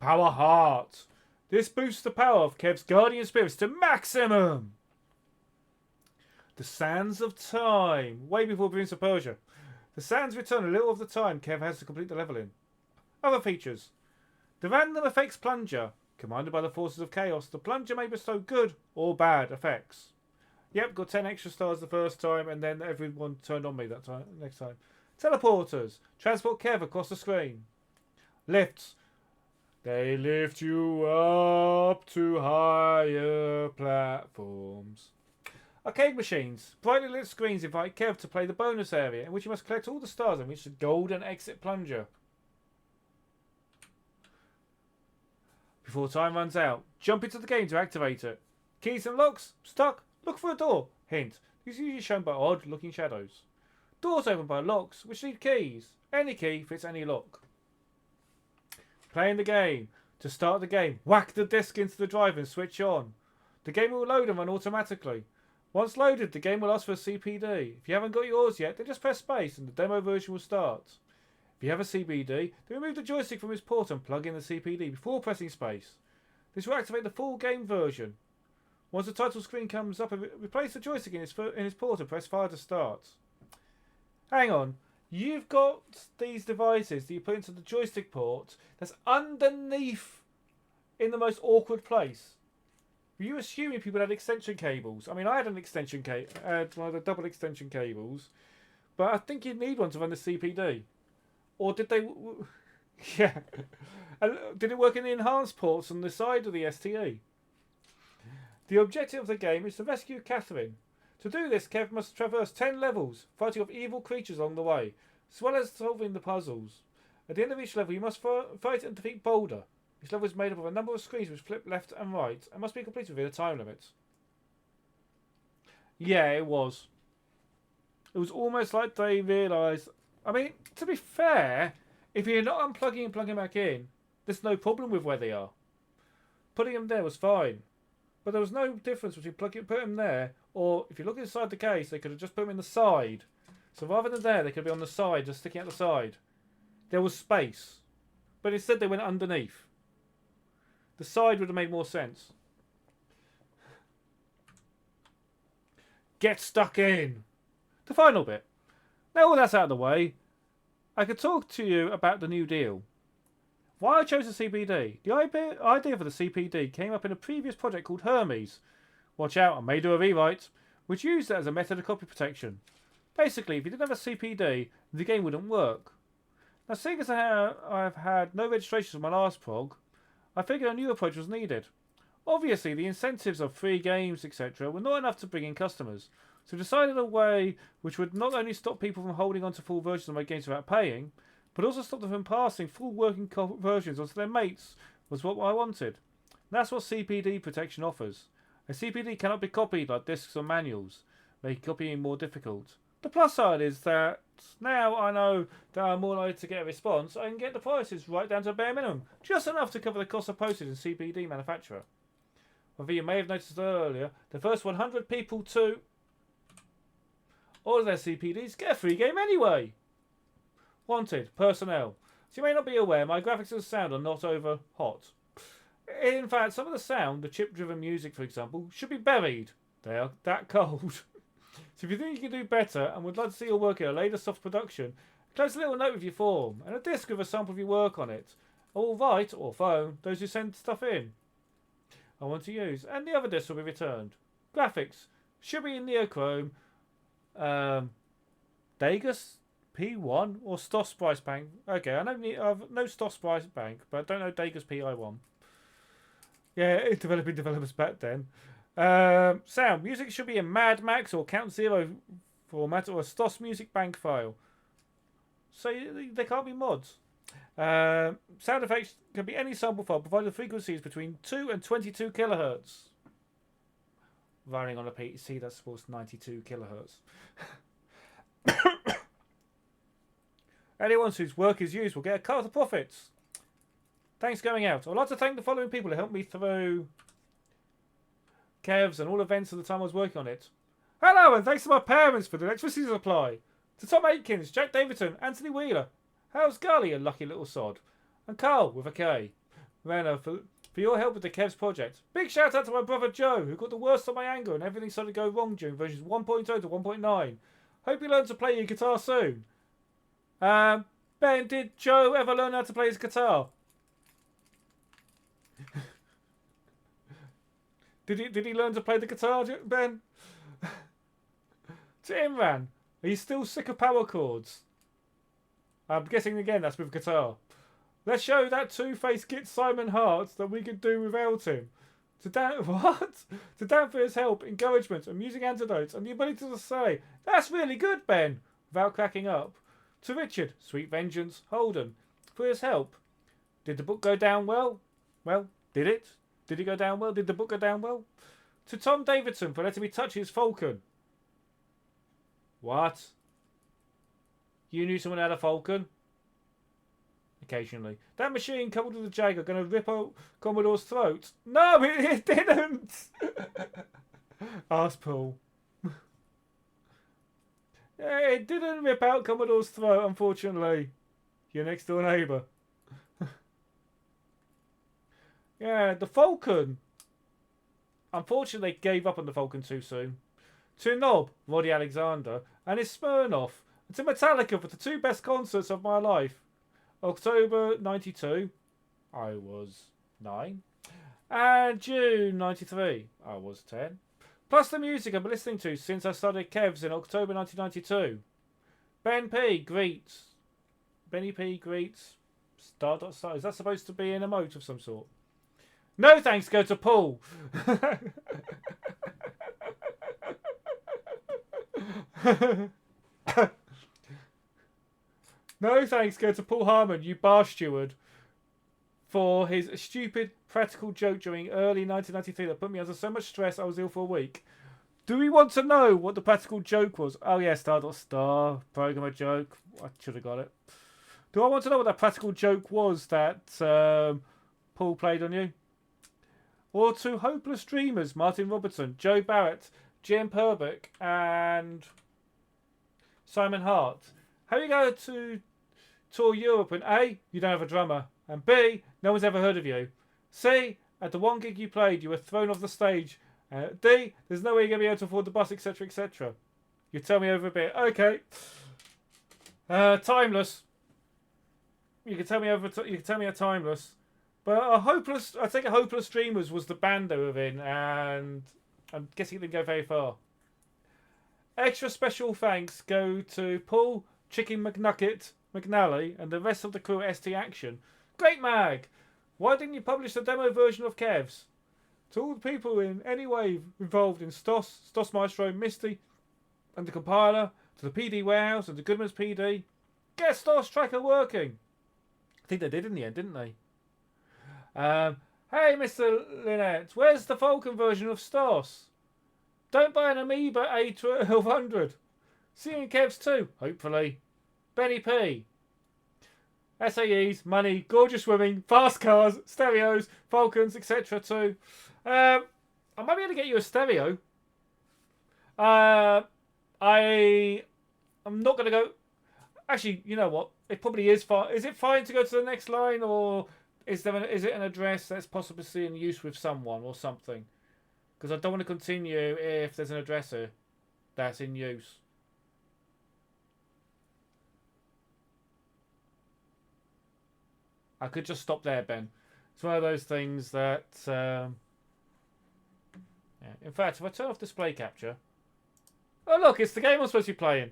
Speaker 1: Power Heart. This boosts the power of Kev's guardian spirits to maximum. The Sands of Time. Way before Prince of Persia. The sands return a little of the time Kev has to complete the level in. Other features. The Random Effects Plunger. Commanded by the forces of chaos, the plunger may bestow good or bad effects. Yep, got 10 extra stars the first time, and then everyone turned on me that time. Next time. Teleporters. Transport Kev across the screen. Lifts. They lift you up to higher platforms. Arcade machines. Brightly lit screens invite Kev to play the bonus area, in which you must collect all the stars and reach the golden exit plunger. Before time runs out, jump into the game to activate it. Keys and locks? Stuck? Look for a door. Hint. These are usually shown by odd looking shadows. Doors open by locks, which need keys. Any key fits any lock. Playing the game. To start the game, whack the disc into the drive and switch on. The game will load and run automatically. Once loaded, the game will ask for a CPD. If you haven't got yours yet, then just press space and the demo version will start. If you have a CBD, then remove the joystick from its port and plug in the CPD before pressing space. This will activate the full game version. Once the title screen comes up, replace the joystick in its port and press fire to start. Hang on. You've got these devices that you put into the joystick port that's underneath in the most awkward place. Were you assuming people had extension cables? I mean, I had an extension cable. I had one of the double extension cables. But I think you'd need one to run the CPD. Or did they... Yeah. And did it work in the enhanced ports on the side of the STE? The objective of the game is to rescue Catherine. To do this, Kev must traverse 10 levels, fighting off evil creatures along the way, as well as solving the puzzles. At the end of each level, you must fight and defeat Boulder. Each level is made up of a number of screens which flip left and right, and must be completed within a time limit. Yeah, it was. It was almost like they realised... I mean, to be fair, if you're not unplugging and plugging back in, there's no problem with where they are. Putting them there was fine. But there was no difference between putting them there, or if you look inside the case, they could have just put them in the side. So rather than there, they could be on the side, just sticking out the side. There was space. But instead they went underneath. The side would have made more sense. Get stuck in! The final bit. Now all that's out of the way, I could talk to you about the New Deal. Why I chose the CPD? The idea for the CPD came up in a previous project called Hermes. Watch out, I may do a rewrite, which used it as a method of copy protection. Basically, if you didn't have a CPD, the game wouldn't work. Now, seeing as I've had no registrations on my last prog, I figured a new approach was needed. Obviously, the incentives of free games, etc. were not enough to bring in customers, so decided a way which would not only stop people from holding on to full versions of my games without paying, but also stop them from passing full working versions onto their mates was what I wanted. And that's what CPD protection offers. A CPD cannot be copied like discs or manuals, making copying more difficult. The plus side is that now I know that I'm more likely to get a response, I can get the prices right down to a bare minimum, just enough to cover the cost of postage and CPD manufacturer. However, you may have noticed earlier, the first 100 people to order their CPDs get a free game anyway. Wanted, personnel. So you may not be aware, my graphics and sound are not over hot. In fact, some of the sound, the chip-driven music for example, should be buried. They are that cold. So if you think you can do better and would like to see your work in a later soft production, close a little note with your form and a disc with a sample of your work on it. Or write, or phone, those who send stuff in I want to use. And the other disc will be returned. Graphics should be in Neochrome. Dagus P1 or Stos Price Bank? Okay, I know Stos Price Bank, but I don't know Dagus PI1. Yeah, it's developing developers back then. Sound. Music should be in Mad Max or Count Zero format or a Stos Music Bank file. So they can't be mods. Sound effects can be any sample file provided the frequencies between 2 and 22 kilohertz. Running on a PC that supports 92 kilohertz. Anyone whose work is used will get a cut of the profits. Thanks going out. I'd like to thank the following people who helped me through Kevs and all events at the time I was working on it. Hello, and thanks to my parents for the electricity supply. To Tom Aitkins, Jack Davidson, Anthony Wheeler. How's Gully, a lucky little sod? And Carl, with a K. Renner, for your help with the Kevs project. Big shout out to my brother Joe, who got the worst of my anger and everything started to go wrong during versions 1.0 to 1.9. Hope you learn to play your guitar soon. Ben, did Joe ever learn how to play his guitar? Did he learn to play the guitar, Ben? To Imran, are you still sick of power chords? I'm guessing again that's with guitar. Let's show that two-faced git Simon Hart that we could do without him. To Dan To Dan for his help, encouragement, amusing anecdotes, and the ability to say, "That's really good, Ben," without cracking up. To Richard, Sweet Vengeance, Holden, for his help. Did the book go down well? Well, did it? Did it go down well? Did the book go down well? To Tom Davidson for letting me touch his falcon. What? You knew someone had a falcon? Occasionally. That machine coupled with the Jag are going to rip out Commodore's throat. No, it didn't! Ask Paul. It didn't rip out Commodore's throat, unfortunately. Your next door neighbour. Yeah, the Falcon. Unfortunately, they gave up on the Falcon too soon. To Knob, Roddy Alexander, and his Smirnoff. And to Metallica for the two best concerts of my life. October 92, I was 9. And June 93, I was 10. Plus the music I've been listening to since I started Kevs in October 1992. Benny P greets. Star. Is that supposed to be an emote of some sort? No thanks go to Paul. No thanks go to Paul Harmon, you bar steward, for his stupid practical joke during early 1993 that put me under so much stress I was ill for a week. Do we want to know what the practical joke was? Oh yeah, star. Programmer joke. I should have got it. Do I want to know what that practical joke was that Paul played on you? Or to Hopeless Dreamers, Martin Robertson, Joe Barrett, Jim Perbick, and Simon Hart. How you go to tour Europe and A, you don't have a drummer, and B, no one's ever heard of you. C, at the one gig you played, you were thrown off the stage. D, there's no way you're going to be able to afford the bus, etc., etc. You tell me over a bit. Okay. Timeless. You can tell me a Timeless. But I think Hopeless Dreamers was the band they were in, and I'm guessing it didn't go very far. Extra special thanks go to Paul, Chicken McNugget, McNally, and the rest of the crew at ST Action. Great Mag! Why didn't you publish the demo version of Kevs? To all the people in any way involved in Stos Maestro, Misty, and the compiler, to the PD Warehouse and the Goodman's PD, get Stos Tracker working! I think they did in the end, didn't they? Hey, Mr. Lynette, where's the Falcon version of Stos? Don't buy an Amoeba A1200. See you in Kevs too, hopefully. Benny P. SAEs, money, gorgeous women, fast cars, stereos, Falcons, etc. too. I might be able to get you a stereo. I'm not going to go... Actually, you know what? It probably is fine. Is it fine to go to the next line, or is it an address that's possibly in use with someone or something? Because I don't want to continue if there's an address here that's in use. I could just stop there, Ben. It's one of those things that... yeah. In fact, if I turn off display capture... Oh, look, it's the game I'm supposed to be playing.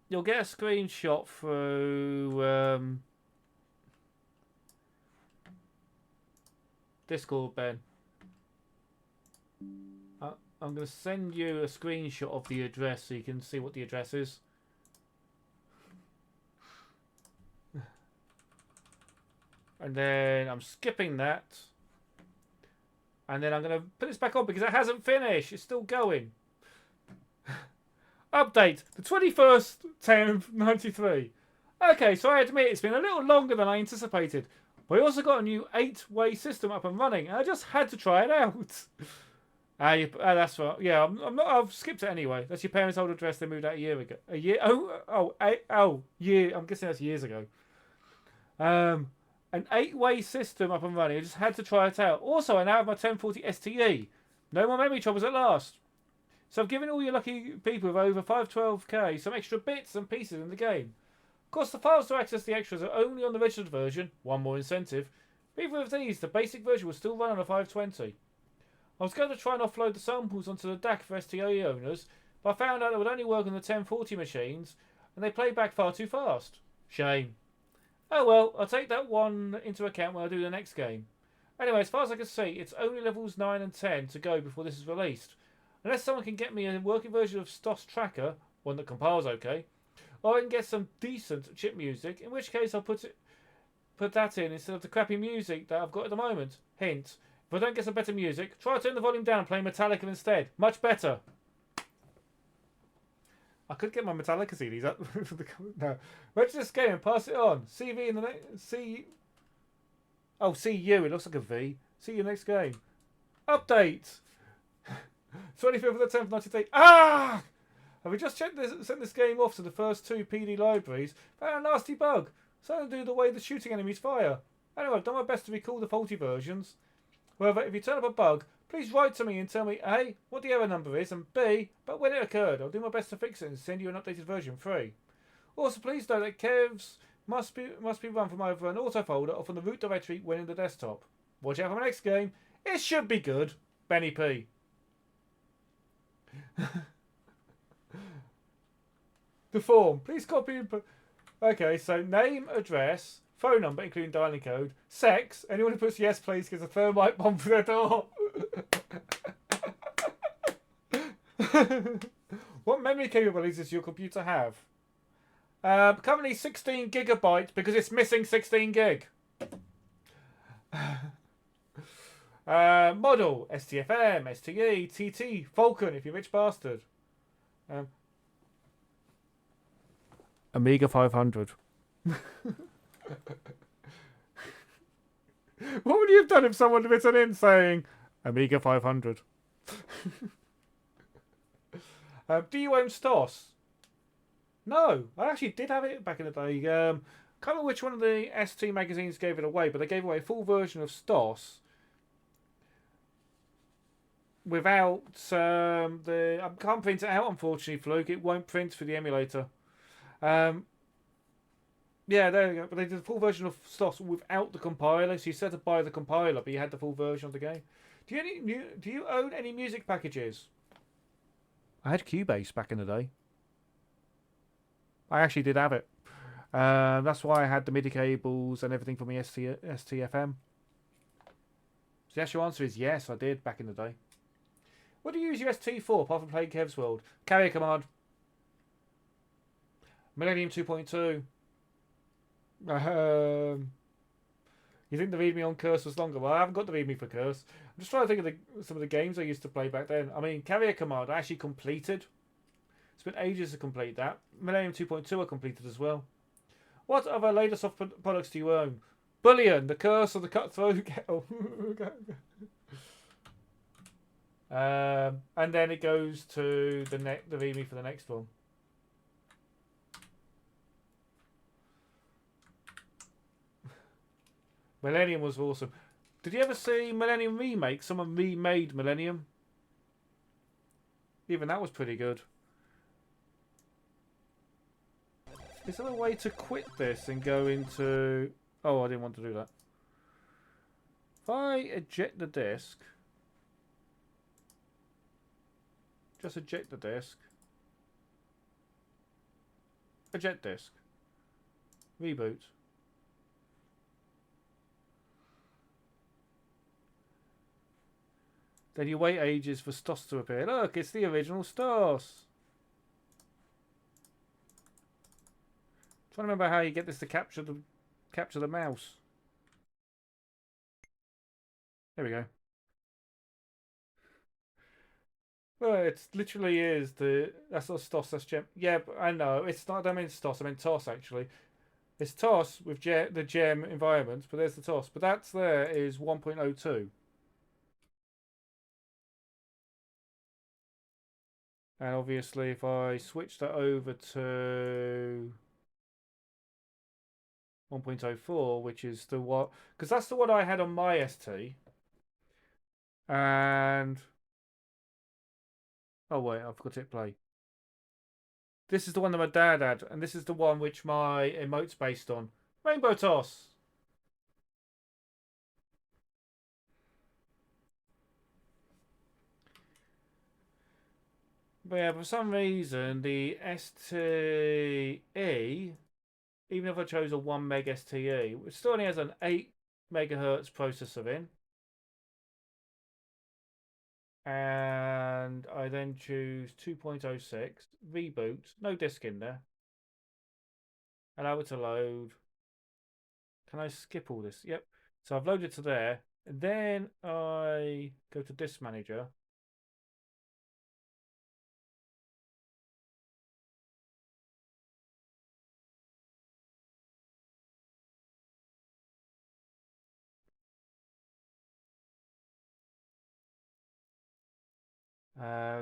Speaker 1: You'll get a screenshot through Discord, Ben. I'm going to send you a screenshot of the address so you can see what the address is. And then I'm skipping that. And then I'm going to put this back on because it hasn't finished. It's still going. Update. The 21st, 10th, 93. Okay, so I admit it's been a little longer than I anticipated. But I also got a new 8-way system up and running. And I just had to try it out. That's right. Yeah, I've skipped it anyway. That's your parents' old address. They moved out a year ago. A year? Year. I'm guessing that's years ago. An 8-way system up and running. I just had to try it out. Also, I now have my 1040 STE. No more memory troubles at last. So I've given all your lucky people with over 512k some extra bits and pieces in the game. Of course, the files to access the extras are only on the registered version. One more incentive. But even with these, the basic version will still run on a 520. I was going to try and offload the samples onto the DAC for STE owners, but I found out it would only work on the 1040 machines, and they play back far too fast. Shame. Oh well, I'll take that one into account when I do the next game. Anyway, as far as I can see, it's only levels 9 and 10 to go before this is released. Unless someone can get me a working version of STOS Tracker, one that compiles okay, or I can get some decent chip music, in which case I'll put that in instead of the crappy music that I've got at the moment. Hint. If I don't get some better music, try to turn the volume down and play Metallica instead. Much better. I could get my Metallica CDs up. No. Register this game and pass it on. CV in the next... See you. It looks like a V. See you next game. Update. 25th of the 10th, 93. Ah! Have we just sent this game off to the first 2 PD libraries? Found a nasty bug. Something to do with the way the shooting enemies fire. Anyway, I've done my best to recall the faulty versions. However, if you turn up a bug, please write to me and tell me A, what the error number is, and B, but when it occurred. I'll do my best to fix it and send you an updated version free. Also, please note that Kevs must be run from either an auto folder or from the root directory when in the desktop. Watch out for my next game. It should be good. Benny P. The form. Please copy and put... Okay, so name, address, phone number, including dialing code, sex. Anyone who puts yes, please, gets a thermite bomb for their door. What memory capabilities does your computer have? Currently 16 gigabytes because it's missing 16 gig. Model, STFM, STE, TT, Falcon, if you're a rich bastard. Amiga 500. What would you have done if someone had written in saying Amiga 500? Do you own STOS? No, I actually did have it back in the day. Can't remember which one of the ST magazines gave it away, but they gave away a full version of STOS without I can't print it out, unfortunately, Fluke. It won't print for the emulator. Yeah, there we go. But they did a full version of STOS without the compiler, so you had to buy the compiler, but you had the full version of the game. Do you own any music packages? I had Cubase back in the day. I actually did have it. That's why I had the MIDI cables and everything for my STFM. So the actual answer is yes, I did back in the day. What do you use your ST for, apart from playing Kev's World? Carrier command. Millennium 2.2. You think the readme on Curse was longer? Well, I haven't got the readme for Curse. I'm just trying to think of some of the games I used to play back then. I mean, Carrier Command I actually completed. It's been ages to complete that. Millennium 2.2 I completed as well. What other latest products do you own? Bullion, the Curse of the Cutthroat. And then it goes to the readme for the next one. Millennium was awesome. Did you ever see Millennium Remake? Someone remade Millennium. Even that was pretty good. Is there a way to quit this and go into... Oh, I didn't want to do that. If I eject the disk, just eject the disk, eject disk, reboot. Then you wait ages for Stos to appear. Look, it's the original Stos. Trying to remember how you get this to capture the mouse. There we go. Well, it literally is that's not Stos, that's Gem. Yeah, but I know it's not. I don't mean Stos. I mean TOS actually. It's TOS with the Gem environment, but there's the TOS. But that's there is 1.02. And obviously, if I switch that over to 1.04, which is the what, because that's the one I had on my ST, and oh wait, I forgot to hit play. This is the one that my dad had, and this is the one which my emote's based on. Rainbow Toss. But yeah, for some reason, the STE, even if I chose a 1 meg STE, it still only has an 8 megahertz processor in. And I then choose 2.06, reboot, no disk in there. Allow it to load. Can I skip all this? Yep. So I've loaded to there. And then I go to Disk Manager.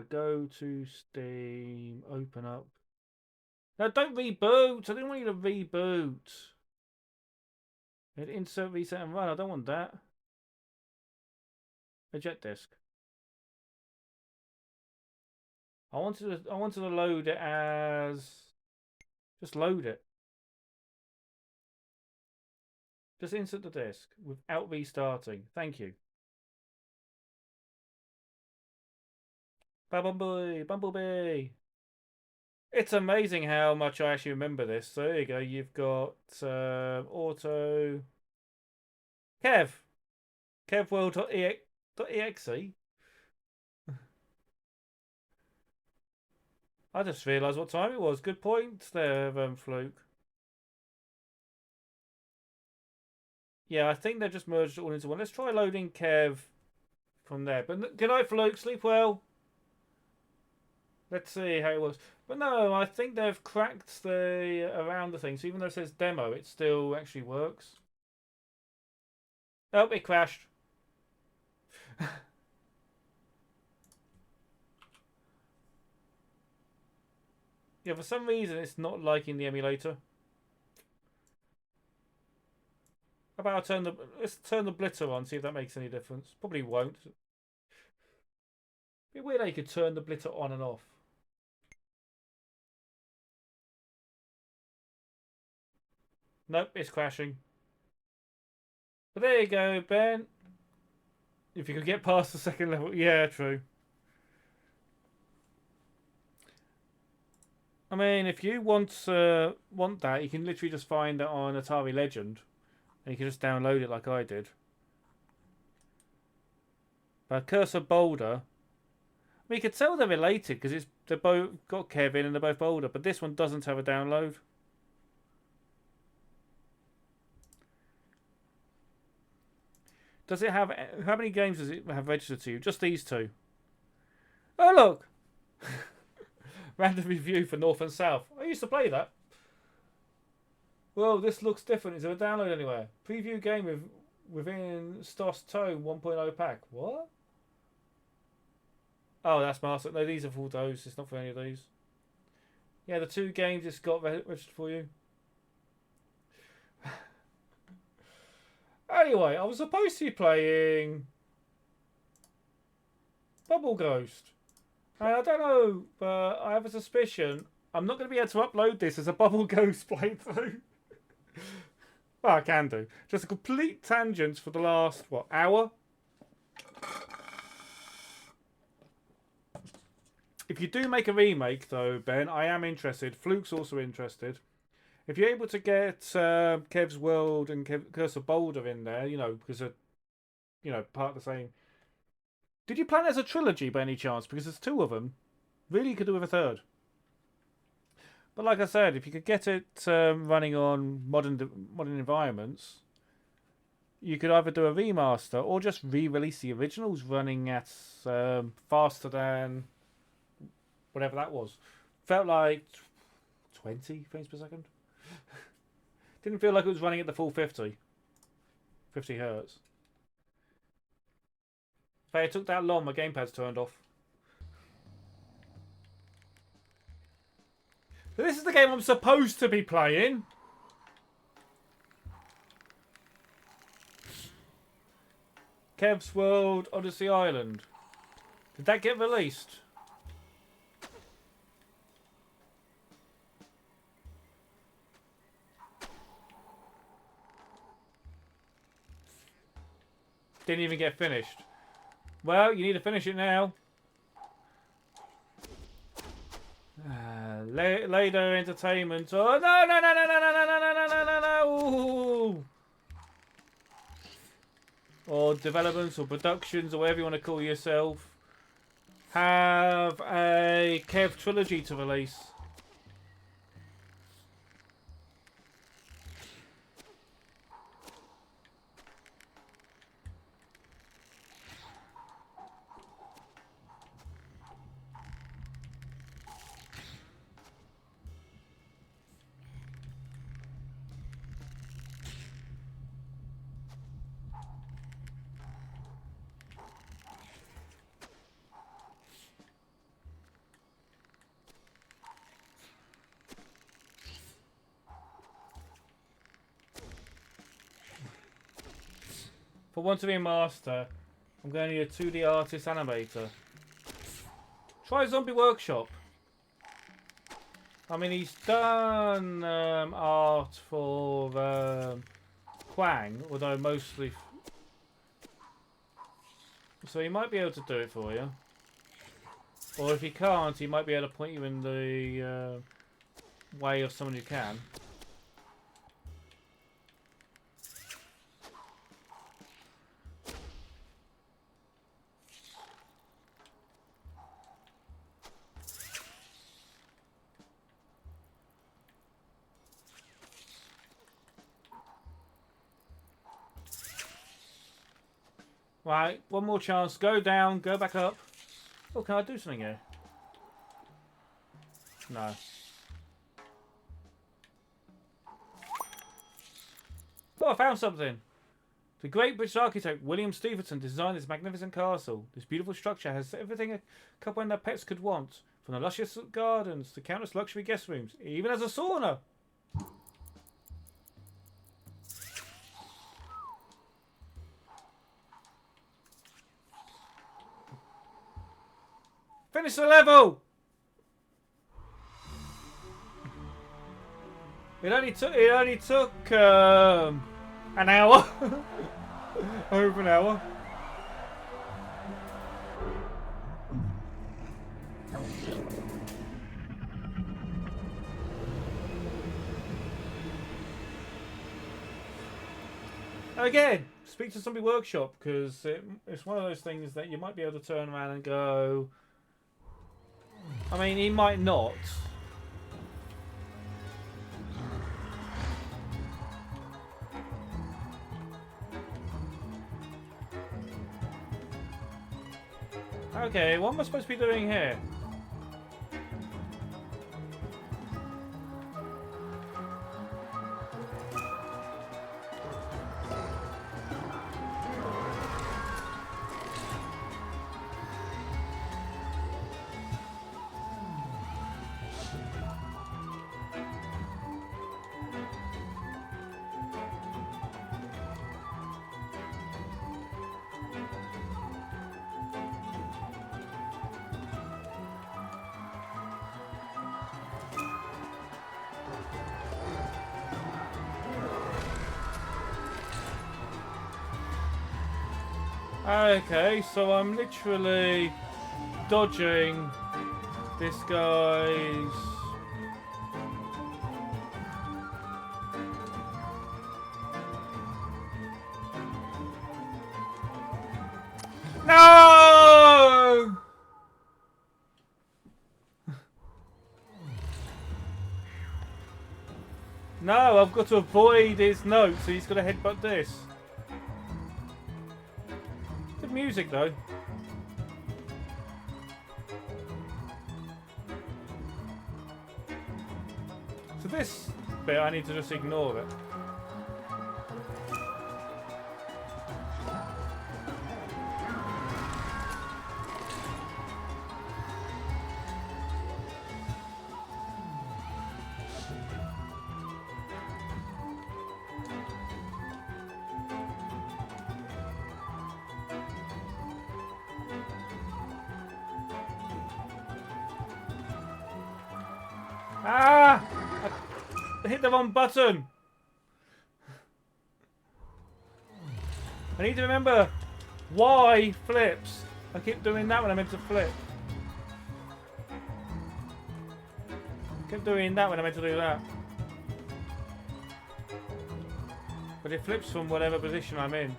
Speaker 1: Go to Steam, open up. No, don't reboot. I didn't want you to reboot. Insert, reset, and run. I don't want that. Eject disk. I wanted to load it as. Just load it. Just insert the disk without restarting. Thank you. Bumblebee. It's amazing how much I actually remember this. So there you go. You've got auto kevworld.exe. I just realised what time it was. Good point there, Fluke. Yeah, I think they've just merged it all into one. Let's try loading Kev from there. But good night, Fluke. Sleep well. Let's see how it works. But no, I think they've cracked around the thing. So even though it says demo, it still actually works. Oh, it crashed. Yeah, for some reason it's not liking the emulator. How about let's turn the blitter on, see if that makes any difference. Probably won't. It'd be weird how you could turn the blitter on and off. Nope, it's crashing. But there you go, Ben. If you could get past the second level. Yeah, true. I mean, if you want that, you can literally just find it on Atari Legend. And you can just download it like I did. But Cursor Boulder, I mean, you could tell they're related because they're both got Kevin and they're both Boulder, but this one doesn't have a download. Does it have, how many games does it have registered to you? Just these two. Oh look, random review for North and South. I used to play that. Well, this looks different. Is there a download anywhere? Preview game within Stos Tone 1.0 pack. What? Oh, that's Master. No, these are full dose. It's not for any of these. Yeah, the two games it's got registered for you. Anyway, I was supposed to be playing Bubble Ghost. And I don't know, but I have a suspicion I'm not going to be able to upload this as a Bubble Ghost playthrough. Well, I can do. Just a complete tangent for the last, what, hour? If you do make a remake, though, Ben, I am interested. Fluke's also interested. If you're able to get Kev's World and Curse of Boulder in there, you know, because they're, you know, part of the same. Did you plan it as a trilogy by any chance? Because there's 2 of them. Really, you could do with a 3rd. But like I said, if you could get it running on modern environments, you could either do a remaster or just re-release the originals running at faster than whatever that was. Felt like 20 frames per second. Didn't feel like it was running at the full 50 hertz. If it took that long, my gamepad's turned off. So this is the game I'm supposed to be playing. Kev's World Odyssey Island. Did that get released? Didn't even get finished. Well, you need to finish it now. Later entertainment. Oh no no no no no no no no no no no no! Or developments or productions or whatever you want to call yourself have a Kev trilogy to release. For want to be a master, I'm going to need a 2D artist animator. Try Zombie Workshop. I mean, he's done art for Quang, although mostly... So he might be able to do it for you. Or if he can't, he might be able to point you in the way of someone who can. Right, one more chance. Go down, go back up. Oh, can I do something here? No. Oh, I found something. The great British architect William Stevenson designed this magnificent castle. This beautiful structure has everything a couple and their pets could want. From the luscious gardens to countless luxury guest rooms. It even has a sauna. Finish the level! It only took an hour. Over an hour. Again, speak to Zombie Workshop, because it's one of those things that you might be able to turn around and go... I mean, he might not. Okay, what am I supposed to be doing here? Okay, so I'm literally dodging this guy's... No! No, I've got to avoid his note, so he's got to headbutt this. Good music, though. So this bit, I need to just ignore it. Ah! I hit the wrong button. I need to remember why flips. I keep doing that when I meant to flip. I keep doing that when I meant to do that. But it flips from whatever position I'm in.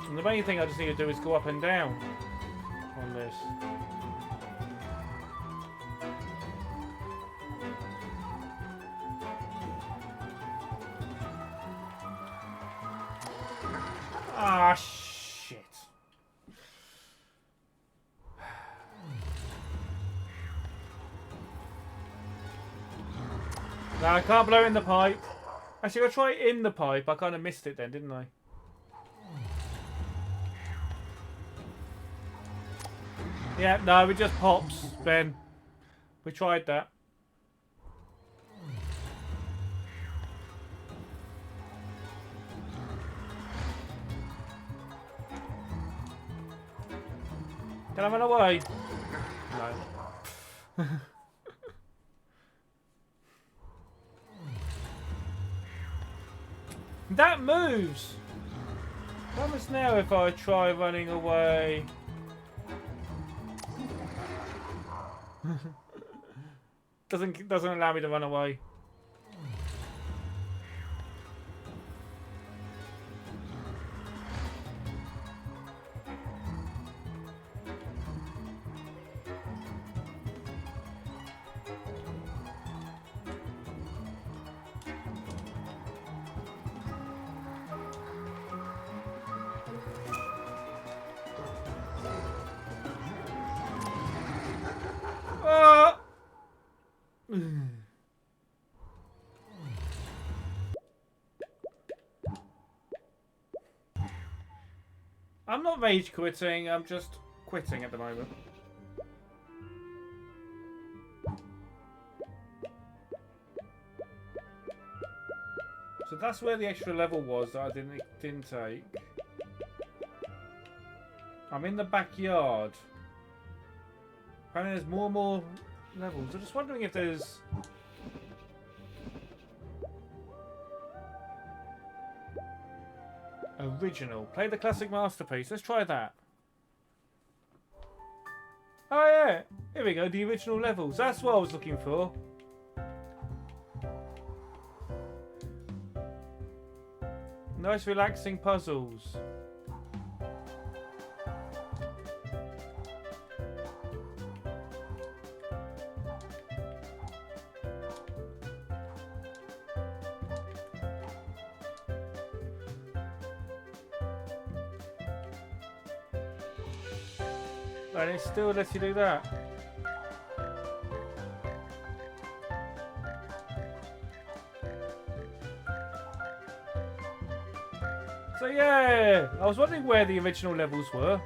Speaker 1: And the main thing I just need to do is go up and down on this. Ah, shit. No, I can't blow in the pipe. Actually, I'll try it in the pipe. I kind of missed it then, didn't I? Yeah, no, it just pops, Ben. We tried that. Can I run away? No. That moves! What happens now if I try running away? Doesn't allow me to run away. I'm not rage quitting, I'm just quitting at the moment. So that's where the extra level was that I didn't take. I'm in the backyard. Apparently there's more and more levels. I'm just wondering if there's... Original. Play the classic masterpiece. Let's try that. Oh yeah. Here we go. The original levels. That's what I was looking for. Nice relaxing puzzles. And it still lets you do that. So yeah, I was wondering where the original levels were.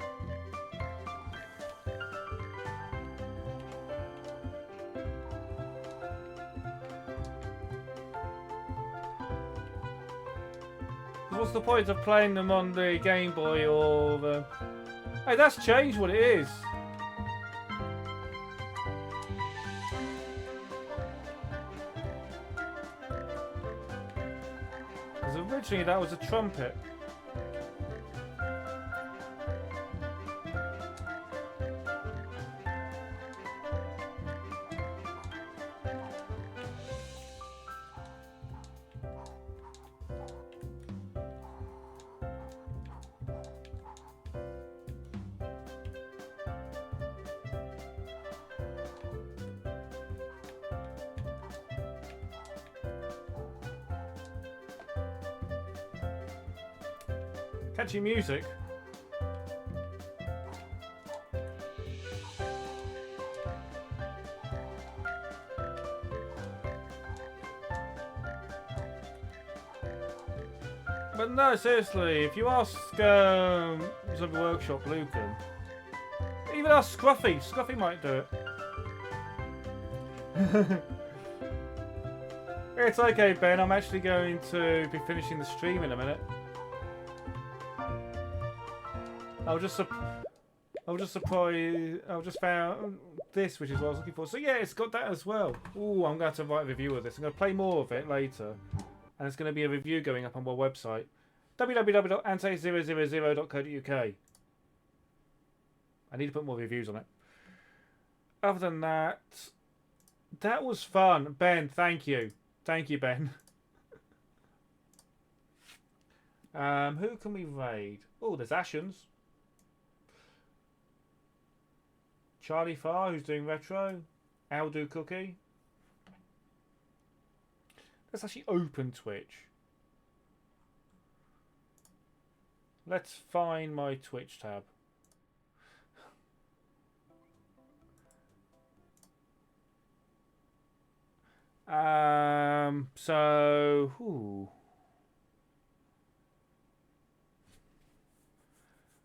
Speaker 1: what's the point of playing them on the Game Boy or the... Hey, that's changed what it is. Because originally that was a trumpet. Catchy music. But no, seriously, if you ask Zombie Workshop Lucan, even ask Scruffy, Scruffy might do it. It's okay, Ben, I'm actually going to be finishing the stream in a minute. I'll just surprise. I'll just found this, which is what I was looking for. So yeah, it's got that as well. Ooh, I'm going to have to write a review of this. I'm going to play more of it later, and it's going to be a review going up on my website, www.ante000.co.uk. I need to put more reviews on it. Other than that, that was fun, Ben. Thank you, Ben. Who can we raid? Oh, there's Ashens. Charlie Farr, who's doing retro. Aldo Cookie. Let's actually open Twitch. Let's find my Twitch tab.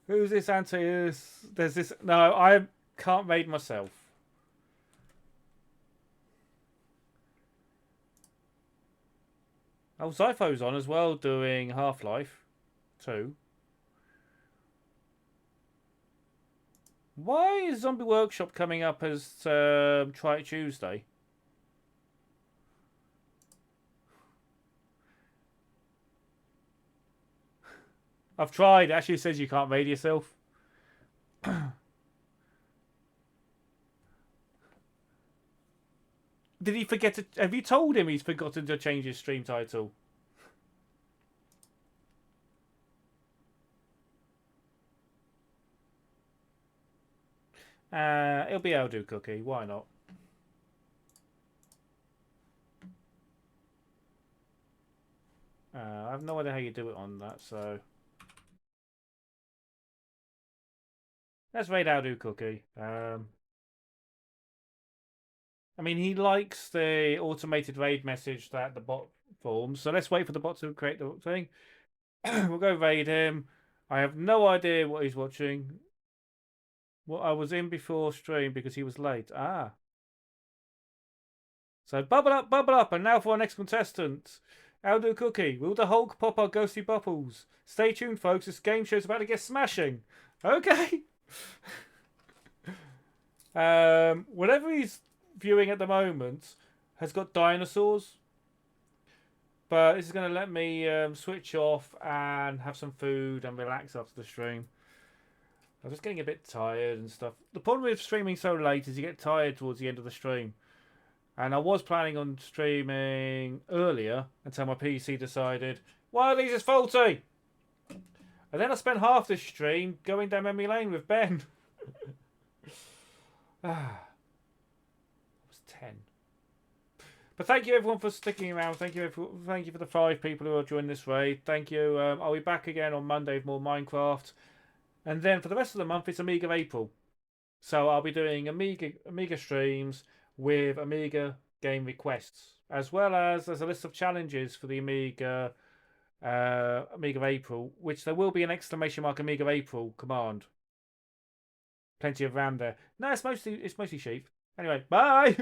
Speaker 1: Who's this Ante? There's this. No, I can't raid myself. Oh, Zypho's on as well, doing Half-Life 2. Why is Zombie Workshop coming up as Try It Tuesday? I've tried. It actually says you can't raid yourself. Did he forget to... Have you told him he's forgotten to change his stream title? It'll be Aldo Cookie. Why not? I have no idea how you do it on that, so... Let's raid Aldo Cookie. I mean, he likes the automated raid message that the bot forms, so let's wait for the bot to create the thing. We'll go raid him. I have no idea what he's watching. Well, I was in before stream because he was late. Ah. So bubble up, and now for our next contestant. Aldo Cookie, will the Hulk pop our ghostly bubbles? Stay tuned, folks. This game show's about to get smashing. Okay. Whatever he's viewing at the moment has got dinosaurs, but this is going to let me switch off and have some food and relax after the stream. I'm just getting a bit tired and stuff. The problem with streaming so late is you get tired towards the end of the stream, and I was planning on streaming earlier until my PC decided, why these is faulty, and then I spent half the stream going down memory lane with Ben. Ah. 10. But thank you everyone for sticking around. Thank you for the 5 people who are joining this raid. Thank you. I'll be back again on Monday with more Minecraft, and then for the rest of the month it's Amiga April. So I'll be doing Amiga streams with Amiga game requests, as well as there's a list of challenges for the Amiga April, which there will be an exclamation mark Amiga April command. Plenty of RAM there. No, it's mostly sheep. Anyway, bye.